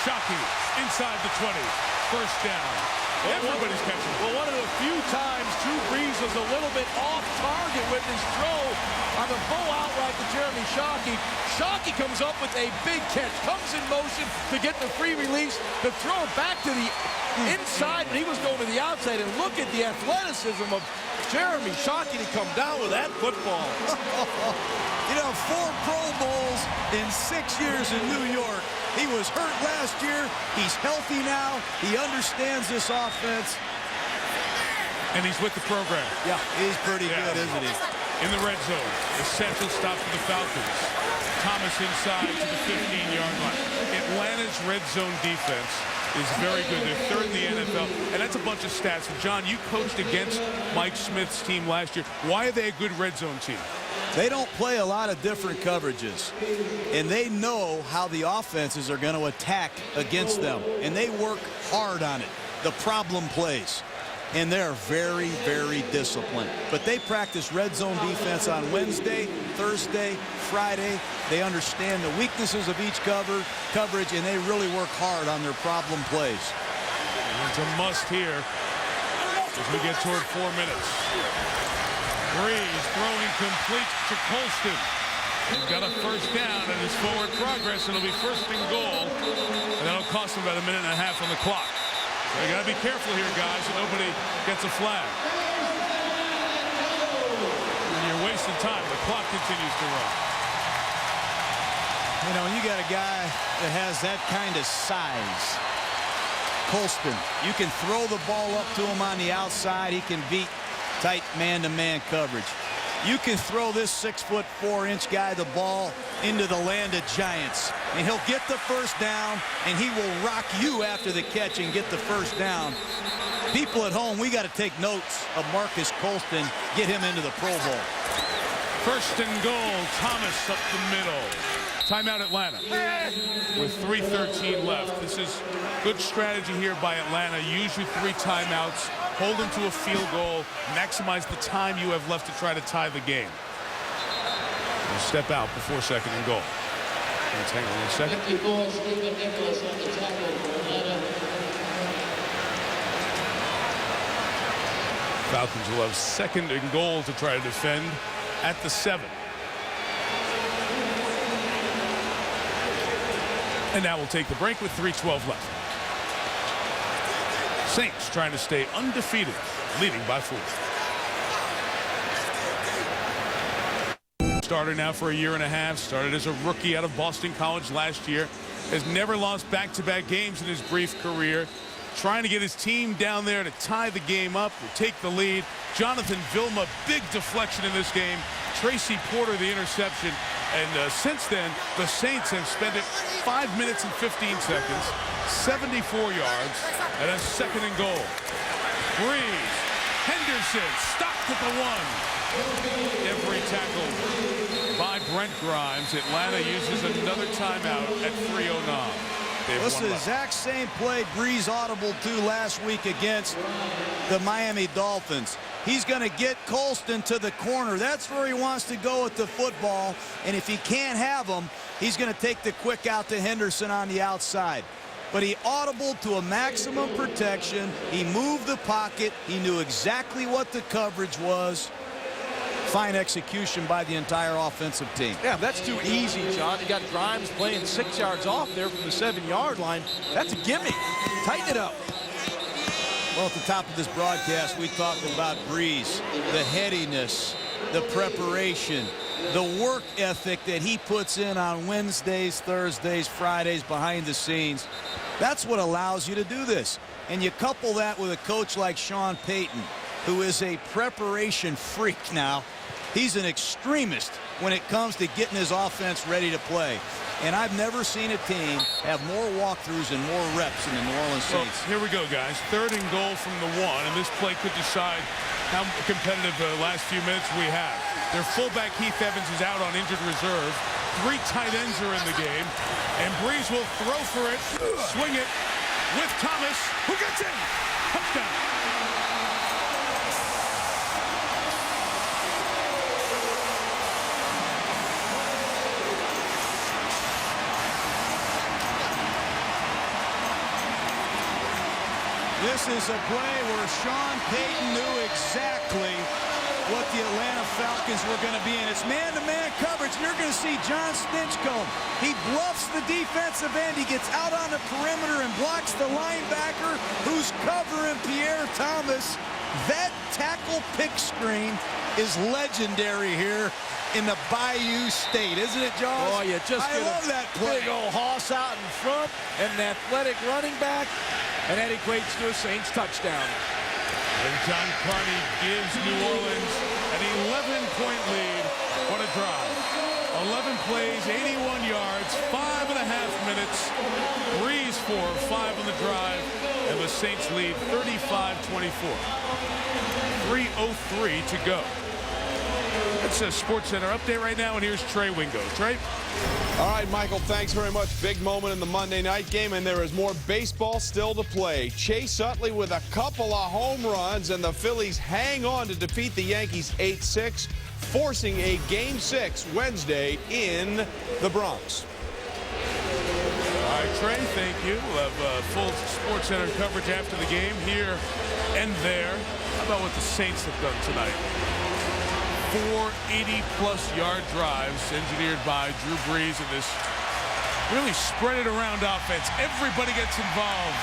Shockey inside the 20. First down. Everybody's catching.
Well, one of the few times Drew Brees was a little bit off target with his throw on the full outright to Jeremy Shockey. Shockey comes up with a big catch, comes in motion to get the free release, to throw back to the inside, and he was going to the outside. And look at the athleticism of Jeremy Shockey to come down with that football.
You know, 4 Pro Bowls in 6 years in New York. He was hurt last year. He's healthy now. He understands this offense.
And he's with the program.
Yeah, he's pretty good, isn't he?
In the red zone. Essential stop for the Falcons. Thomas inside to the 15-yard line. Atlanta's red zone defense is very good. They're 3rd in the NFL. And that's a bunch of stats. And John, you coached against Mike Smith's team last year. Why are they a good red zone team?
They don't play a lot of different coverages, and they know how the offenses are going to attack against them, and they work hard on it, the problem plays, and they're very, very disciplined. But they practice red zone defense on Wednesday, Thursday, Friday. They understand the weaknesses of each coverage, and they really work hard on their problem plays.
It's a must here as we get toward 4 minutes. Breeze throwing complete to Colston. He's got a first down in his forward progress. It'll be 1st and goal. And that'll cost him about 1.5 minutes on the clock. So you got to be careful here, guys, so nobody gets a flag. And you're wasting time. The clock continues to run.
You know, you got a guy that has that kind of size. Colston, you can throw the ball up to him on the outside. He can beat tight man-to-man coverage. You can throw this 6'4" guy the ball into the land of giants, and he'll get the first down, and he will rock you after the catch and get the first down. People at home, we got to take notes of Marcus Colston, get him into the Pro Bowl.
1st and goal. Thomas up the middle. Timeout Atlanta with 3:13 left. This is good strategy here by Atlanta. Use your 3 timeouts. Hold them to a field goal. Maximize the time you have left to try to tie the game. We'll step out before 2nd and goal. Let's hang on a second. Falcons will have 2nd and goal to try to defend at the 7. And now we'll take the break with 3:12 left. Saints trying to stay undefeated, leading by 4. Starter now for a year and a half. Started as a rookie out of Boston College last year. Has never lost back-to-back games in his brief career. Trying to get his team down there to tie the game up, to take the lead. Jonathan Vilma, big deflection in this game. Tracy Porter, the interception. And since then, the Saints have spent it 5 minutes and 15 seconds, 74 yards, and a 2nd and goal. Breeze, Henderson, stopped at the 1. Every tackle by Brent Grimes. Atlanta uses another timeout at 3:09.
This is the exact same play Breeze audible to last week against the Miami Dolphins. He's going to get Colston to the corner. That's where he wants to go with the football. And if he can't have him, he's going to take the quick out to Henderson on the outside. But he audibled to a maximum protection. He moved the pocket. He knew exactly what the coverage was. Fine execution by the entire offensive team.
Yeah, that's too easy, John. You got Grimes playing 6 yards off there from the 7-yard line. That's a gimme. Tighten it up.
Well, at the top of this broadcast, we talked about Breeze, the headiness, the preparation, the work ethic that he puts in on Wednesdays, Thursdays, Fridays, behind the scenes. That's what allows you to do this. And you couple that with a coach like Sean Payton, who is a preparation freak now. He's an extremist when it comes to getting his offense ready to play. And I've never seen a team have more walkthroughs and more reps than the New Orleans Saints.
Well, here we go, guys. 3rd and goal from the 1, and this play could decide how competitive the last few minutes we have. Their fullback, Heath Evans, is out on injured reserve. 3 tight ends are in the game. And Breeze will throw for it, swing it with Thomas, who gets in. Touchdown.
This is a play where Sean Payton knew exactly what the Atlanta Falcons were going to be in. It's man-to-man coverage. You're going to see John Stinchcomb. He bluffs the defensive end. He gets out on the perimeter and blocks the linebacker who's covering Pierre Thomas. That tackle pick screen is legendary here in the Bayou State, isn't it, John?
Oh, you just
I love that play.
Big old hoss out in front and an athletic running back. And that equates to a Saints touchdown.
And John Carney gives New Orleans an 11-point lead. What a drive. 11 plays, 81 yards, 5.5 minutes. Breeze for 5 on the drive. And the Saints lead 35-24. 3:03 to go. That's a SportsCenter update right now, and here's Trey Wingo. Trey?
All right, Michael, thanks very much. Big moment in the Monday night game, and there is more baseball still to play. Chase Utley with a couple of home runs, and the Phillies hang on to defeat the Yankees 8-6, forcing a Game 6 Wednesday in the Bronx.
All right, Trey, thank you. We'll have full SportsCenter coverage after the game here and there. How about what the Saints have done tonight? 4 80-plus yard drives engineered by Drew Brees in this really spread it around offense. Everybody gets involved,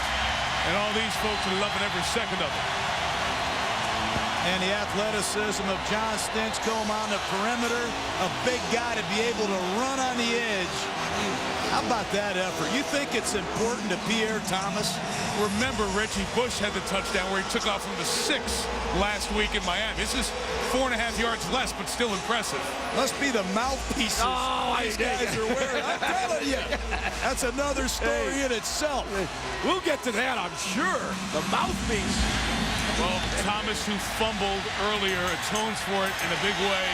and all these folks are loving every second of it.
And the athleticism of John Stinchcomb on the perimeter, a big guy to be able to run on the edge. How about that effort? You think it's important to Pierre Thomas?
Remember, Reggie Bush had the touchdown where he took off from the 6 last week in Miami. This is 4.5 yards less, but still impressive.
Must be the mouthpieces these guys are wearing. I'm telling you, that's another story in itself.
We'll get to that, I'm sure. The mouthpiece.
Well, Thomas, who fumbled earlier, atones for it in a big way.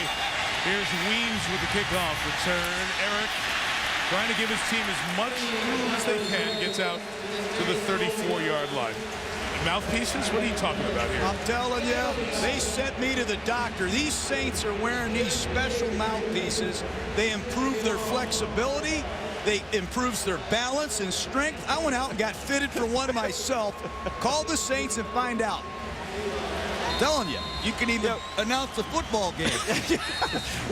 Here's Weems with the kickoff return. Eric trying to give his team as much as they can. Gets out to the 34-yard line. Mouthpieces? What are you talking about here?
I'm telling you, they sent me to the doctor. These Saints are wearing these special mouthpieces. They improve their flexibility. They improves their balance and strength. I went out and got fitted for one myself. Call the Saints and find out. I'm telling you, you can even announce the football game.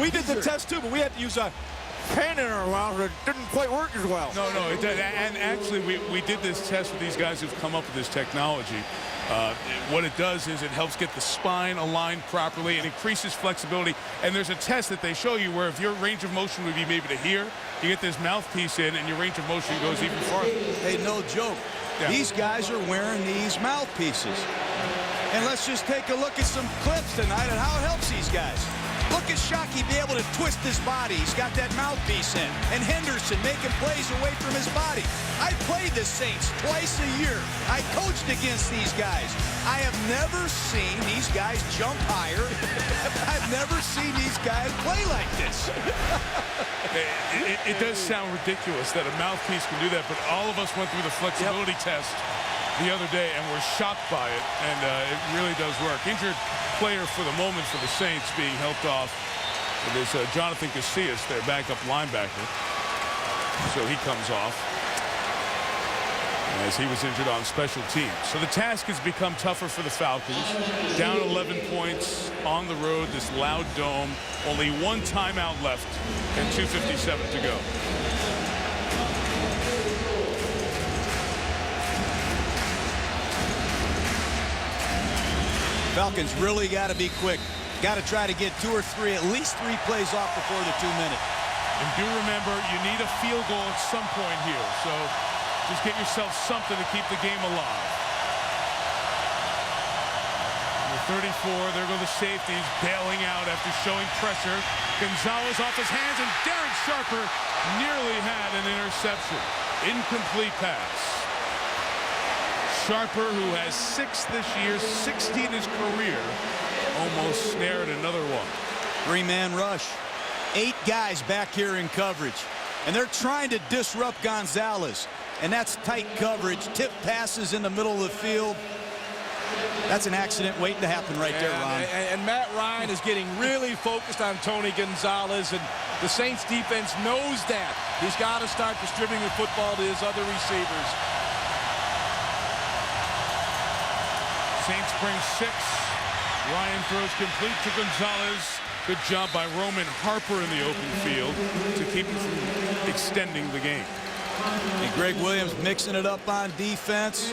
We did the test too, but we had to use a
pain in our mouth. It didn't quite work as well.
No, it did. And actually, we did this test with these guys who've come up with this technology. What it does is it helps get the spine aligned properly. It increases flexibility. And there's a test that they show you where if your range of motion would be able to hear, you get this mouthpiece in and your range of motion goes even farther.
Hey, no joke.
Yeah.
These guys are wearing these mouthpieces. And let's just take a look at some clips tonight and how it helps these guys. Look at Shockey be able to twist his body. He's got that mouthpiece in. And Henderson making plays away from his body. I played the Saints twice a year. I coached against these guys. I have never seen these guys jump higher. I've never seen these guys play like this.
It does sound ridiculous that a mouthpiece can do that, but all of us went through the flexibility test the other day and were shocked by it, and it really does work. Injured player for the moment for the Saints being helped off. It is Jonathan Casillas, their backup linebacker. So he comes off as he was injured on special teams. So the task has become tougher for the Falcons. Down 11 points on the road, this loud dome. Only one timeout left and 2:57 to go.
Falcons really got to be quick. Got to try to get at least three plays off before the 2 minute.
And do remember, you need a field goal at some point here. So just get yourself something to keep the game alive. Number 34, there go the safeties bailing out after showing pressure. Gonzalez off his hands, and Darren Sharper nearly had an interception. Incomplete pass. Sharper, who has 6 this year, 60 in his career, almost snared another one.
3-man rush. 8 guys back here in coverage. And they're trying to disrupt Gonzalez. And that's tight coverage. Tip passes in the middle of the field. That's an accident waiting to happen right there, Ron.
And Matt Ryan is getting really focused on Tony Gonzalez, and the Saints defense knows that. He's got to start distributing the football to his other receivers.
Saints bring 6. Ryan throws complete to Gonzalez. Good job by Roman Harper in the open field to keep it from extending the game.
And Greg Williams mixing it up on defense.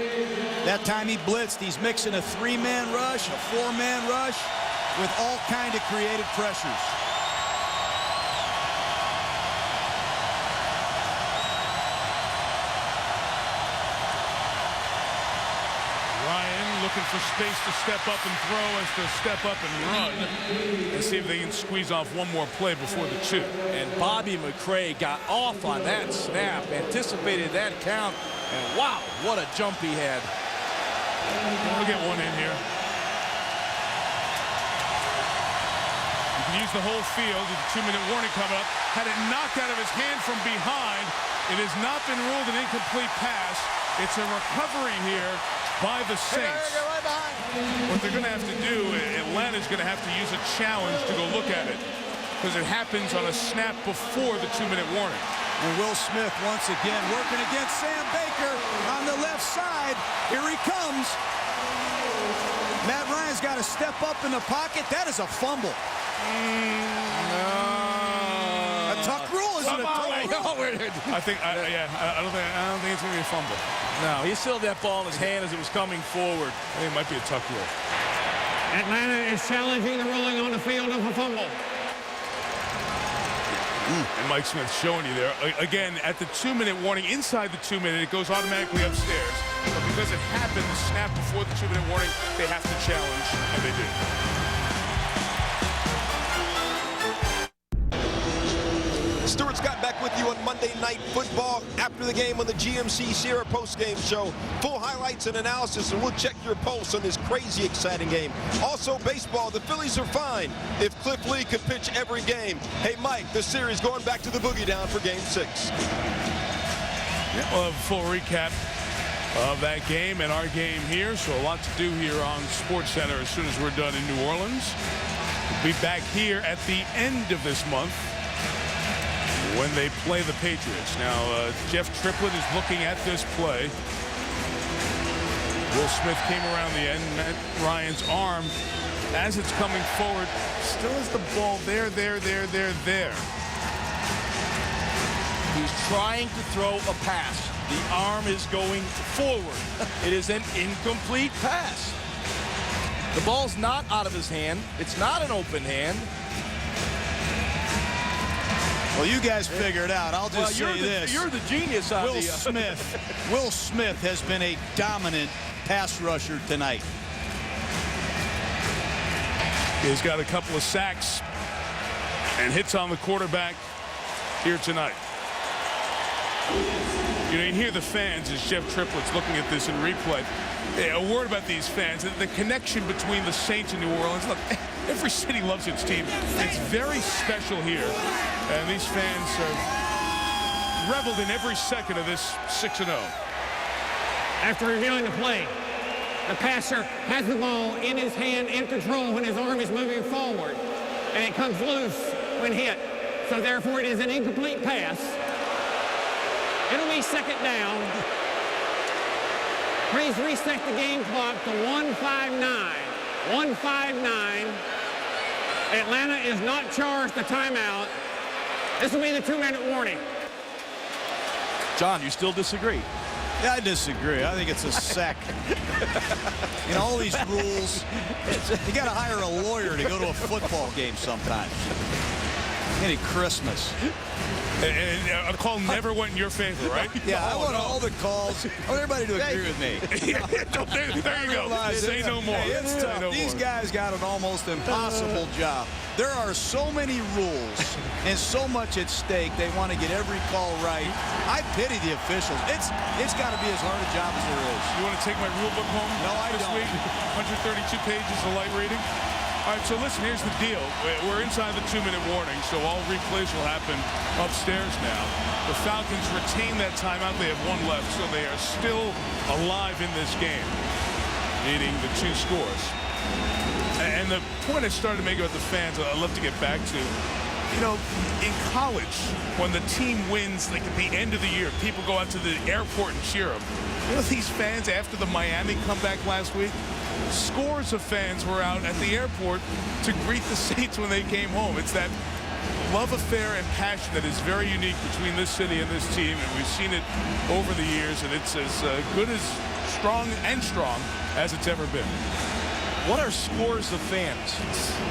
That time he blitzed. He's mixing a 3-man rush, a 4-man rush with all kind of creative pressures.
Looking for space to step up and throw as to step up and run and see if they can squeeze off one more play before the 2.
And Bobby McCray got off on that snap, anticipated that count, and wow, what a jump he had.
We'll get one in here. You can use the whole field with the 2-minute warning coming up. Had it knocked out of his hand from behind. It has not been ruled an incomplete pass. It's a recovery here by the Saints. What they're going to have to do, Atlanta's going to have to use a challenge to go look at it, because it happens on a snap before the 2-minute warning.
And Will Smith once again working against Sam Baker on the left side. Here he comes. Matt Ryan's got to step up in the pocket. That is a fumble. A tuck rule isn't a tuck rule.
I don't think it's going to be a fumble.
No, he still had that ball in his hand as it was coming forward.
I think it might be a tuck rule.
Atlanta is challenging the ruling on the field of a fumble.
And Mike Smith showing you there. Again, at the 2-minute warning, inside the 2-minute, it goes automatically upstairs. But because it happened the snap before the 2-minute warning, they have to challenge, and they do.
Stewart Scott back with you on Monday Night Football after the game on the GMC Sierra postgame show. Full highlights and analysis, and we'll check your pulse on this crazy exciting game. Also baseball, the Phillies are fine if Cliff Lee could pitch every game. Hey Mike, the series going back to the Boogie Down for game 6.
Yeah, we'll have a full recap of that game and our game here. So a lot to do here on SportsCenter as soon as we're done in New Orleans. We'll be back here at the end of this month when they play the Patriots. Now, Jeff Triplett is looking at this play. Will Smith came around the end. Matt Ryan's arm, as it's coming forward, still has the ball there.
He's trying to throw a pass. The arm is going forward. It is an incomplete pass. The ball's not out of his hand. It's not an open hand.
Well, you guys figure it out. I'll just say this.
You're the genius on
Will Smith has been a dominant pass rusher tonight.
He's got a couple of sacks and hits on the quarterback here tonight. You know, you hear the fans as Jeff Triplett's looking at this in replay. A word about these fans, the connection between the Saints and New Orleans. Look, every city loves its team. It's very special here. And these fans have reveled in every second of this 6-0.
After reviewing the play, the passer has the ball in his hand in control when his arm is moving forward. And it comes loose when hit. So therefore it is an incomplete pass. It'll be second down. Please reset the game clock to 1:59. 1:59. Atlanta is not charged a timeout. This will be the 2-minute warning.
John, you still disagree?
Yeah, I disagree. I think it's a sack. In all these rules, you got to hire a lawyer to go to a football game sometimes. Any Christmas.
And a call never went in your favor, right?
Yeah, I want all the calls. I want everybody to agree with me.
There you go. Say no more. Say no
These
more.
guys got an almost impossible job. There are so many rules and so much at stake. They want to get every call right. I pity the officials. It's got to be as hard a job as there is.
You want to take my rule book home this week? 132 pages of light reading. All right, so listen, here's the deal. We're inside the 2-minute warning, so all replays will happen upstairs now. The Falcons retain that timeout. They have one left, so they are still alive in this game, needing the 2 scores. And the point I started to make about the fans, I'd love to get back to, you know, in college, when the team wins, like at the end of the year, people go out to the airport and cheer them. You know, these fans, after the Miami comeback last week, scores of fans were out at the airport to greet the Saints when they came home. It's that love affair and passion that is very unique between this city and this team, and we've seen it over the years, and it's as good as strong as it's ever been.
What are scores of fans?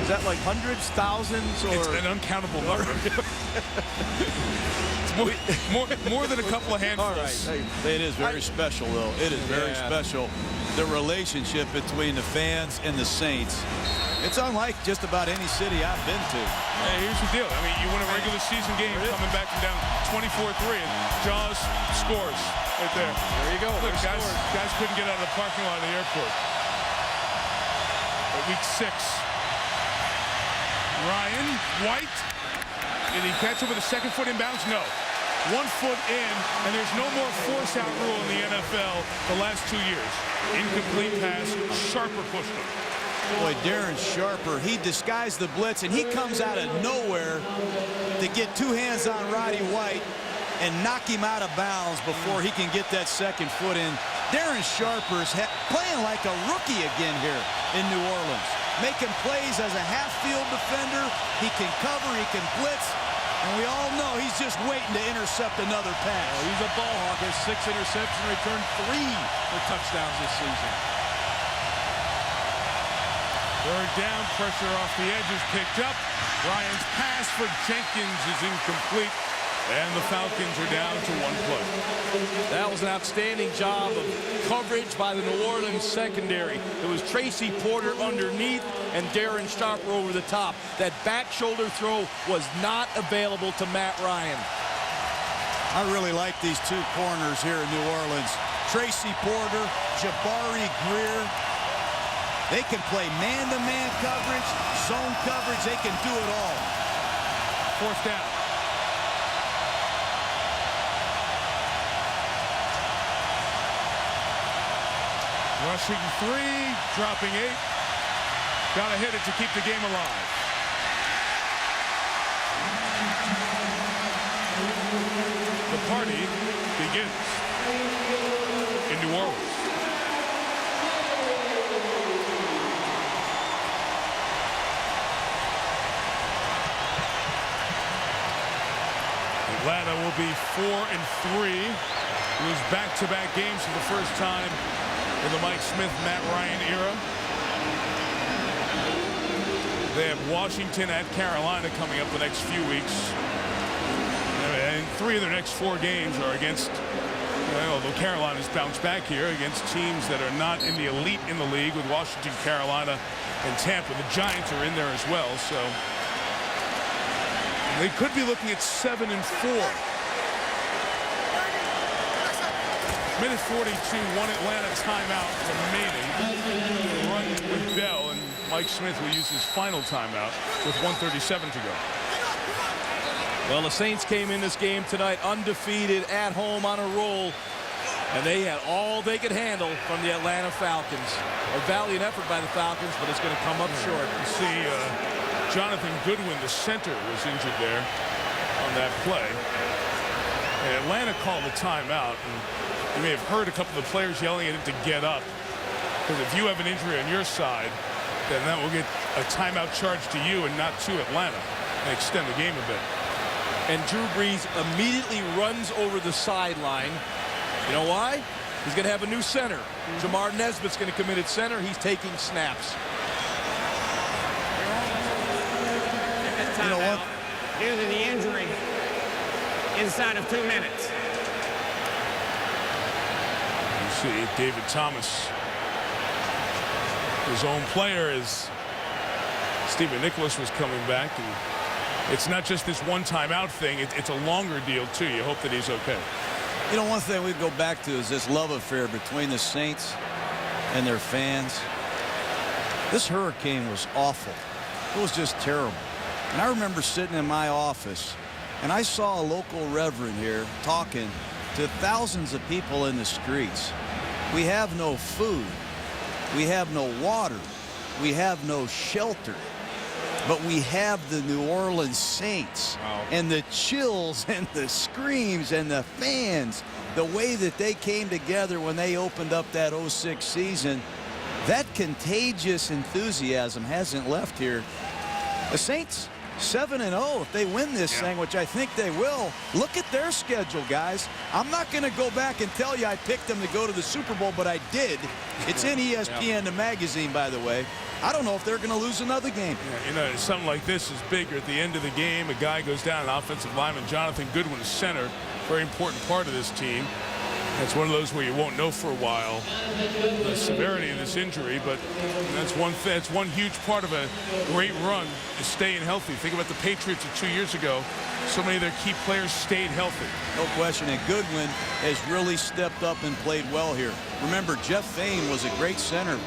Is that like hundreds, thousands, or?
It's an uncountable number. It's more than a couple of handfuls.
All right. It is very special, though. It is very special. The relationship between the fans and the Saints. It's unlike just about any city I've been to.
Hey, here's the deal. I mean, you win a regular season game coming back from down 24-3, and Jaws scores right there.
There you go.
Look, guys couldn't get out of the parking lot of the airport. Week 6. Ryan White. Did he catch it with a second foot inbounds? No. 1 foot in, and there's no more force-out rule in the NFL the last 2 years. Incomplete pass, Sharper pushed him.
Boy, Darren Sharper, he disguised the blitz, and he comes out of nowhere to get 2 hands on Roddy White and knock him out of bounds before he can get that second foot in. Darren Sharper's playing like a rookie again here in New Orleans. Making plays as a half-field defender. He can cover, he can blitz. And we all know he's just waiting to intercept another pass.
Oh, he's a ball hawk. Has 6 interceptions, returned 3 for touchdowns this season.
Third down, pressure off the edge is picked up. Ryan's pass for Jenkins is incomplete. And the Falcons are down to 1 play.
That was an outstanding job of coverage by the New Orleans secondary. It was Tracy Porter underneath and Darren Sharper over the top. That back shoulder throw was not available to Matt Ryan.
I really like these 2 corners here in New Orleans. Tracy Porter, Jabari Greer. They can play man-to-man coverage, zone coverage. They can do it all.
4th down. Rushing 3, dropping 8. Got to hit it to keep the game alive. The party begins in New Orleans. Atlanta will be 4-3. Lose back-to-back games for the first time in the Mike Smith, Matt Ryan era. They have Washington at Carolina coming up the next few weeks. And 3 of their next 4 games are against, although Carolina's bounced back here, against teams that are not in the elite in the league, with Washington, Carolina, and Tampa. The Giants are in there as well, so they could be looking at 7-4. Minute 42, one Atlanta timeout remaining. Run with Bell, and Mike Smith will use his final timeout with 1:37 to go.
Well, the Saints came in this game tonight undefeated at home on a roll, and they had all they could handle from the Atlanta Falcons. A valiant effort by the Falcons, but it's going to come up short.
You see Jonathan Goodwin, the center, was injured there on that play. And Atlanta called the timeout, and you may have heard a couple of the players yelling at him to get up, because if you have an injury on your side, then that will get a timeout charged to you and not to Atlanta and extend the game a bit.
And Drew Brees immediately runs over the sideline. You know why? He's going to have a new center. Jamar Nesbitt's going to come in at center. He's taking snaps.
You know what? Due to the injury, inside of 2 minutes.
You see David Thomas, his own player, as Stephen Nicholas was coming back. And it's not just this one timeout thing. It's a longer deal, too. You hope that he's okay.
You know, one thing we go back to is this love affair between the Saints and their fans. This hurricane was awful. It was just terrible. And I remember sitting in my office, and I saw a local reverend here talking to thousands of people in the streets. We have no food. We have no water. We have no shelter. But we have the New Orleans Saints.
Wow.
And the chills and the screams and the fans, the way that they came together when they opened up that 06 season, that contagious enthusiasm hasn't left here. The Saints 7-0 if they win this thing, which I think they will. Look at their schedule, guys. I'm not going to go back and tell you I picked them to go to the Super Bowl, but I did. It's in ESPN, the magazine, by the way. I don't know if they're going to lose another game.
Yeah, you know, something like this is bigger. At the end of the game, a guy goes down, an offensive lineman. Jonathan Goodwin is center, very important part of this team. That's one of those where you won't know for a while the severity of this injury, but that's one huge part of a great run is staying healthy. Think about the Patriots of 2 years ago. So many of their key players stayed healthy.
No question, and Goodwin has really stepped up and played well here. Remember, Jeff Fain was a great center,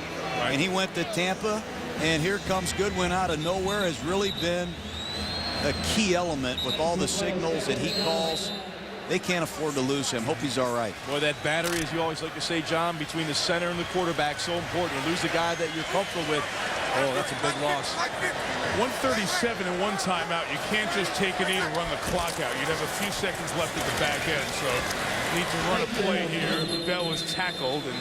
and he went to Tampa, and here comes Goodwin out of nowhere, has really been a key element with all the signals that he calls. They can't afford to lose him. Hope he's all right.
Boy, that battery, as you always like to say, John, between the center and the quarterback, so important. You lose the guy that you're comfortable with. Oh, that's a big loss.
1:37 and one timeout. You can't just take a knee to run the clock out. You'd have a few seconds left at the back end, so need to run a play here. Bell is tackled, and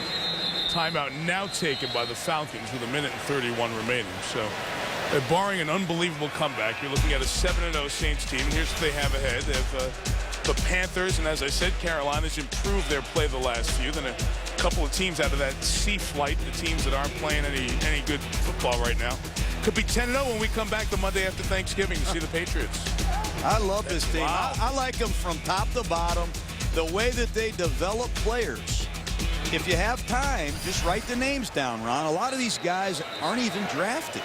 timeout now taken by the Falcons with 1:31 remaining. So, barring an unbelievable comeback, you're looking at a 7-0 Saints team. And here's what they have ahead. They have the Panthers, and as I said, Carolina's improved their play the last few. Then a couple of teams out of that C flight, the teams that aren't playing any good football right now. Could be 10-0 when we come back the Monday after Thanksgiving to see the Patriots.
I love this team.
Wow.
I like them from top to bottom, the way that they develop players. If you have time, just write the names down, Ron. A lot of these guys aren't even drafted.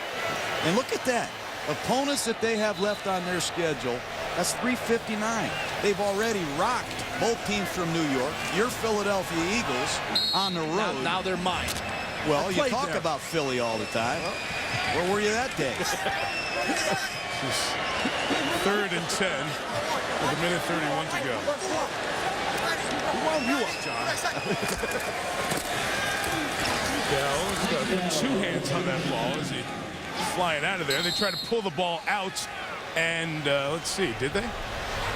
And look at that. Opponents that they have left on their schedule, that's 359. They've already rocked both teams from New York, your Philadelphia Eagles, on the road.
Now they're mine.
Well, you talk about Philly all the time. Where were you that day?
3rd and 10 with 1:31 to go. Who wound you up, John? Bell's got two hands on that ball as he flying out of there. They try to pull the ball out, and let's see, did they?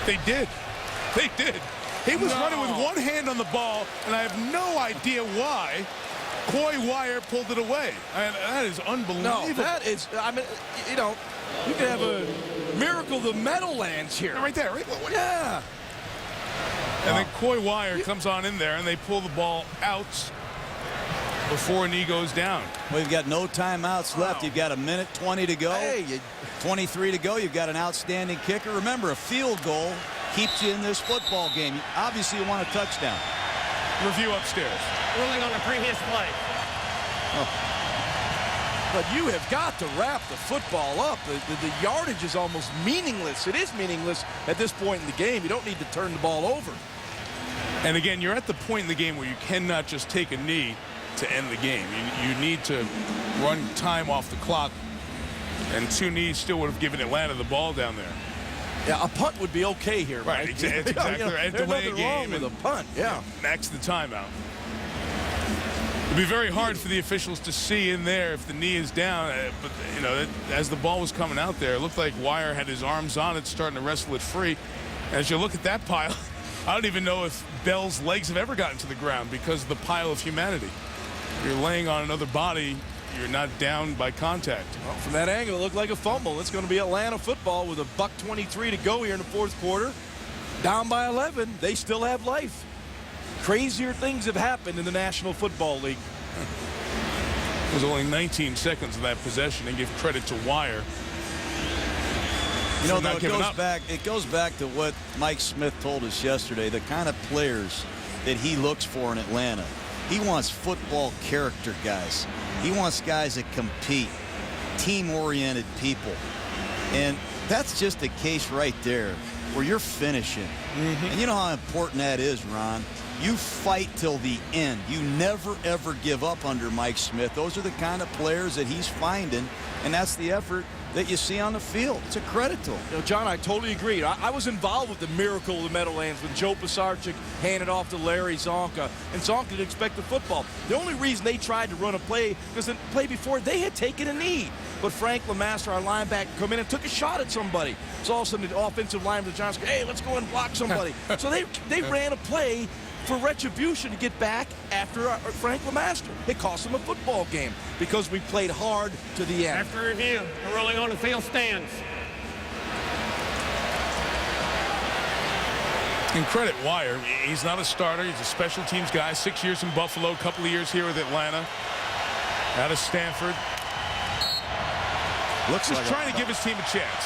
They did. They did. He was running with one hand on the ball, and I have no idea why. Coy Wire pulled it away. That is unbelievable.
No, that is, I mean, you know, you could have a miracle the medal lands here.
Right there, right?
Yeah.
And then Coy Wire comes on in there, and they pull the ball out before a knee goes down.
Well, you've got no timeouts left. You've got 1:20 to go.
Hey,
23 to go. You've got an outstanding kicker. Remember, a field goal keeps you in this football game. Obviously, you want a touchdown.
Review upstairs.
Ruling on the previous play.
but you have got to wrap the football up. The yardage is almost meaningless. It is meaningless at this point in the game. You don't need to turn the ball over.
And again, you're at the point in the game where you cannot just take a knee to end the game. You need to run time off the clock. And 2 knees still would have given Atlanta the ball down there.
Yeah, a punt would be okay here,
right? Exactly right. And
there's
delay a
nothing wrong
game
with a punt. Yeah.
Max the timeout. It'd be very hard for the officials to see in there if the knee is down. But, you know, as the ball was coming out there, it looked like Wire had his arms on it, starting to wrestle it free. As you look at that pile, I don't even know if Bell's legs have ever gotten to the ground because of the pile of humanity. You're laying on another body. You're not down by contact.
Well, from that angle, it looked like a fumble. It's going to be Atlanta football with $1:23 to go here in the fourth quarter. Down by 11. They still have life. Crazier things have happened in the National Football League.
It was only 19 seconds of that possession, and give credit to Wire.
You know, though, it goes back to what Mike Smith told us yesterday, the kind of players that he looks for in Atlanta. He wants football character guys. He wants guys that compete, team-oriented people. And that's just a case right there where you're finishing. And you know how important that is, Ron. You fight till the end. You never, ever give up under Mike Smith. Those are the kind of players that he's finding, and that's the effort that you see on the field. It's a credit to him.
You know, John, I totally agree. I was involved with the miracle of the Meadowlands when Joe Pisarcik handed off to Larry Zonka, and Zonka didn't expect the football. The only reason they tried to run a play because the play before they had taken a knee. But Frank LeMaster, our linebacker, come in and took a shot at somebody. So all of a sudden the offensive lineman, the Giants, go, hey, let's go and block somebody. So they ran a play for retribution to get back after Frank LeMaster. It cost them a football game because we played hard to the end.
After review, the ruling on the field stands.
And credit Wire. He's not a starter. He's a special teams guy. 6 years in Buffalo, a couple of years here with Atlanta. Out of Stanford.
Looks
Just
like
trying to give his team a chance.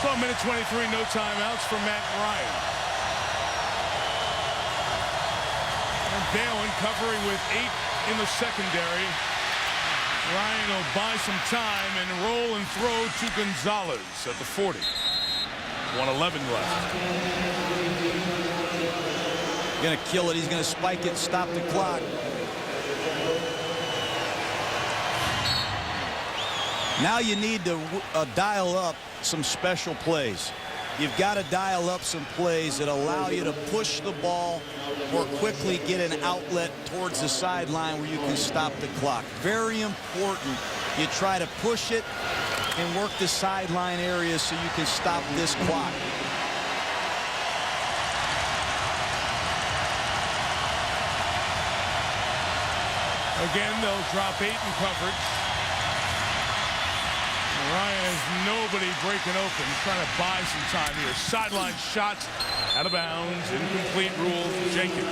So a minute 23, no timeouts for Matt Ryan. And Balin covering with 8 in the secondary. Ryan will buy some time and roll and throw to Gonzalez at the 40. 1:11 left.
Going to kill it. He's going to spike it, stop the clock. Now you need to dial up some special plays. You've got to dial up some plays that allow you to push the ball or quickly get an outlet towards the sideline where you can stop the clock. Very important. You try to push it and work the sideline area so you can stop this clock.
Again, they'll drop 8 in coverage. Ryan has nobody breaking open. He's trying to buy some time here. Sideline shot out of bounds. Incomplete rule. Jenkins.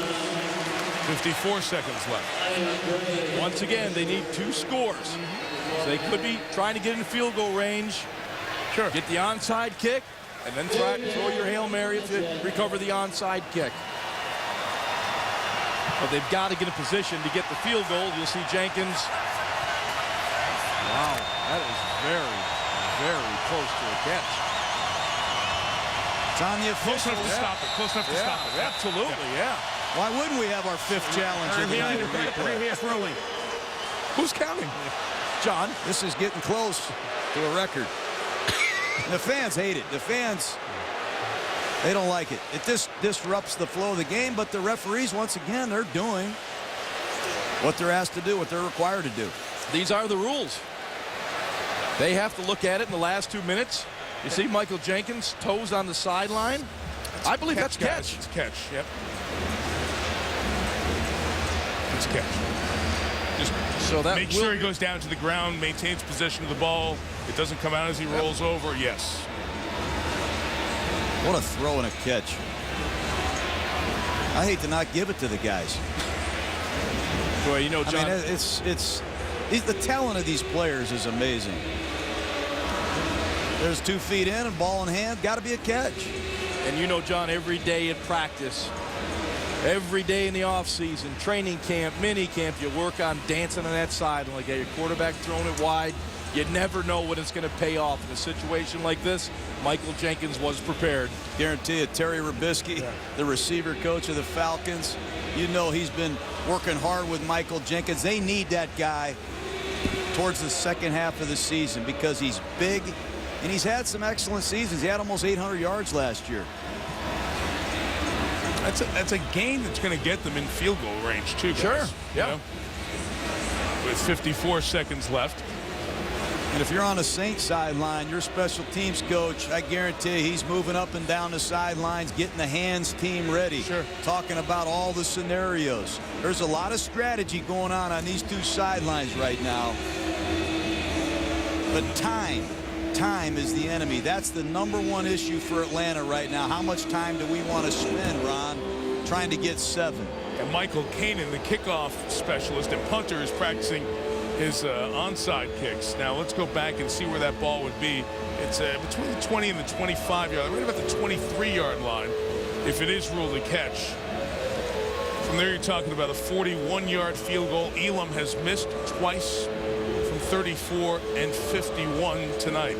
54 seconds left.
Once again, they need 2 scores. So they could be trying to get in the field goal range.
Sure.
Get the onside kick, and then try to throw your Hail Mary to recover the onside kick. But they've got to get in position to get the field goal. You'll see Jenkins. Wow, that is very, very close to a catch.
It's on the
Close
official.
enough to stop it. Close enough to stop it.
Absolutely, yeah.
Why wouldn't we have our 5th challenge of the night?
Reviewing the previous ruling.
Who's counting?
John, this is getting close to a record. The fans hate it. The fans, they don't like it. It disrupts the flow of the game, but the referees, once again, they're doing what they're asked to do, what they're required to do.
These are the rules. They have to look at it in the last 2 minutes. You see Michael Jenkins, toes on the sideline. I believe that's catch.
It's catch, yep. It's catch. Just
so that
make sure he goes down to the ground, maintains possession of the ball. It doesn't come out as he rolls over. Yes.
What a throw and a catch. I hate to not give it to the guys.
Boy, you know, John,
I mean, the talent of these players is amazing. There's 2 feet in and ball in hand. Got to be a catch.
and you know, John, every day in practice, every day in the offseason, training camp, mini camp, you work on dancing on that side. Like your quarterback throwing it wide, you never know when it's going to pay off. In a situation like this, Michael Jenkins was prepared.
Guarantee it. Terry Rubisky, the receiver coach of the Falcons, you know he's been working hard with Michael Jenkins. They need that guy towards the second half of the season because he's big and he's had some excellent seasons. He had almost 800 yards last year.
That's a game that's going to get them in field goal range too, guys.
Sure. Yeah.
You know? With 54 seconds left.
And if you're on the Saints sideline, your special teams coach, I guarantee he's moving up and down the sidelines, getting the hands team ready.
Sure.
Talking about all the scenarios. There's a lot of strategy going on these two sidelines right now. But time is the enemy. That's the #1 issue for Atlanta right now. How much time do we want to spend, Ron, trying to get 7?
And Michael Kanan, the kickoff specialist and punter, is practicing his onside kicks. Now let's go back and see where that ball would be. It's between the 20 and the 25-yard, right about the 23-yard line, if it is ruled a catch. From there, you're talking about a 41-yard field goal. Elam has missed twice from 34 and 51 tonight.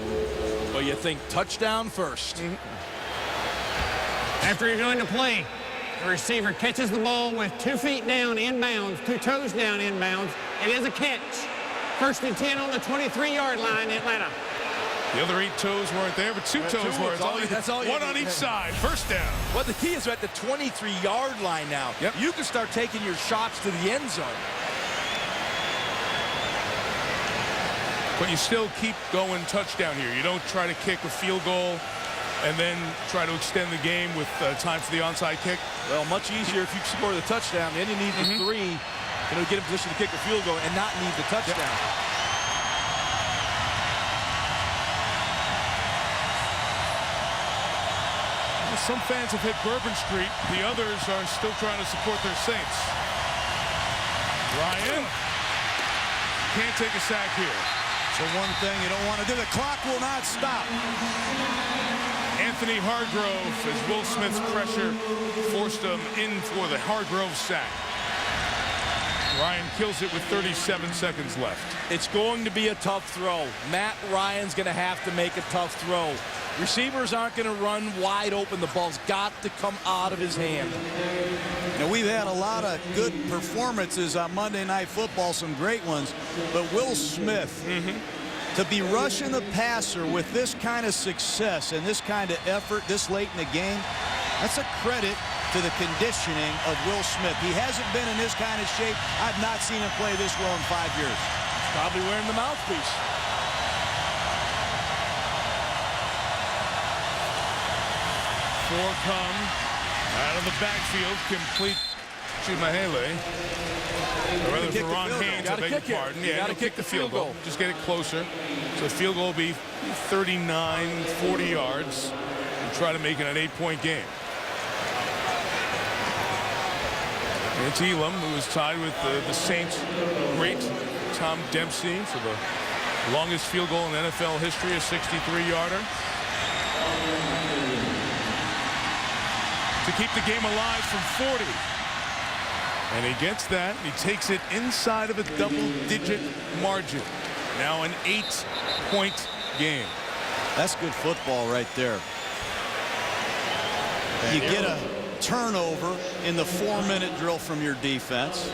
Well, you think touchdown first.
Mm-hmm. After reviewing the play, the receiver catches the ball with 2 feet down inbounds, 2 toes down inbounds. It is a catch. 1st and 10 on the 23-yard line, Atlanta.
The other 8 toes weren't there, but 2 toes were.
That's all you
one on each side. First down.
Well, the key is at the 23-yard line now.
Yep.
You can start taking your shots to the end zone.
But you still keep going touchdown here. You don't try to kick a field goal and then try to extend the game with time for the onside kick.
Well, much easier if you score the touchdown. Then you need the 3, get in position to kick a field goal and not need the touchdown.
Yep. Some fans have hit Bourbon Street. The others are still trying to support their Saints. Ryan can't take a sack here.
So one thing you don't want to do, the clock will not stop.
Anthony Hargrove, as Will Smith's pressure forced him in for the Hargrove sack. Ryan kills it with 37 seconds left.
It's going to be a tough throw. Matt Ryan's going to have to make a tough throw. Receivers aren't going to run wide open. The ball's got to come out of his hand.
Now, we've had a lot of good performances on Monday Night Football, some great ones, but Will Smith, to be rushing the passer with this kind of success and this kind of effort this late in the game, that's a credit to the conditioning of Will Smith. He hasn't been in this kind of shape. I've not seen him play this well in 5 years.
Probably wearing the mouthpiece.
Four come out of the backfield, complete to Mahele. Or rather, for Ron Haynes, I beg your pardon. Yeah, he'll kick the field goal. Just get it closer. So the field goal will be 39, 40 yards. And try to make it an 8-point game. It's Elam, who is tied with the Saints' great Tom Dempsey for the longest field goal in NFL history, a 63-yarder. To keep the game alive from 40. And he gets that. He takes it inside of a double-digit margin. Now an 8-point game.
That's good football right there. You get a turnover in the 4-minute drill from your defense.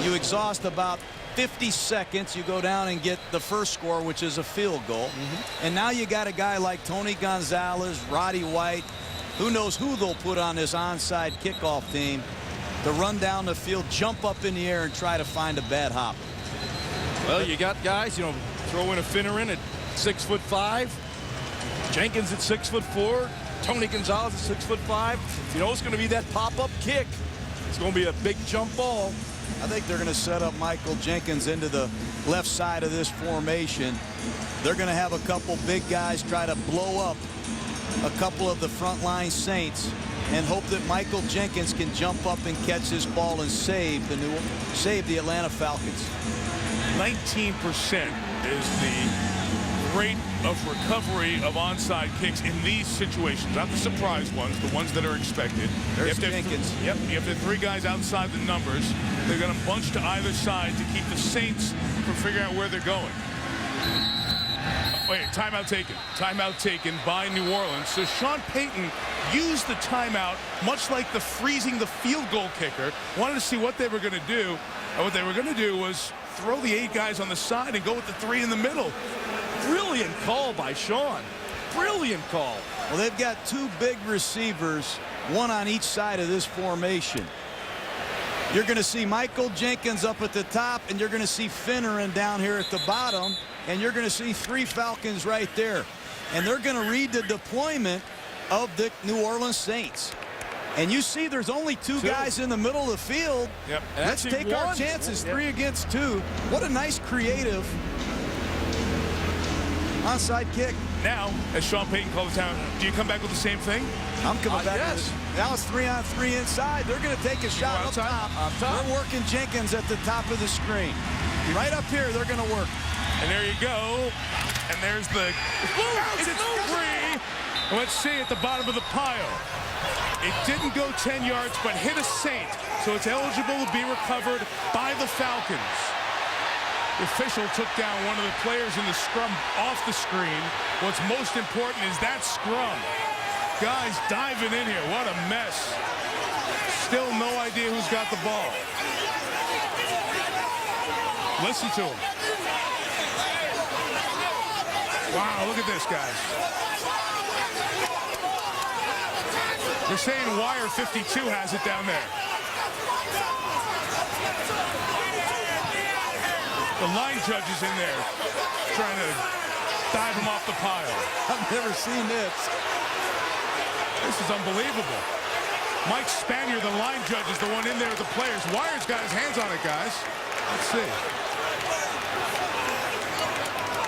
You exhaust about 50 seconds. You go down and get the first score, which is a field goal. And now you got a guy like Tony Gonzalez, Roddy White. Who knows who they'll put on this onside kickoff team to run down the field, jump up in the air, and try to find a bad hop.
Well, you got guys, throw in a finner in at 6'5". Jenkins at 6'4". Tony Gonzalez at 6'5". It's going to be that pop-up kick. It's going to be a big jump ball.
I think they're going to set up Michael Jenkins into the left side of this formation. They're going to have a couple big guys try to blow up a couple of the frontline Saints and hope that Michael Jenkins can jump up and catch this ball and save the Atlanta Falcons.
19% is the rate of recovery of onside kicks in these situations, not the surprise ones, the ones that are expected.
There's Jenkins.
Yep, you have the 3 guys outside the numbers. They're going to bunch to either side to keep the Saints from figuring out where they're going. Wait, timeout taken. Timeout taken by New Orleans. So Sean Payton used the timeout, much like the freezing the field goal kicker, wanted to see what they were going to do. And what they were going to do was throw the 8 guys on the side and go with the 3 in the middle.
Brilliant call by Sean. Brilliant call.
Well, they've got 2 big receivers, one on each side of this formation. You're going to see Michael Jenkins up at the top, and you're going to see Finneran down here at the bottom, and you're going to see 3 Falcons right there. And they're going to read the deployment of the New Orleans Saints. And you see there's only 2 guys in the middle of the field.
Yep.
Let's take our chances. 3 against 2. What a nice creative onside kick.
Now, as Sean Payton called the time, do you come back with the same thing?
I'm coming back.
Yes.
Now it's 3-on-3 inside. They're going to take a shot up top. They're working Jenkins at the top of the screen. Right up here, they're going to work.
And there you go. And there's the... It's 3. Let's see at the bottom of the pile. It didn't go 10 yards, but hit a Saint. So it's eligible to be recovered by the Falcons. The official took down one of the players in the scrum off the screen. What's most important is that scrum. Guys diving in here. What a mess. Still no idea who's got the ball. Listen to him. Wow, look at this, guys. They're saying wire 52 has it down there. The line judge is in there trying to dive him off the pile.
I've never seen this.
This is unbelievable. Mike Spanier, the line judge, is the one in there with the players. Wire's got his hands on it, guys. Let's see.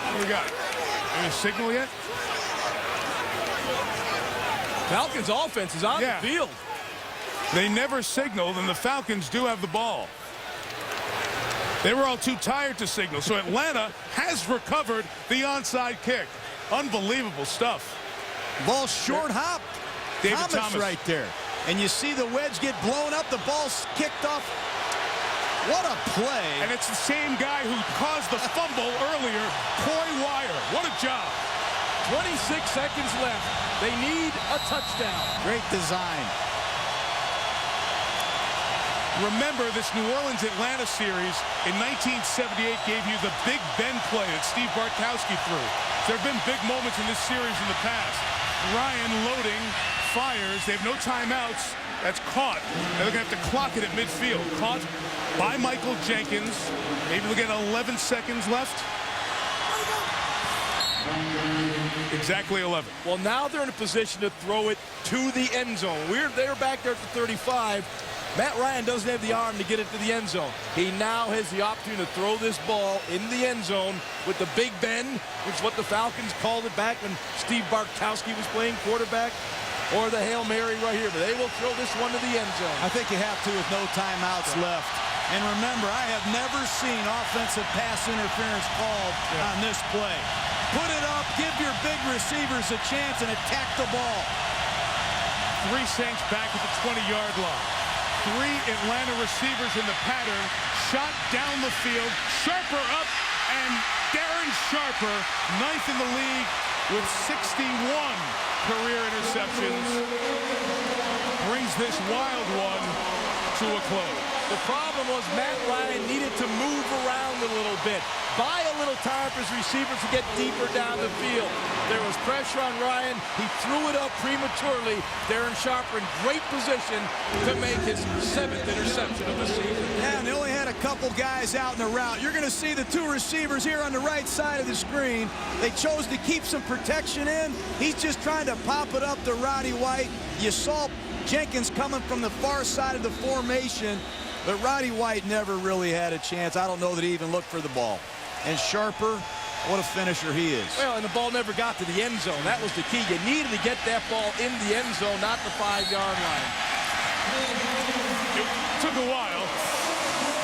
What do we got? Any signal yet?
Falcons offense is on the field.
They never signaled, and the Falcons do have the ball. They were all too tired to signal, so Atlanta has recovered the onside kick. Unbelievable stuff.
Ball short hop.
David
Thomas right there. And you see the wedge get blown up. The ball's kicked off. What a play.
And it's the same guy who caused the fumble earlier, Coy Wire. What a job.
26 seconds left. They need a touchdown.
Great design.
Remember, this New Orleans-Atlanta series in 1978 gave you the Big Ben play that Steve Bartkowski threw. There have been big moments in this series in the past. Ryan loading, fires. They have no timeouts. That's caught. They're going to have to clock it at midfield. Caught by Michael Jenkins. Maybe they'll get 11 seconds left. Exactly 11.
Well, now they're in a position to throw it to the end zone. They're back there at the 35. Matt Ryan doesn't have the arm to get it to the end zone. He now has the opportunity to throw this ball in the end zone with the Big Ben, which is what the Falcons called it back when Steve Bartkowski was playing quarterback, or the Hail Mary right here. But they will throw this one to the end zone.
I think you have to with no timeouts left. And remember, I have never seen offensive pass interference called on this play. Put it up, give your big receivers a chance, and attack the ball.
3 Saints back at the 20-yard line. 3 Atlanta receivers in the pattern. Shot down the field. Sharper up, and Darren Sharper, 9th in the league with 61 career interceptions, brings this wild one to a close.
The problem was Matt Ryan needed to move around a little bit, buy a little time for his receivers to get deeper down the field. There was pressure on Ryan. He threw it up prematurely. Darren Sharper in great position to make his 7th interception of the season.
Yeah, and they only had a couple guys out in the route. You're going to see the 2 receivers here on the right side of the screen. They chose to keep some protection in. He's just trying to pop it up to Roddy White. You saw Jenkins coming from the far side of the formation, but Roddy White never really had a chance. I don't know that he even looked for the ball. And Sharper What a finisher he is.
Well, and the ball never got to the end zone. That was the key. You needed to get that ball in the end zone, not the 5-yard line.
It took a while,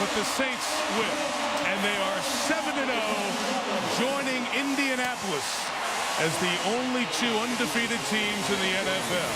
but the Saints win. And they are 7-0, joining Indianapolis as the only 2 undefeated teams in the NFL.